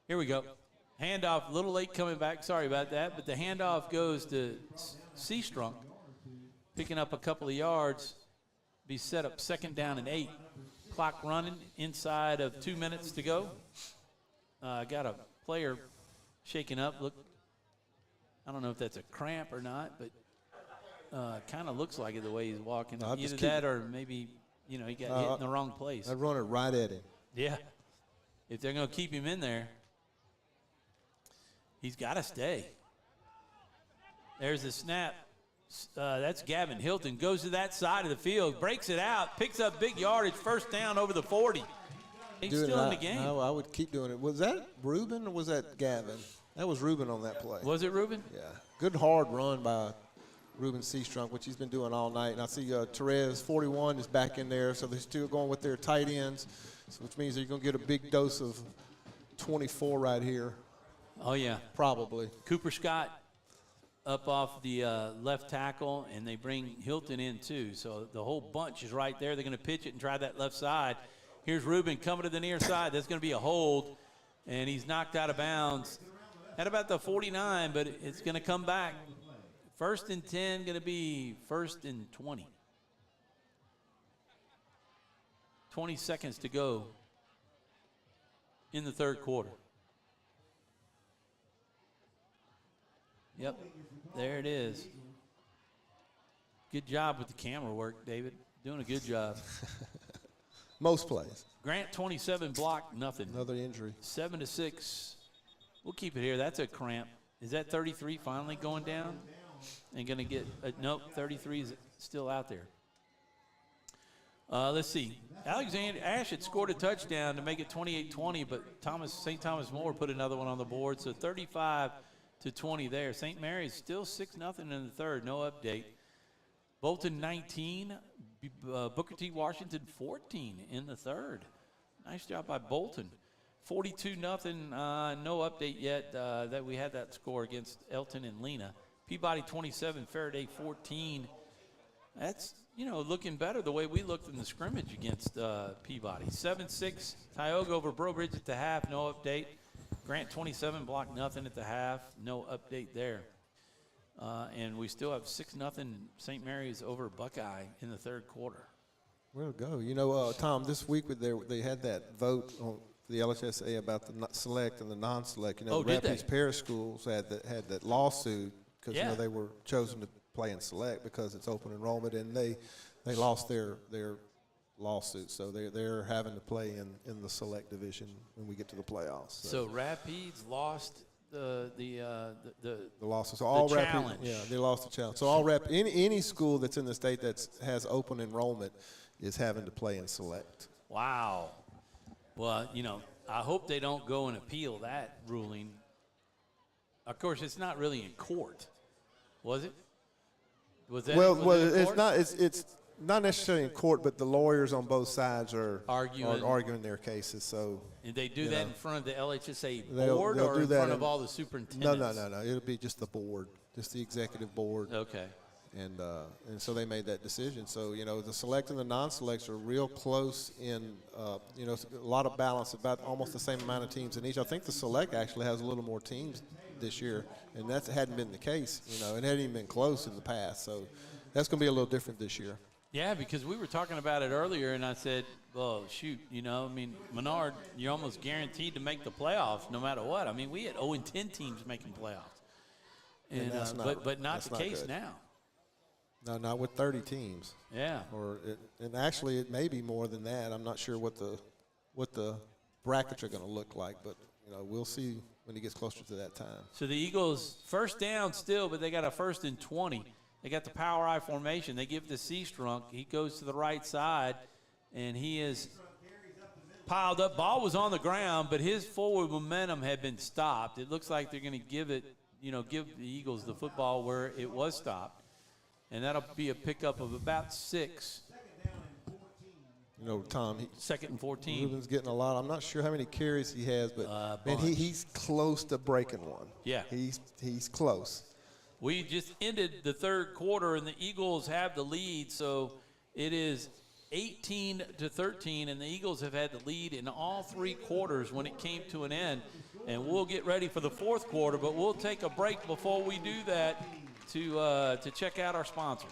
Here we go. Handoff, a little late coming back. Sorry about that. But the handoff goes to Seastrunk, picking up a couple of yards. Be set up 2nd down and 8. Clock running inside of 2 minutes to go. Got a player shaking up. Look, I don't know if that's a cramp or not, but kind of looks like it the way he's walking. Either that or maybe, he got hit in the wrong place. I'd run it right at him. Yeah. If they're going to keep him in there, he's got to stay. There's the snap. That's Gavin Hilton. Goes to that side of the field, breaks it out, picks up big yardage, 1st down over the 40. He's still in the game. I would keep doing it. Was that Reuben or was that Gavin? That was Reuben on that play. Was it Reuben? Yeah. Good hard run by Reuben Seastrunk, which he's been doing all night. And I see Therese, 41, is back in there, so they're still going with their tight ends, which means you're going to get a big dose of 24 right here. Oh, yeah. Probably. Cooper Scott up off the left tackle, and they bring Hilton in too. So the whole bunch is right there. They're going to pitch it and try that left side. Here's Reuben coming to the near side. That's going to be a hold, and he's knocked out of bounds at about the 49, but it's going to come back. 1st and 10, going to be 1st and 20. 20 seconds to go in the third quarter. Yep, there it is. Good job with the camera work, David. Doing a good job. Most plays. Grant 27 blocked, nothing. Another injury. 7-6. We'll keep it here. That's a cramp. Is that 33 finally going down? And going to get nope, 33 is still out there. Let's see. Alexander Ash had scored a touchdown to make it 28-20, but St. Thomas More put another one on the board. So 35-20 there. St. Mary's still 6-0 in the third. No update. Bolton 19. Booker T. Washington 14 in the third. Nice job by Bolton. 42-0. No update yet that we had that score against Elton and Lena. Peabody 27, Faraday 14. That's, looking better the way we looked in the scrimmage against Peabody. 7-6, Tioga over Breaux Bridge at the half, no update. Grant 27, blocked nothing at the half, no update there. And we still have 6-0 St. Mary's over Buckeye in the third quarter. Where'd it go? Tom, this week they had that vote on the LHSA about the select and the non-select. The Rapides Parish Schools had that lawsuit because they were chosen to play in select because it's open enrollment, and they lost their lawsuit, so they're having to play in the select division when we get to the playoffs. So Rapides lost the losses. So all challenge. They lost the challenge. So any school that's in the state that has open enrollment is having to play in select. Wow. Well, I hope they don't go and appeal that ruling. Of course, it's not really in court, was it? Was that? Well, it's not. It's not necessarily in court, but the lawyers on both sides are arguing their cases. So and they do that in front of the LHSA they'll board or do in that front of all the superintendents? No. It'll be just the board, just the executive board. Okay. And so they made that decision. So, the select and the non-selects are real close in, a lot of balance, about almost the same amount of teams in each. I think the select actually has a little more teams this year, and that hadn't been the case, and it hadn't even been close in the past. So that's going to be a little different this year. Yeah, because we were talking about it earlier, and I said, well, shoot, Menard, you're almost guaranteed to make the playoffs no matter what. I mean, we had 0-10 teams making playoffs. And that's but not the case good. now. No, not with 30 teams. Yeah. And actually, it may be more than that. I'm not sure what the brackets are going to look like, but we'll see when it gets closer to that time. So the Eagles first down still, but they got a 1st and 20. They got the power I formation. They give it to Seastrunk. He goes to the right side, and he is piled up. Ball was on the ground, but his forward momentum had been stopped. It looks like they're going to give it, give the Eagles the football where it was stopped. And that'll be a pickup of about 6. Tom, 2nd and 14. Ruben's getting a lot. I'm not sure how many carries he has, but man, he's close to breaking one. Yeah. He's close. We just ended the 3rd quarter, and the Eagles have the lead, so it is 18-13, and the Eagles have had the lead in all 3 quarters when it came to an end. And we'll get ready for the 4th quarter, but we'll take a break before we do that to check out our sponsors.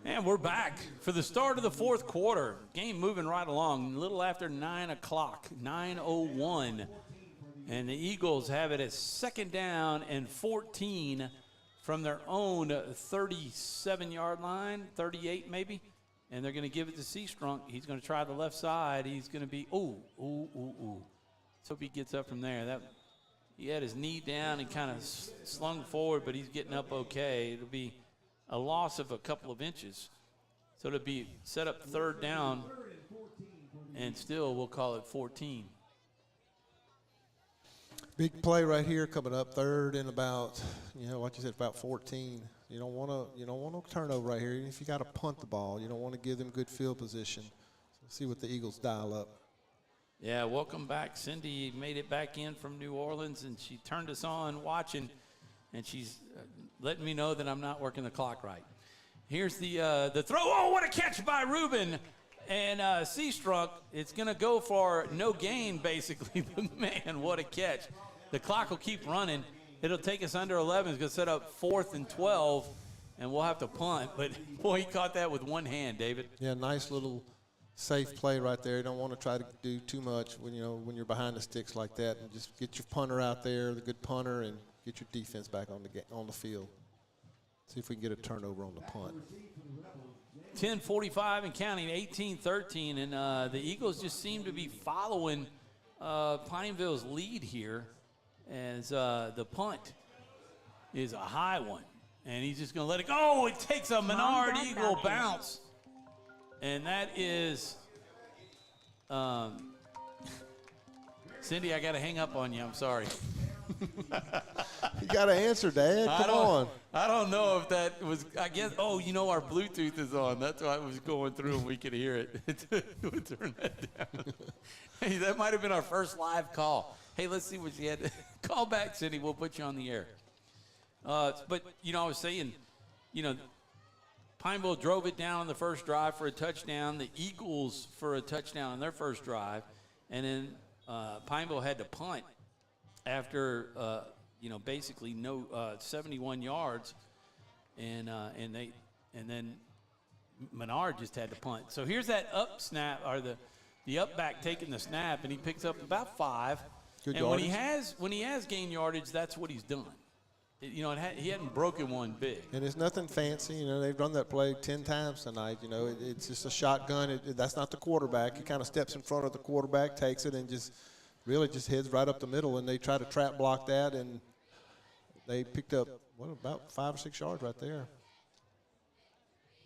And we're back for the start of the 4th quarter. Game moving right along, a little after 9 o'clock, 9:01. And the Eagles have it as 2nd down and 14 from their own 37-yard line, 38 maybe. And they're going to give it to Seastrunk. He's going to try the left side. He's going to be, Let's hope he gets up from there. He had his knee down and kind of slung forward, but he's getting up okay. It'll be a loss of a couple of inches. So it'll be set up 3rd down, and still we'll call it 14. Big play right here coming up, 3rd and about, what you said, about 14. You don't want to turnover right here. Even if you got to punt the ball, you don't want to give them good field position. So see what the Eagles dial up. Yeah, welcome back. Cindy made it back in from New Orleans, and she turned us on watching, and she's letting me know that I'm not working the clock right. Here's the throw. Oh, what a catch by Ruben. And Seastrunk, it's going to go for no gain, basically. But, man, what a catch. The clock will keep running. It'll take us under 11. It's going to set up 4th and 12, and we'll have to punt. But, boy, he caught that with one hand, David. Yeah, nice little safe play right there. You don't want to try to do too much when you're behind the sticks like that. And just get your punter out there, the good punter, and get your defense back on the field. See if we can get a turnover on the punt. 10:45 and counting, 18-13, and the Eagles just seem to be following Pineville's lead here as the punt is a high one. And he's just going to let it go. It takes a Menard Eagle bounce. And that is Cindy, I got to hang up on you. I'm sorry. You got to answer, Dad. Come on. I don't know if that was, I guess, our Bluetooth is on. That's why I was going through and we could hear it. We'll turn that down. Hey, that might have been our first live call. Hey, let's see what she had. Call back, Cindy. We'll put you on the air. But, you know, I was saying, you know, Pineville drove it down on the first drive for a touchdown. The Eagles for a touchdown on their first drive. And then Pineville had to punt after, you know, basically no 71 yards. And then Menard just had to punt. So here's that up snap, or the up back taking the snap, and he picks up about 5. Good and yardage. when he has gained yardage, that's what he's done. You know, he hadn't broken one big. And it's nothing fancy. You know, they've run that play 10 times tonight. You know, it's just a shotgun. That's not the quarterback. He kind of steps in front of the quarterback, takes it, and just really just heads right up the middle. And they try to trap block that, and they picked up, about 5 or 6 yards right there.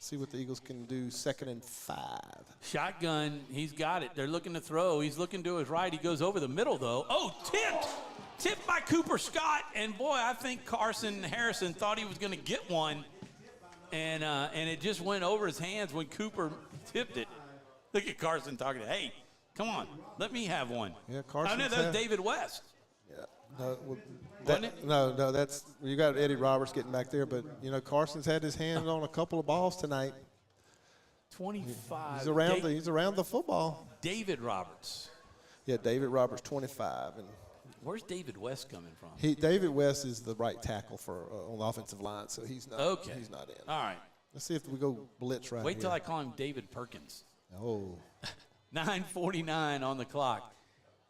See what the Eagles can do. 2nd and 5. Shotgun, he's got it. They're looking to throw. He's looking to his right. He goes over the middle, though. Oh, tipped by Cooper Scott. And, boy, I think Carson Harrison thought he was going to get one. And it just went over his hands when Cooper tipped it. Look at Carson talking. Hey, come on. Let me have one. Yeah, Carson. I know that was David West. Yeah. No, no, that's you got Eddie Roberts getting back there, but you know Carson's had his hand on a couple of balls tonight. 25. He's around the football. David Roberts. Yeah, David Roberts, 25, and where's David West coming from? David West is the right tackle for on the offensive line, so he's not. Okay. He's not in. All right. Let's see if we go blitz right. Wait till here. I call him David Perkins. Oh. 9:49 on the clock,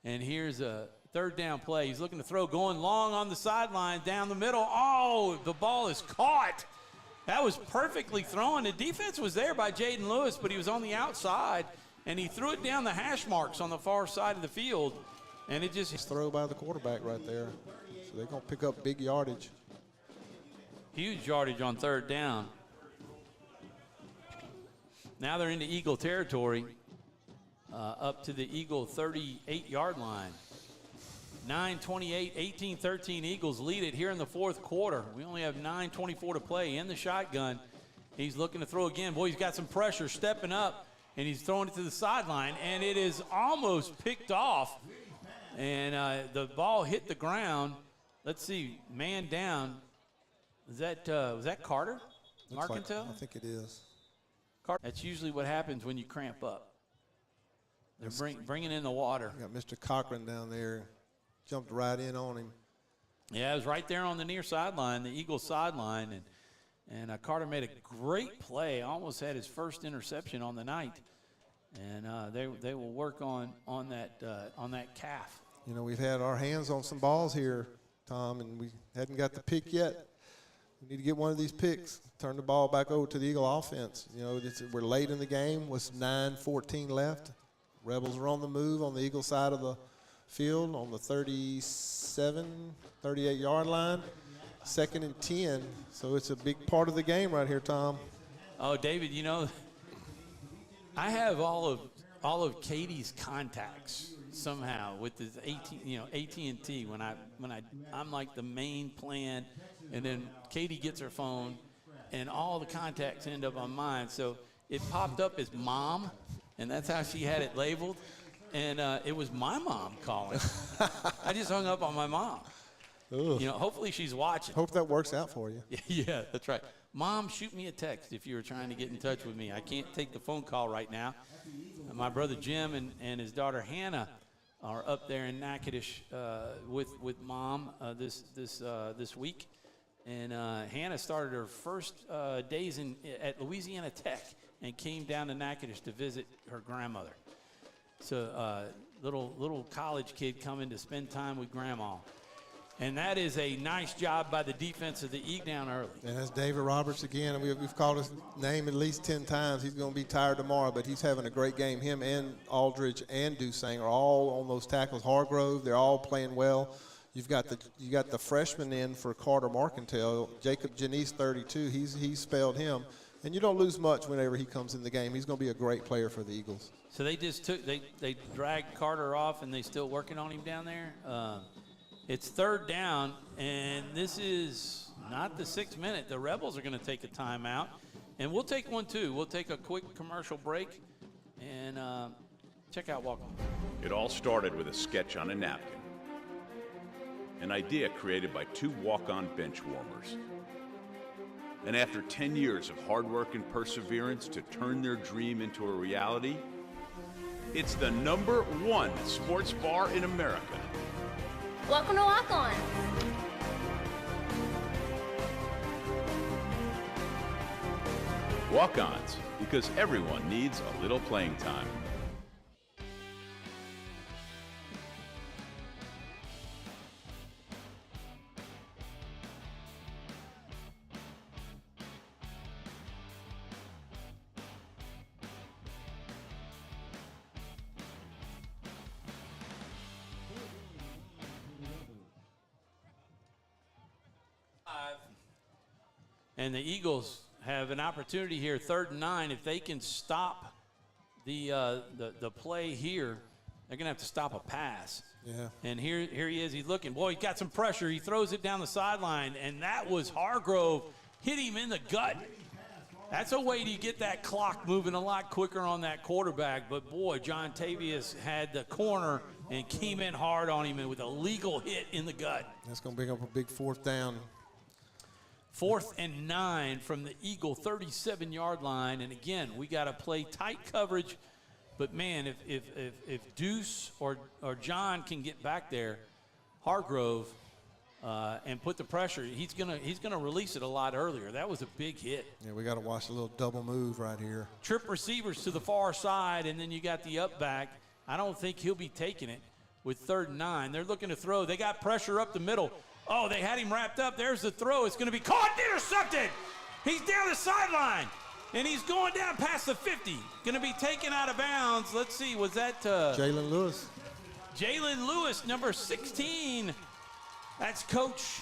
and here's a 3rd down play. He's looking to throw, going long on the sideline, down the middle. Oh, the ball is caught. That was perfectly thrown. The defense was there by Jaden Lewis, but he was on the outside, and he threw it down the hash marks on the far side of the field, and it just throw by the quarterback right there. So they're going to pick up big yardage. Huge yardage on 3rd down. Now they're into Eagle territory, up to the Eagle 38-yard line. 9:28, 18-13, Eagles lead it here in the 4th quarter. We only have 9:24 to play in the shotgun. He's looking to throw again. Boy, he's got some pressure, stepping up, and he's throwing it to the sideline, and it is almost picked off. And the ball hit the ground. Let's see, man down. Was that Carter? Marcantel? I think it is. Carter. That's usually what happens when you cramp up. They're bringing in the water. You got Mr. Cochran down there. Jumped right in on him. Yeah, it was right there on the near sideline, the Eagles sideline, and Carter made a great play. Almost had his first interception on the night, and they will work on that calf. You know, we've had our hands on some balls here, Tom, and we hadn't got the pick yet. We need to get one of these picks, turn the ball back over to the Eagle offense. You know, we're late in the game with 9:14 left. Rebels are on the move on the Eagle side of the field on the 38-yard line. 2nd and 10, so it's a big part of the game right here, Tom. Oh, David, you know, I have all of Katie's contacts somehow with this AT&T when I'm like the main plan, and then Katie gets her phone, and all the contacts end up on mine. So it popped up as mom, and that's how she had it labeled. And it was my mom calling. I just hung up on my mom. Ugh. You know, hopefully she's watching. Hope that works out for you. Yeah, that's right. Mom, shoot me a text if you were trying to get in touch with me. I can't take the phone call right now. My brother Jim and his daughter Hannah are up there in Natchitoches with Mom this week. And Hannah started her first days at Louisiana Tech and came down to Natchitoches to visit her grandmother. So little college kid coming to spend time with Grandma. And that is a nice job by the defense of the Eagle down early. And that's David Roberts again. And we've called his name at least 10 times. He's going to be tired tomorrow, but he's having a great game. Him and Aldridge and Dusang are all on those tackles. Hargrove, they're all playing well. You got the freshman in for Carter Marcantel, Jacob Janice, 32. He's spelled him. And you don't lose much whenever he comes in the game. He's going to be a great player for the Eagles. So they just they dragged Carter off, and they still working on him down there. It's 3rd down, and this is not the 6th minute. The Rebels are going to take a timeout, and we'll take one too. We'll take a quick commercial break and check out Welcome. It all started with a sketch on a napkin. an idea created by 2 walk-on bench warmers. And after 10 years of hard work and perseverance to turn their dream into a reality, it's the #1 sports bar in America. Welcome to Walk On. Walk-ons, because everyone needs a little playing time. And the Eagles have an opportunity here, 3rd and 9. If they can stop the play here, they're going to have to stop a pass. Yeah. And here he is. He's looking. Boy, he got some pressure. He throws it down the sideline, and that was Hargrove. Hit him in the gut. That's a way to get that clock moving a lot quicker on that quarterback. But, boy, John Tavius had the corner and came in hard on him with a legal hit in the gut. That's going to bring up a big 4th down. 4th and 9 from the Eagle 37-yard line. And, again, we got to play tight coverage. But, man, if Deuce or John can get back there, Hargrove, and put the pressure, he's gonna release it a lot earlier. That was a big hit. Yeah, we got to watch a little double move right here. Trip receivers to the far side, and then you got the up back. I don't think he'll be taking it with 3rd and 9. They're looking to throw. They got pressure up the middle. Oh, they had him wrapped up. There's the throw. It's going to be caught and intercepted. He's down the sideline, and he's going down past the 50. Going to be taken out of bounds. Let's see, was that Jalen Lewis? Jalen Lewis, number 16. That's Coach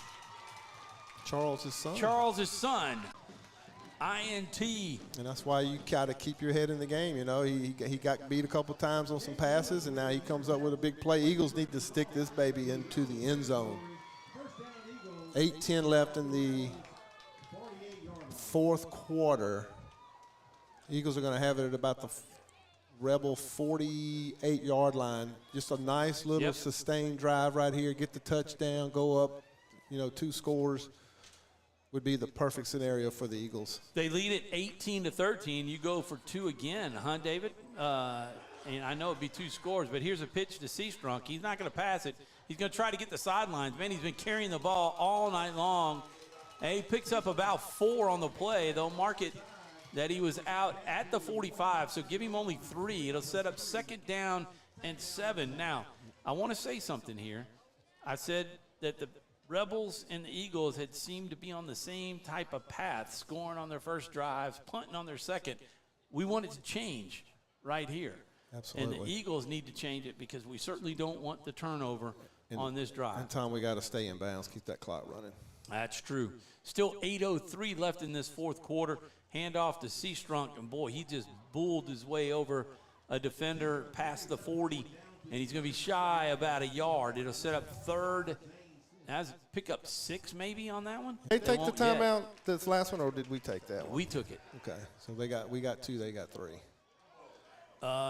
Charles' son. Charles' son. INT. And that's why you got to keep your head in the game. You know, he got beat a couple times on some passes, and now he comes up with a big play. Eagles need to stick this baby into the end zone. 8:10 left in the 4th quarter. Eagles are going to have it at about the Rebel 48-yard line. Just a nice little sustained drive right here. Get the touchdown, go up, 2 scores would be the perfect scenario for the Eagles. They lead it 18-13. You go for 2 again, huh, David? And I know it'd be 2 scores, but here's a pitch to Seastrunk. He's not going to pass it. He's going to try to get the sidelines. Man, he's been carrying the ball all night long. And he picks up about 4 on the play. They'll mark it that he was out at the 45, so give him only 3. It'll set up 2nd down and 7. Now, I want to say something here. I said that the Rebels and the Eagles had seemed to be on the same type of path, scoring on their first drives, punting on their second. We want it to change right here. Absolutely. And the Eagles need to change it because we certainly don't want the turnover on this drive. In time, we got to stay in bounds, keep that clock running. That's true. Still 8:03 left in this 4th quarter. Handoff to Seastrunk, and boy, he just bulled his way over a defender past the 40, and he's going to be shy about a yard. It'll set up 3rd. That's pick up 6 maybe on that one. They take the timeout this last one, or did we take that one? We took it. Okay, so we got 2, they got 3.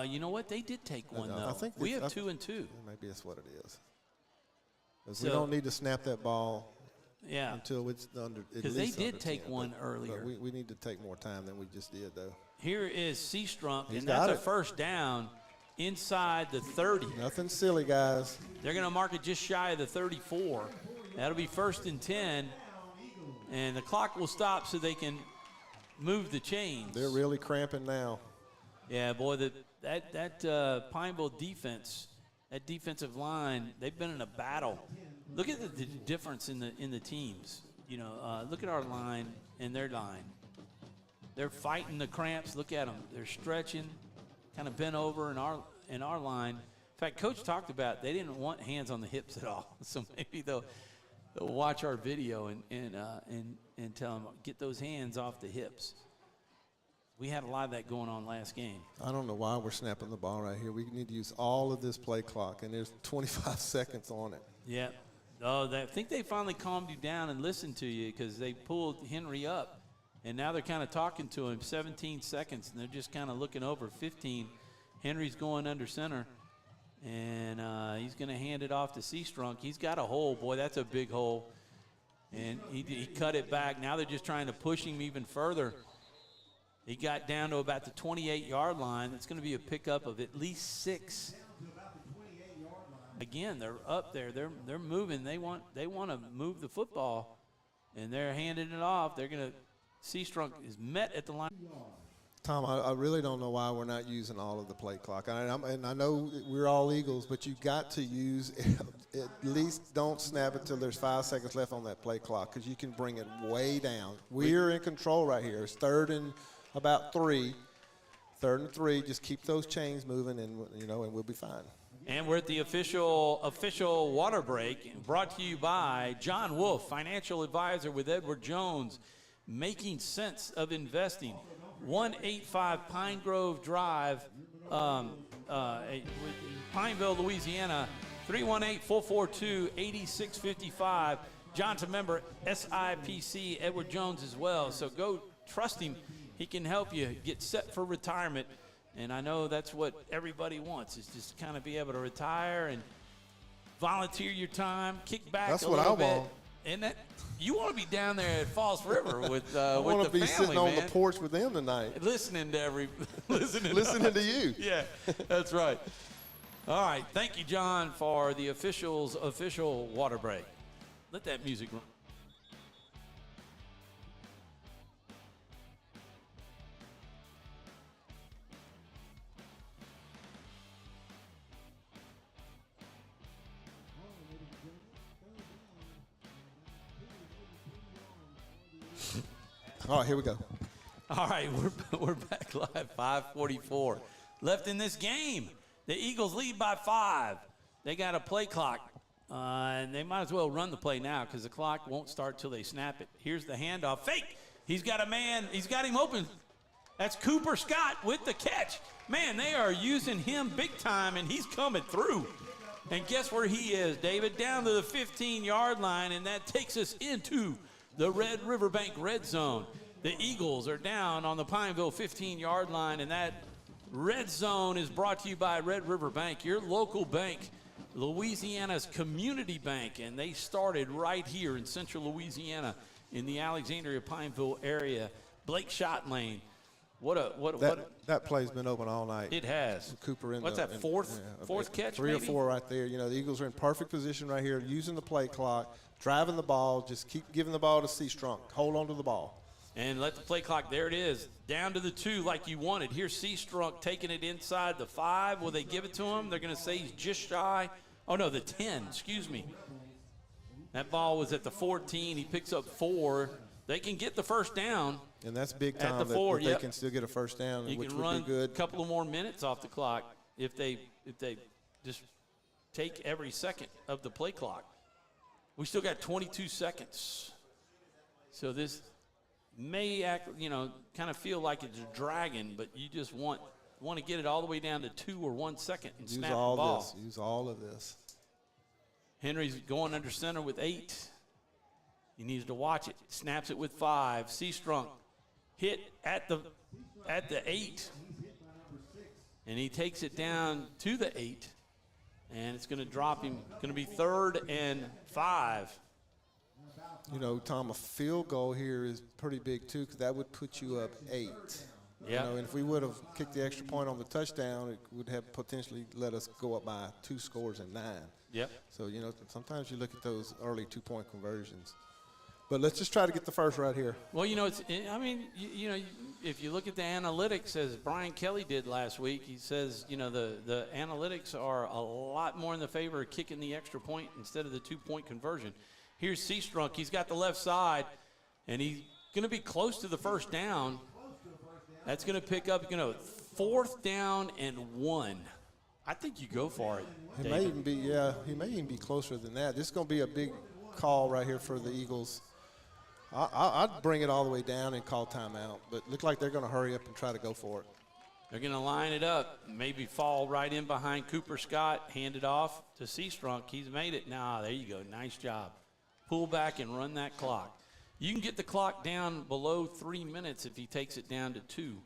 You know what? They did take one, though. I think we have 2 and 2. Maybe that's what it is. So, we don't need to snap that ball until it's under. Because they did take one earlier. But we need to take more time than we just did, though. Here is Seastrunk, and that's a 1st down inside the 30. Nothing silly, guys. They're going to mark it just shy of the 34. That'll be 1st and 10, and the clock will stop so they can move the chains. They're really cramping now. Yeah, boy, that Pineville defense, that defensive line, they've been in a battle. Look at the difference in the teams. Look at our line and their line. They're fighting the cramps. Look at them. They're stretching, kind of bent over in our line. In fact, Coach talked about they didn't want hands on the hips at all. So maybe they'll watch our video and tell them, get those hands off the hips. We had a lot of that going on last game. I don't know why we're snapping the ball right here. We need to use all of this play clock, and there's 25 seconds on it. Yeah. Oh, I think they finally calmed you down and listened to you because they pulled Henry up, and now they're kind of talking to him. 17 seconds, and they're just kind of looking over. 15. Henry's going under center. And he's going to hand it off to Seastrunk. He's got a hole. Boy, that's a big hole. And he cut it back. Now they're just trying to push him even further. He got down to about the 28-yard line. It's going to be a pickup of at least 6. Again, they're up there. They're moving. They want to move the football, and they're handing it off. They're going to – Seastrunk is met at the line. Tom, I really don't know why we're not using all of the play clock. And I know we're all Eagles, but you got to use at least don't snap it till there's 5 seconds left on that play clock because you can bring it way down. We're in control right here. It's third and about 3. 3rd and 3. Just keep those chains moving, and we'll be fine. And we're at the official water break, brought to you by John Wolf, financial advisor with Edward Jones, making sense of investing. 185 Pine Grove Drive, Pineville, Louisiana, 318-442-8655. John's a member, SIPC, Edward Jones as well. So go trust him. He can help you get set for retirement. And I know that's what everybody wants, is just kind of be able to retire and volunteer your time, kick back that's a what little I bit. want. And that you want to be down there at Falls River with I want to be sitting on the porch with them tonight. listening to to you. Yeah, that's right. All right, thank you, John, for the official water break. Let that music run. All right, here we go. All right, we're back live. 5:44 left in this game. The Eagles lead by 5. They got a play clock, and they might as well run the play now because the clock won't start till they snap it. Here's the handoff. Fake. He's got a man. He's got him open. That's Cooper Scott with the catch. Man, they are using him big time, and he's coming through. And guess where he is, David? Down to the 15-yard line, and that takes us into the Red Riverbank red zone. The Eagles are down on the Pineville 15-yard line, and that red zone is brought to you by Red Riverbank, your local bank, Louisiana's community bank, and they started right here in central Louisiana in the Alexandria-Pineville area. Blake Shotlane. That play's been open all night. It has. Cooper in What's that, fourth catch, 3 maybe? or 4 right there. The Eagles are in perfect position right here, using the play clock, driving the ball, just keep giving the ball to Seastrunk. Hold on to the ball. And let the play clock, there it is, down to the 2 like you wanted. Here's Seastrunk taking it inside the 5. Will they give it to him? They're going to say he's just shy. Oh, no, the 10, excuse me. That ball was at the 14. He picks up 4. They can get the first down. And that's big time at the 4, that they can still get a first down, which can would run be good. A couple of more minutes off the clock if they just take every second of the play clock. We still got 22 seconds. So this may act, kind of feel like it's dragging, but you just want to get it all the way down to 2 or 1 second and snap the ball. Use all of this. Henry's going under center with 8. He needs to watch it. Snaps it with 5. Seastrunk hit at the 8. And he takes it down to the 8. And it's going to drop him. Going to be 3rd and 5. Tom, a field goal here is pretty big, too, because that would put you up 8. Yeah. And if we would have kicked the extra point on the touchdown, it would have potentially let us go up by 2 scores and 9. Yep. So, sometimes you look at those early 2-point conversions. But let's just try to get the first right here. Well, if you look at the analytics, as Brian Kelly did last week, he says, the analytics are a lot more in the favor of kicking the extra point instead of the 2-point conversion. Here's Seastrunk. He's got the left side, and he's going to be close to the first down. That's going to pick up, 4th down and 1. I think you go for it, He may even be closer than that. This is going to be a big call right here for the Eagles. I'd bring it all the way down and call timeout, but look like they're going to hurry up and try to go for it. They're going to line it up, maybe fall right in behind Cooper Scott, hand it off to Seastrunk. He's made it. There you go. Nice job. Pull back and run that clock. You can get the clock down below 3 minutes if he takes it down to 2.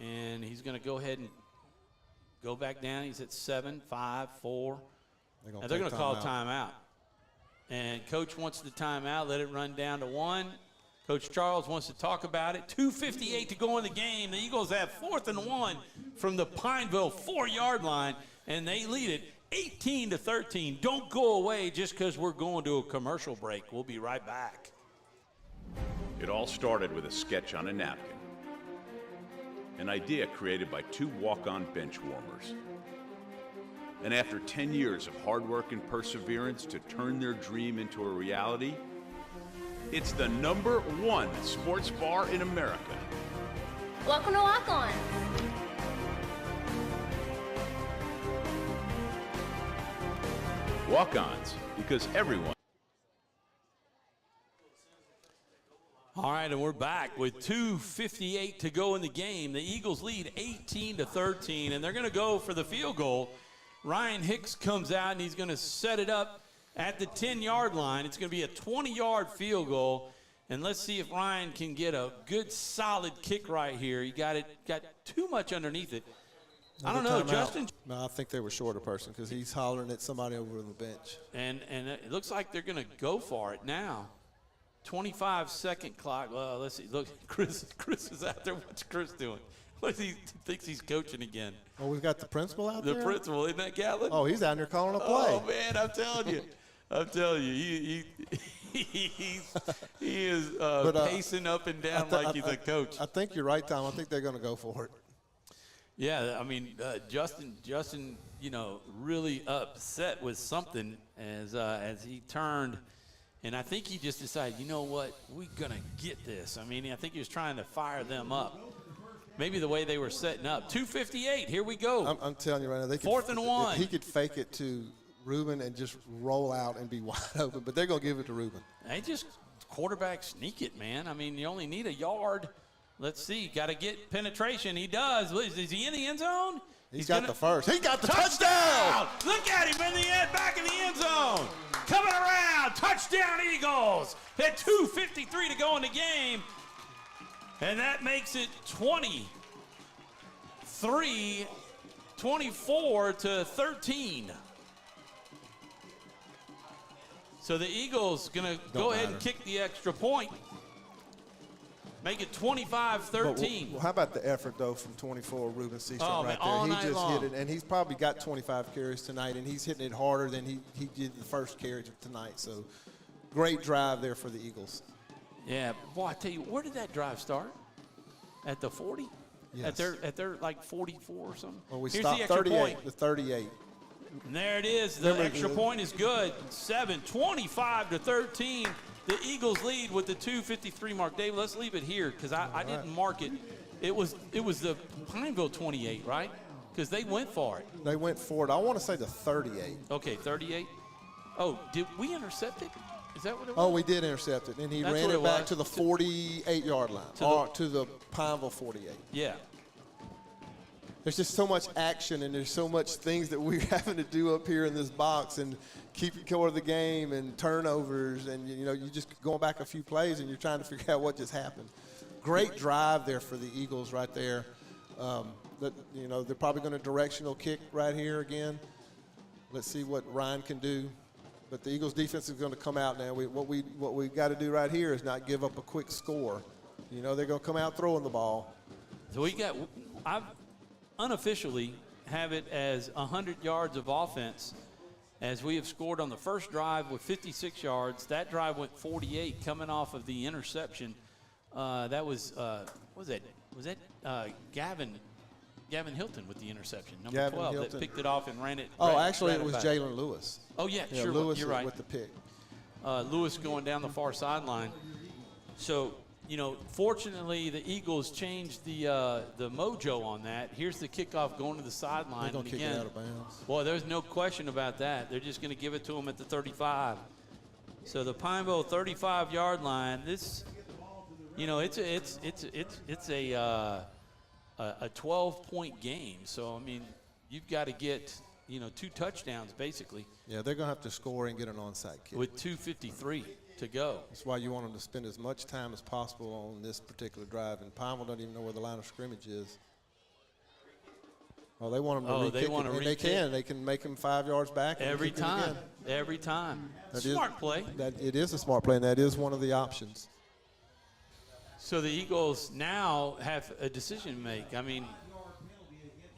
And he's going to go ahead and Go back down. He's at 7, 5, 4. They're going to call timeout. And Coach wants the timeout. Let it run down to 1. Coach Charles wants to talk about it. 2:58 to go in the game. The Eagles have 4th and 1 from the Pineville 4-yard line, and they lead it 18-13. Don't go away just because we're going to a commercial break. We'll be right back. It all started with a sketch on a napkin. An idea created by 2 walk-on bench warmers. And after 10 years of hard work and perseverance to turn their dream into a reality, it's the #1 sports bar in America. Welcome to Walk On. Walk-ons, because everyone. All right, and we're back with 2:58 to go in the game. The Eagles lead 18-13, and they're going to go for the field goal. Ryan Hicks comes out, and he's going to set it up at the 10-yard line. It's going to be a 20-yard field goal, and let's see if Ryan can get a good, solid kick right here. He got too much underneath it. I don't know, Justin. No, I think they were short a person because he's hollering at somebody over on the bench. And it looks like they're going to go for it now. 25-second clock. Well, let's see. Look, Chris is out there. What's Chris doing? He thinks he's coaching again. Oh, we've got the principal out there? The principal, isn't that Gatlin? Oh, he's out there calling a play. Oh, man, I'm telling you. He is pacing up and down like he's a coach. I think you're right, Tom. I think they're going to go for it. Yeah, I mean, Justin, really upset with something as he turned. And I think he just decided, you know what, we're going to get this. I mean, I think he was trying to fire them up. Maybe the way they were setting up. 2:58, here we go. I'm telling you right now. 4th and 1. He could fake it to Ruben and just roll out and be wide open, but they're going to give it to Ruben. They just quarterback sneak it, man. I mean, you only need a yard. Let's see. Got to get penetration. He does. Is he in the end zone? He's got the first. He got the touchdown! Look at him in the end, back in the end zone. Coming around. Touchdown, Eagles. At 2:53 to go in the game. And that makes it 24-13. So the Eagles going to go ahead and kick the extra point. Make it 25-13. Well, how about the effort, though, from 24, Ruben Season right there? All he night just long. hit it, and he's probably got 25 carries tonight, and he's hitting it harder than he did the first carry tonight. So great drive there for the Eagles. Yeah, boy, I tell you, where did that drive start? At the 40? Yes. At their like 44 or something? Well, we Here's stopped the extra 38 point. to 38. And there it is. The extra point is good. 25-13. The Eagles lead with the 2:53 mark. Dave, let's leave it here because I didn't mark it. It was the Pineville 28, right? Because they went for it. They went for it. I want to say the 38. Okay, 38. Oh, did we intercept it? Is that what it was? Oh, we did intercept it, and he ran it back to the 48-yard line, to the Pineville 48. Yeah. There's just so much action, and there's so much things that we're having to do up here in this box, and keep it core of the game, and turnovers, and you just going back a few plays, and you're trying to figure out what just happened. Great drive there for the Eagles right there. They're probably going to directional kick right here again. Let's see what Ryan can do. But the Eagles defense is going to come out now. What we got to do right here is not give up a quick score. They're going to come out throwing the ball. So I've unofficially have it as 100 yards of offense, as we have scored on the first drive with 56 yards. That drive went 48 coming off of the interception. That was Gavin Hilton with the interception, number Gavin 12, Hilton. that picked it off and ran it. Actually, it was Jalen Lewis. Oh, yeah, sure. Lewis you're right. with the pick. Lewis going down the far sideline. So, fortunately, the Eagles changed the mojo on that. Here's the kickoff going to the sideline. They're going to kick it out of bounds. Boy, there's no question about that. They're just going to give it to them at the 35. So the Pineville 35-yard line. This, it's a 12-point game. So I mean, you've got to get 2 touchdowns basically. Yeah, they're going to have to score and get an onside kick with 2:53 to go. That's why you want them to spend as much time as possible on this particular drive. And Pineville doesn't even know where the line of scrimmage is. Oh, they want them to Oh, re-kick they want it, to and re-kick. they can. They can make them 5 yards back. And Every kick it time. again. Every time. That is- Smart play. It is a smart play, and that is one of the options. So the Eagles now have a decision to make. I mean,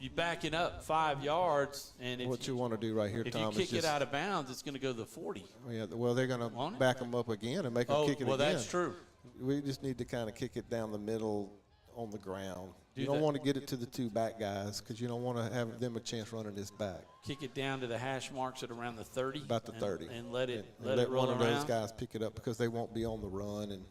you back it up 5 yards, and What you want to do right here, if Tom, you kick is just, it out of bounds, it's going to go to the 40. well, they're going Won't to it? back them up again and make them Oh, kick it well, again. that's true. We just need to kind of kick it down the middle on the ground. Do You don't that. want to get it to the 2 back guys because you don't want to have them a chance running this back. Kick it down to the hash marks at around the 30. About the and, 30. And let it And let it roll one of around. those guys pick it up because they won't be on the run and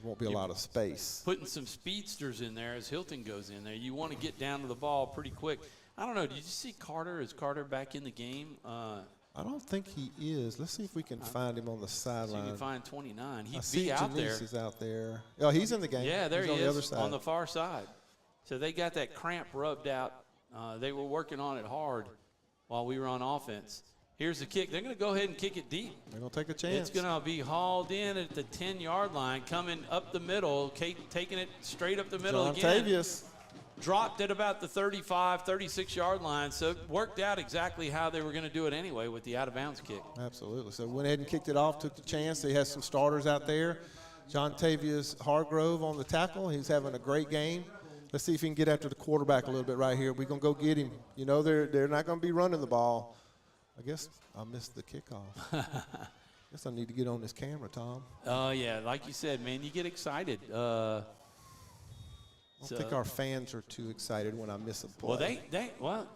won't be a lot of space. Putting some speedsters in there as Hilton goes in there. You want to get down to the ball pretty quick. I don't know. Did you see Carter? Is Carter back in the game? I don't think he is. Let's see if we can find him on the So you sideline. can find 29. I He'd see be out there. Janice is out there. Oh, he's in the game. Yeah, there he's he on is the other side. on the far side. So they got that cramp rubbed out. They were working on it hard while we were on offense. Here's the kick. They're going to go ahead and kick it deep. They're going to take a chance. It's going to be hauled in at the 10-yard line, coming up the middle, taking it straight up the middle John again. Tavius. Dropped at about the 35, 36-yard line, so it worked out exactly how they were going to do it anyway with the out-of-bounds kick. Absolutely. So went ahead and kicked it off, took the chance. They had some starters out there. John Tavius Hargrove on the tackle. He's having a great game. Let's see if he can get after the quarterback a little bit right here. We're going to go get him. You know, they're not going to be running the ball. I guess I missed the kickoff. Guess I need to get on this camera, Tom. Oh, yeah, like you said, man, you get excited. I don't think our fans are too excited when I miss a play. Well,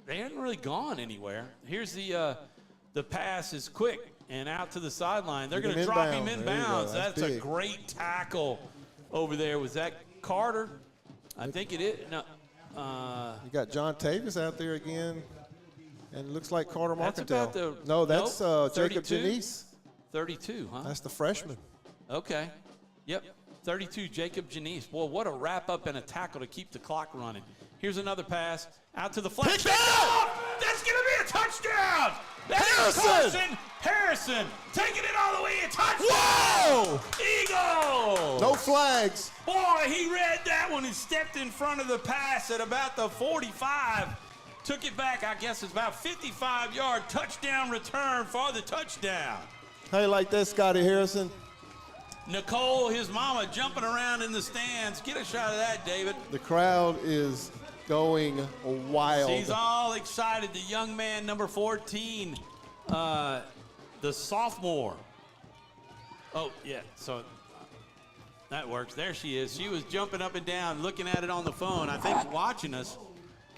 they hadn't really gone anywhere. Here's the pass is quick and out to the sideline. They're Get going him to drop him inbound. in There you go. bounds. That's That's a big. great tackle over there. Was that Carter? I think it is. No. You got John Tavius out there again, and it looks like Carter That's Marcantel. about the. No, that's nope, Jacob 32? Janice. 32, huh? That's the freshman. Okay. Yep. 32, Jacob Janice. Boy, what a wrap up and a tackle to keep the clock running. Here's another pass out to the flat. Pick that! That's going to be a touchdown. Harrison! Harrison taking it all the way. A touchdown. Whoa! Eagles. No flags. Boy, he read that one and stepped in front of the pass at about the 45. Took it back, I guess it's about 55-yard touchdown return for the touchdown. How you like that, Scotty Harrison? Nicole, his mama, jumping around in the stands. Get a shot of that, David. The crowd is going wild. He's all excited. The young man, number 14, the sophomore. Oh, yeah, so that works. There she is. She was jumping up and down, looking at it on the phone, I think watching us.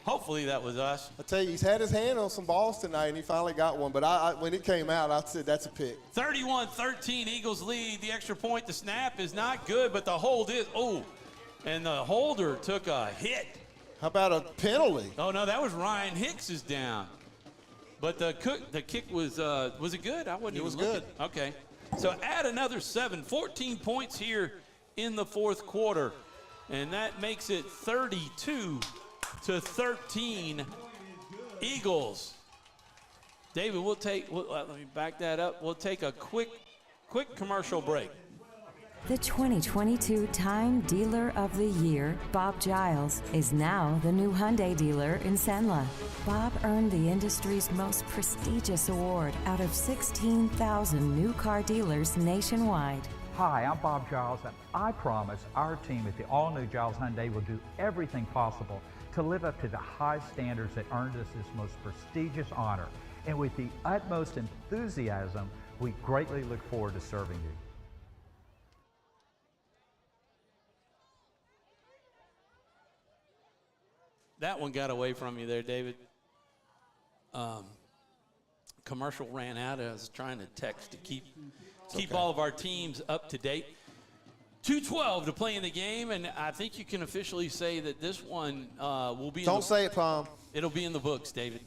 Hopefully that was us. I tell you, he's had his hand on some balls tonight, and he finally got one. But when it came out, I said, that's a pick. 31-13, Eagles lead. The extra point, the snap is not good, but the hold is, and the holder took a hit. How about a penalty? Oh, no, that was Ryan Hicks is down. But the kick was it good? I wasn't It even was looking. good. Okay. So add another 14 points here in the fourth quarter. And that makes it 32-13 Eagles. David, let me back that up. We'll take a quick commercial break. The 2022 Time Dealer of the Year, Bob Giles, is now the new Hyundai dealer in Senla. Bob earned the industry's most prestigious award out of 16,000 new car dealers nationwide. Hi, I'm Bob Giles, and I promise our team at the all-new Giles Hyundai will do everything possible to live up to the high standards that earned us this most prestigious honor. And with the utmost enthusiasm, we greatly look forward to serving you. That one got away from you there, David. Commercial ran out. I was trying to text to keep all of our teams up to date. 2:12 to play in the game, and I think you can officially say that this one will be. Don't say it, Tom. It'll be in the books, David.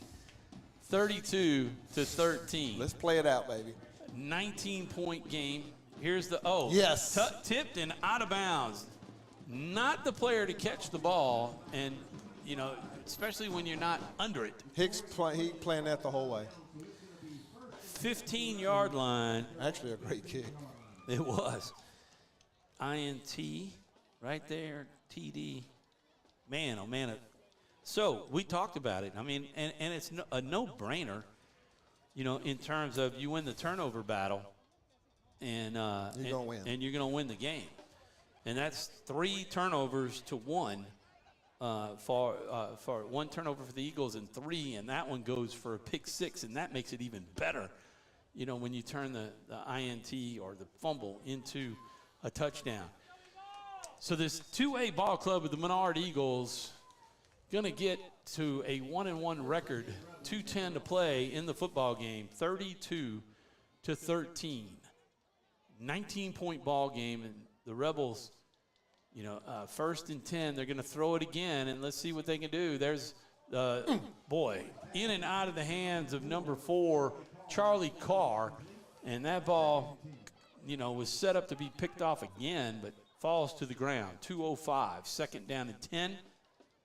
32-13. Let's play it out, baby. 19-point game. Here's the Yes. tipped and out of bounds. Not the player to catch the ball, and especially when you're not under it. Hicks he playing that the whole way. 15-yard line. Actually, a great kick. It was. INT right there. TD. Man, oh man, So we talked about it. I mean, and it's a no-brainer, you know, in terms of you win the turnover battle, and You're gonna win. and you're going to win the game. And that's 3 turnovers to 1 for 1 turnover for the Eagles and 3, and that one goes for a pick 6, and that makes it even better, you know, when you turn the INT or the fumble into a touchdown. So this 2A ball club with the Menard Eagles going to get to a 1-1 record, 2:10 to play in the football game, 32-13. 19-point ball game, and the Rebels, you know, 1st and 10, they're going to throw it again, and let's see what they can do. There's, boy, in and out of the hands of number 4, Charlie Carr, and that ball, you know, was set up to be picked off again, but falls to the ground. 2:05, 2nd down and 10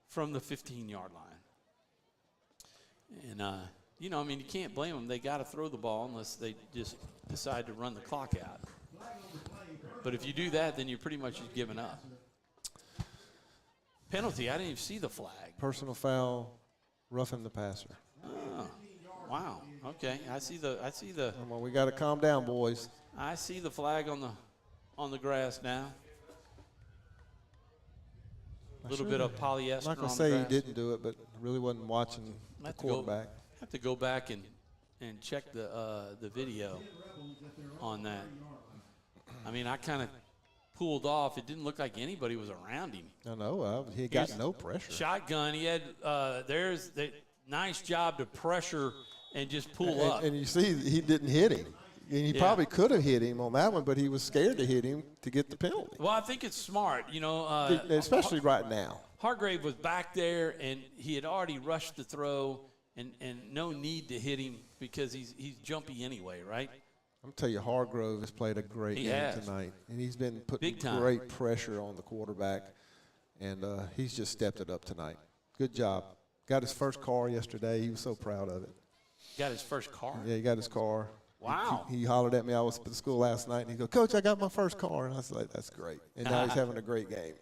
from the 15-yard line. And, you know, I mean, you can't blame them. They got to throw the ball unless they just decide to run the clock out. But if you do that, then you're pretty much just giving up. Penalty, I didn't even see the flag. Personal foul, roughing the passer. Oh, wow. Okay, I see the. Come on, we got to calm down, boys. I see the flag on the grass now. A little bit of polyester. I'm not going to on say the he grass. didn't do it, but really wasn't watching the quarterback. I have to go back and check the video on that. I mean, I kind of pulled off. It didn't look like anybody was around him. I know. He got no pressure. Shotgun. He had there's the nice job to pressure and just pull up. And you see, he didn't hit him. And he probably could have hit him on that one, but he was scared to hit him to get the penalty. Well, I think it's smart, you know. Especially right now. Hargrave was back there, and he had already rushed the throw, and no need to hit him because he's jumpy anyway, right? I'm tell you, Hargrove has played a great game tonight, and he's been putting great pressure on the quarterback, and he's just stepped it up tonight. Good job. Got his first car yesterday. He was so proud of it. Got his first car? Yeah, he got his car. Wow. He hollered at me. I was at the school last night, and he goes, "Coach, I got my first car." And I was like, "That's great." And now he's having a great game.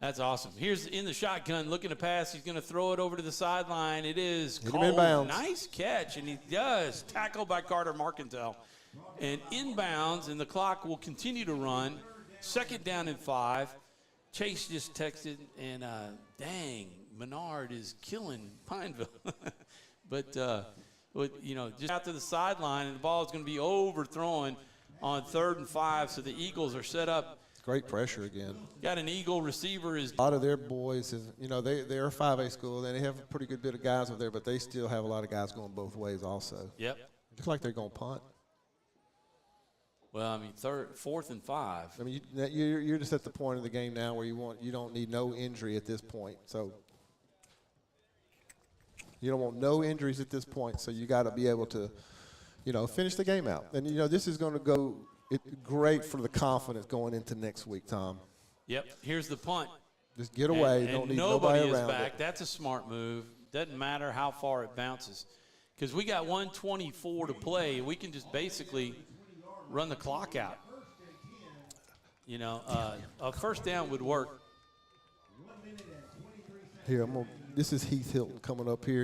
That's awesome. Here's in the shotgun, looking to pass. He's going to throw it over to the sideline. It is Hit him in bounds. Nice catch, and he does. Tackled by Carter Marcantel. And inbounds, and the clock will continue to run. 2nd down and 5. Chase just texted, and dang, Menard is killing Pineville. But, you know, just out to the sideline, and the ball is going to be overthrown on 3rd and 5, so the Eagles are set up. Great pressure again. Got an Eagle receiver. A lot of their boys, you know, they're a 5A school, and they have a pretty good bit of guys over there, but they still have a lot of guys going both ways also. Yep. Looks like they're going to punt. Well, I mean, 4th and 5. I mean, you're just at the point of the game now where you don't need no injury at this point. So you don't want no injuries at this point. So you got to be able to, you know, finish the game out. And you know, this is going to go great for the confidence going into next week, Tom. Yep. Here's the punt. Just get away. And don't need nobody nobody is around back. it. That's a smart move. Doesn't matter how far it bounces, because we got 1:24 to play. We can just basically run the clock out. You know, a 1st down would work. Here, this is Heath Hilton coming up here.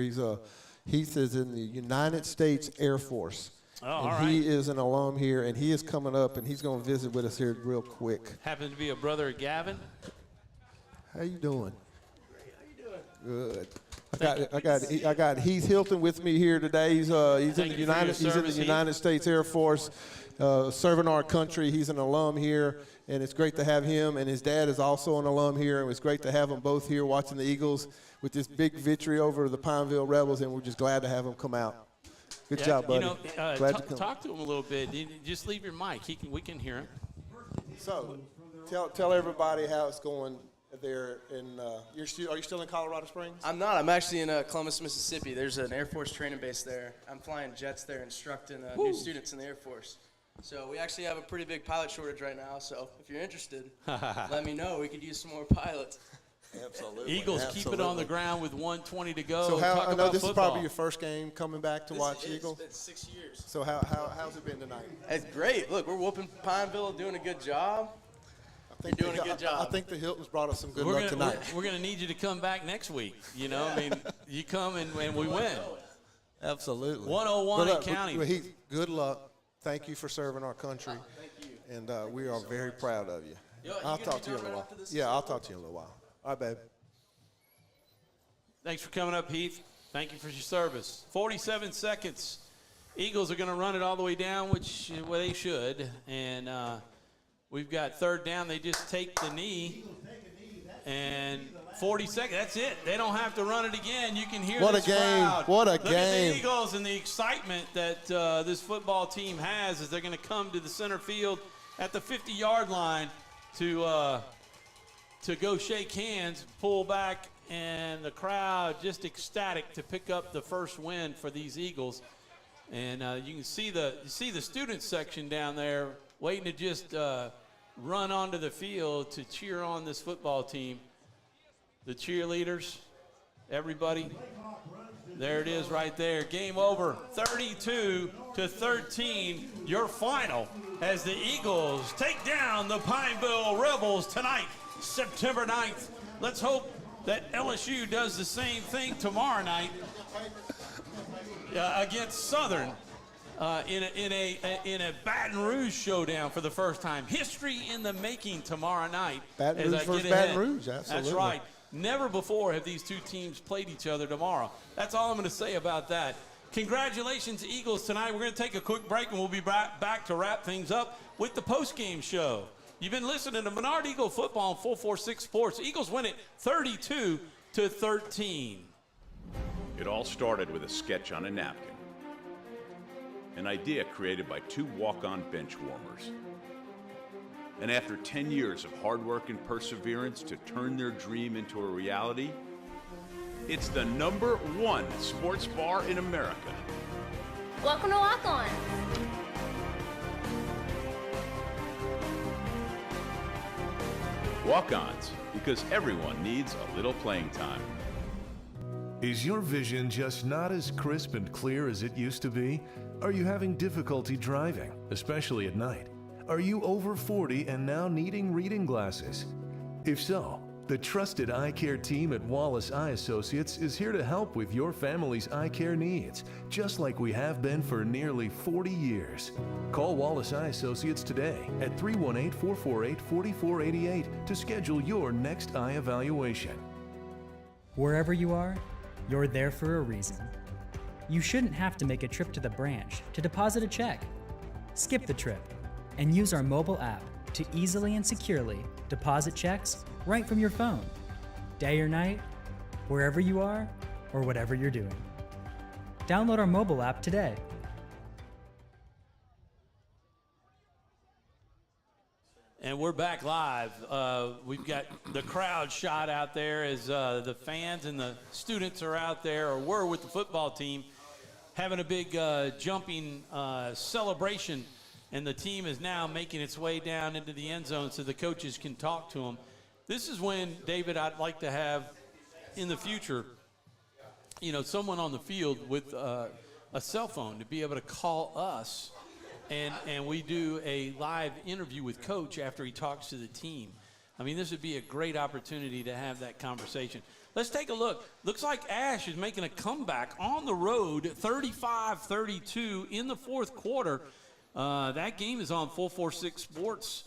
Heath is in the United States Air Force. Oh, and all right. he is an alum here, and he is coming up, and he's going to visit with us here real quick. Happens to be a brother of Gavin. How you doing? Good. I got Heath Hilton with me here today. He's in the United States Air Force, serving our country. He's an alum here, and it's great to have him. And his dad is also an alum here, and it's great to have them both here watching the Eagles with this big victory over the Pineville Rebels. And we're just glad to have them come out. Good job, buddy. You know, glad to come. Talk to him a little bit. Just leave your mic. We can hear him. So, tell everybody how it's going there. Are you still in Colorado Springs? I'm not. I'm actually in Columbus, Mississippi. There's an Air Force training base there. I'm flying jets there, instructing new students in the Air Force. So we actually have a pretty big pilot shortage right now. So if you're interested, let me know. We could use some more pilots. Absolutely. Eagles keep it on the ground with 1:20 to go. So I know this football. is probably your first game coming back to watch Eagles. It's been 6 years. So how's it been tonight? It's great. Look, we're whooping Pineville, doing a good job. think You're doing a good job. I think the Hiltons brought us some good We're luck tonight. We're going to need you to come back next week. You know, I mean, you come and we win. Absolutely. 101 and counting. Heath, good luck. Thank you for serving our country. Thank you. And we are very proud of you. I'll talk to you in a little while. Yeah, I'll talk to you in a little while. All right, babe. Thanks for coming up, Heath. Thank you for your service. 47 seconds. Eagles are going to run it all the way down, which they should. And we've got third down. They just take the knee. And 40 seconds. That's it. They don't have to run it again. You can hear this crowd. What a Look game. at the Eagles and the excitement that this football team has as they're going to come to the center field at the 50-yard line to go shake hands, pull back, and the crowd just ecstatic to pick up the first win for these Eagles. And you can see the student section down there waiting to just run onto the field to cheer on this football team. The cheerleaders, everybody. There it is right there. Game over, 32-13. Your final as the Eagles take down the Pineville Rebels tonight, September 9th. Let's hope that LSU does the same thing tomorrow night against Southern in a Baton Rouge showdown for the first time. History in the making tomorrow night. Baton Rouge versus Baton Rouge, absolutely. That's right. Never before have these two teams played each other tomorrow. That's all I'm going to say about that. Congratulations, Eagles, tonight. We're going to take a quick break, and we'll be back to wrap things up with the postgame show. You've been listening to Menard Eagle Football on 446 Sports. Eagles win it 32-13. It all started with a sketch on a napkin. An idea created by two walk-on bench warmers. And after 10 years of hard work and perseverance to turn their dream into a reality, it's the #1 sports bar in America. Welcome to Walk On. Walk-ons, because everyone needs a little playing time. Is your vision just not as crisp and clear as it used to be? Are you having difficulty driving, especially at night? Are you over 40 and now needing reading glasses? If so, the trusted eye care team at Wallace Eye Associates is here to help with your family's eye care needs, just like we have been for nearly 40 years. Call Wallace Eye Associates today at 318-448-4488 to schedule your next eye evaluation. Wherever you are, you're there for a reason. You shouldn't have to make a trip to the branch to deposit a check. Skip the trip and use our mobile app to easily and securely deposit checks right from your phone, day or night, wherever you are or whatever you're doing. Download our mobile app today. And we're back live. We've got the crowd shot out there as the fans and the students are out there, or were with the football team, having a big jumping celebration. And the team is now making its way down into the end zone so the coaches can talk to them. This is when, David, I'd like to have in the future, someone on the field with a cell phone to be able to call us. And we do a live interview with Coach after he talks to the team. I mean, this would be a great opportunity to have that conversation. Let's take a look. Looks like Ash is making a comeback on the road, 35-32 in the fourth quarter. That game is on 446 Sports.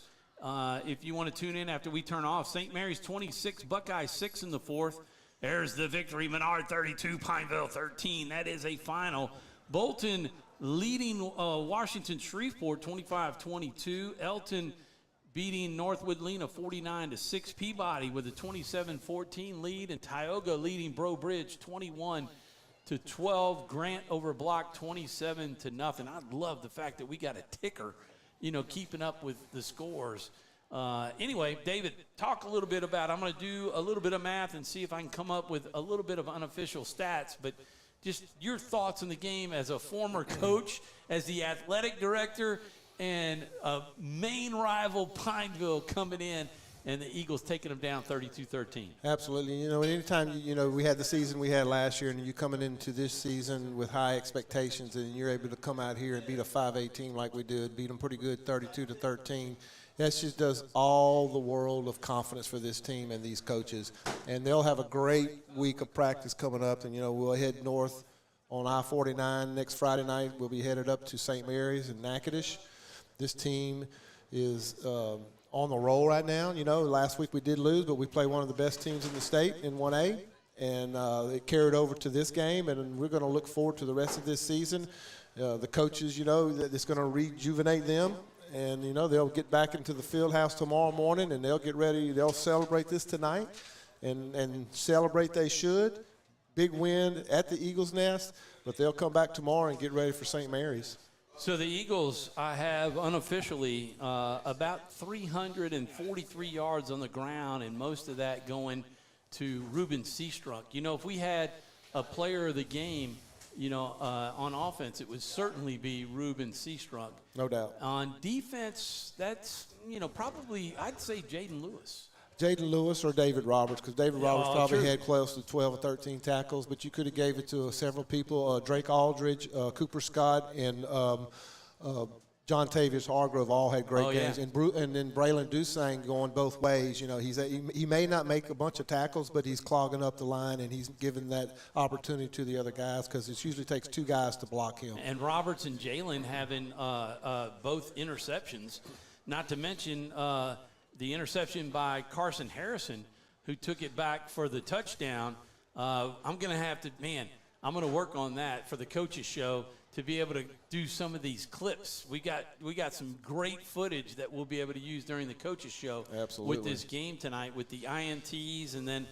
If you want to tune in after we turn off, St. Mary's 26, Buckeyes 6 in the fourth. There's the victory. Menard 32, Pineville 13. That is a final. Bolton leading Washington Shreveport 25-22. Elton beating Northwood Lena 49-6. Peabody with a 27-14 lead, and Tioga leading Breaux Bridge 21-12. Grant over Block 27-0. I love the fact that we got a ticker, keeping up with the scores. Anyway, David, talk a little bit about, I'm going to do a little bit of math and see if I can come up with a little bit of unofficial stats, but just your thoughts on the game as a former coach, as the athletic director, and a main rival Pineville coming in, and the Eagles taking them down 32-13. Absolutely. Anytime, we had the season we had last year, and you coming into this season with high expectations, and you're able to come out here and beat a 5A team like we did, beat them pretty good 32-13. That just does all the world of confidence for this team and these coaches. And they'll have a great week of practice coming up. And, we'll head north on I-49 next Friday night. We'll be headed up to St. Mary's in Natchitoches. This team is on the roll right now. Last week we did lose, but we play one of the best teams in the state in 1A. And it carried over to this game, and we're going to look forward to the rest of this season. The coaches, it's going to rejuvenate them. And, they'll get back into the field house tomorrow morning, and they'll get ready. They'll celebrate this tonight and celebrate they should. Big win at the Eagles' Nest, but they'll come back tomorrow and get ready for St. Mary's. So the Eagles, I have unofficially about 343 yards on the ground, and most of that going to Ruben Seastruck. If we had a player of the game, on offense, it would certainly be Ruben Seastruck. No doubt. On defense, that's, probably, I'd say Jaden Lewis. Jaden Lewis or David Roberts, because David Roberts probably had close to 12 or 13 tackles, but you could have gave it to several people. Drake Aldridge, Cooper Scott, and John Tavius Hargrove all had great games. Yeah. And then Braylon Dusang going both ways. He may not make a bunch of tackles, but he's clogging up the line, and he's giving that opportunity to the other guys because it usually takes two guys to block him. And Roberts and Jalen having both interceptions, not to mention the interception by Carson Harrison, who took it back for the touchdown. I'm going to work on that for the coaches show to be able to do some of these clips. We got some great footage that we'll be able to use during the coaches show. Absolutely. With this game tonight, with the INTs and then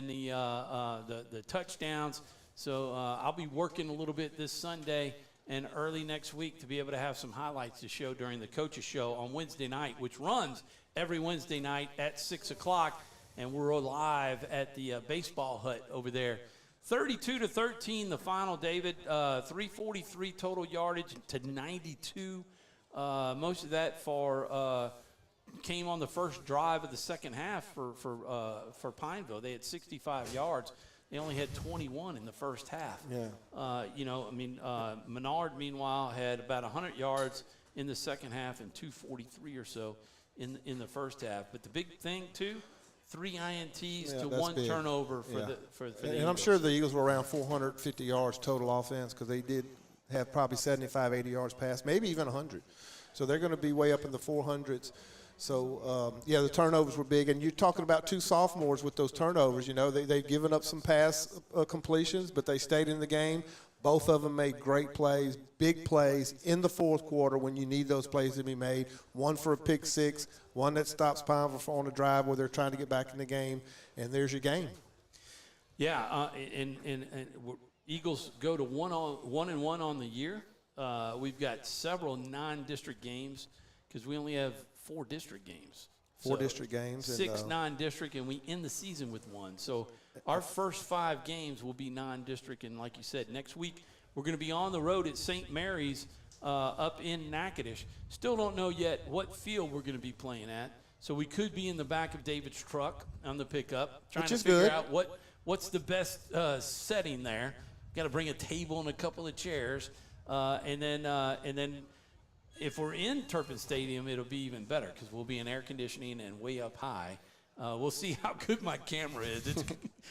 the touchdowns. So I'll be working a little bit this Sunday and early next week to be able to have some highlights to show during the coaches show on Wednesday night, which runs every Wednesday night at 6 o'clock, and we're live at the baseball hut over there. 32-13, the final, David. 343 total yardage to 92. Most of that came on the first drive of the second half for Pineville. They had 65 yards. They only had 21 in the first half. Yeah. Menard, meanwhile, had about 100 yards in the second half and 243 or so in the first half. But the big thing, too, 3 INTs to 1 big. Turnover for the and Eagles. I'm sure the Eagles were around 450 yards total offense because they did have probably 75, 80 yards passed, maybe even 100. So they're going to be way up in the 400s. So, the turnovers were big. And you're talking about 2 sophomores with those turnovers. They've given up some pass completions, but they stayed in the game. Both of them made great plays, big plays in the fourth quarter when you need those plays to be made. One for a pick six, one that stops Pineville on a drive where they're trying to get back in the game, and there's your game. Yeah, and Eagles go to 1-1 on the year. We've got several non-district games because we only have 4 district games. 4 district games. 6 non-district, and we end the season with 1. So our first 5 games will be non-district, and like you said, next week we're going to be on the road at St. Mary's up in Natchitoches. Still don't know yet what field we're going to be playing at. So we could be in the back of David's truck on the pickup, trying to figure out what's the best setting there. Got to bring a table and a couple of chairs, and then if we're in Turpin Stadium, it'll be even better because we'll be in air conditioning and way up high. We'll see how good my camera is. It's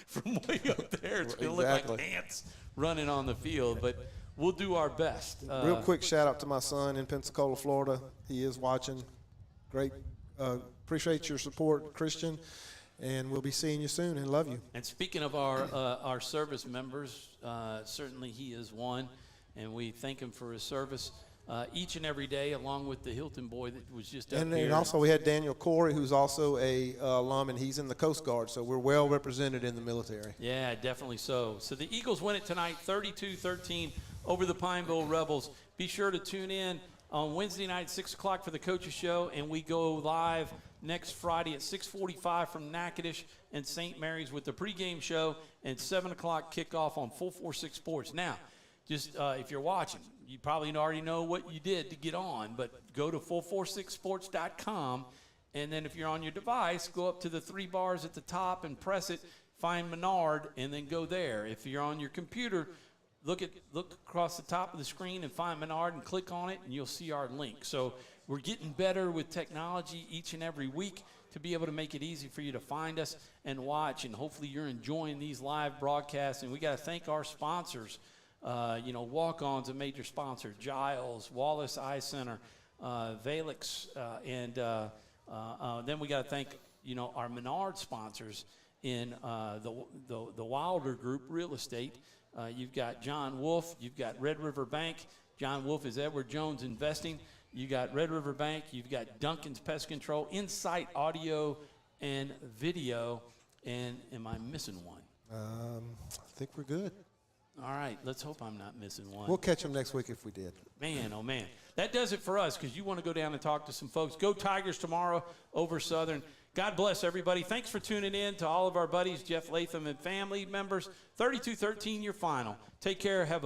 from way up there. It's going to look like ants running on the field, but we'll do our best. Real quick shout out to my son in Pensacola, Florida. He is watching. Great. Appreciate your support, Christian, and we'll be seeing you soon and love you. And speaking of our service members, certainly he is one, and we thank him for his service. Each and every day, along with the Hilton boy that was just up here. And also we had Daniel Corey, who's also a alum, and he's in the Coast Guard, so we're well represented in the military. Yeah, definitely so. So the Eagles win it tonight, 32-13 over the Pineville Rebels. Be sure to tune in on Wednesday night, 6 o'clock for the Coaches Show, and we go live next Friday at 6:45 from Natchitoches and St. Mary's with the pregame show and 7 o'clock kickoff on 446 Sports. Now, just if you're watching, you probably already know what you did to get on, but go to 446sports.com, and then if you're on your device, go up to the 3 bars at the top and press it, find Menard, and then go there. If you're on your computer, look across the top of the screen and find Menard and click on it, and you'll see our link. So We're getting better with technology each and every week to be able to make it easy for you to find us and watch. And hopefully you're enjoying these live broadcasts. And we got to thank our sponsors. Walk-On's a major sponsor. Giles, Wallace Eye Center, Valix, and then we got to thank, our Menard sponsors in the Wilder Group Real Estate. You've got John Wolf. You've got Red River Bank. John Wolf is Edward Jones Investing. You got Red River Bank. You've got Duncan's Pest Control, Insight Audio and Video. And am I missing one? I think we're good. All right, let's hope I'm not missing one. We'll catch them next week if we did. Man, oh man. That does it for us because you want to go down and talk to some folks. Go Tigers tomorrow over Southern. God bless everybody. Thanks for tuning in to all of our buddies, Jeff Latham and family members. 32-13 your final. Take care. Have a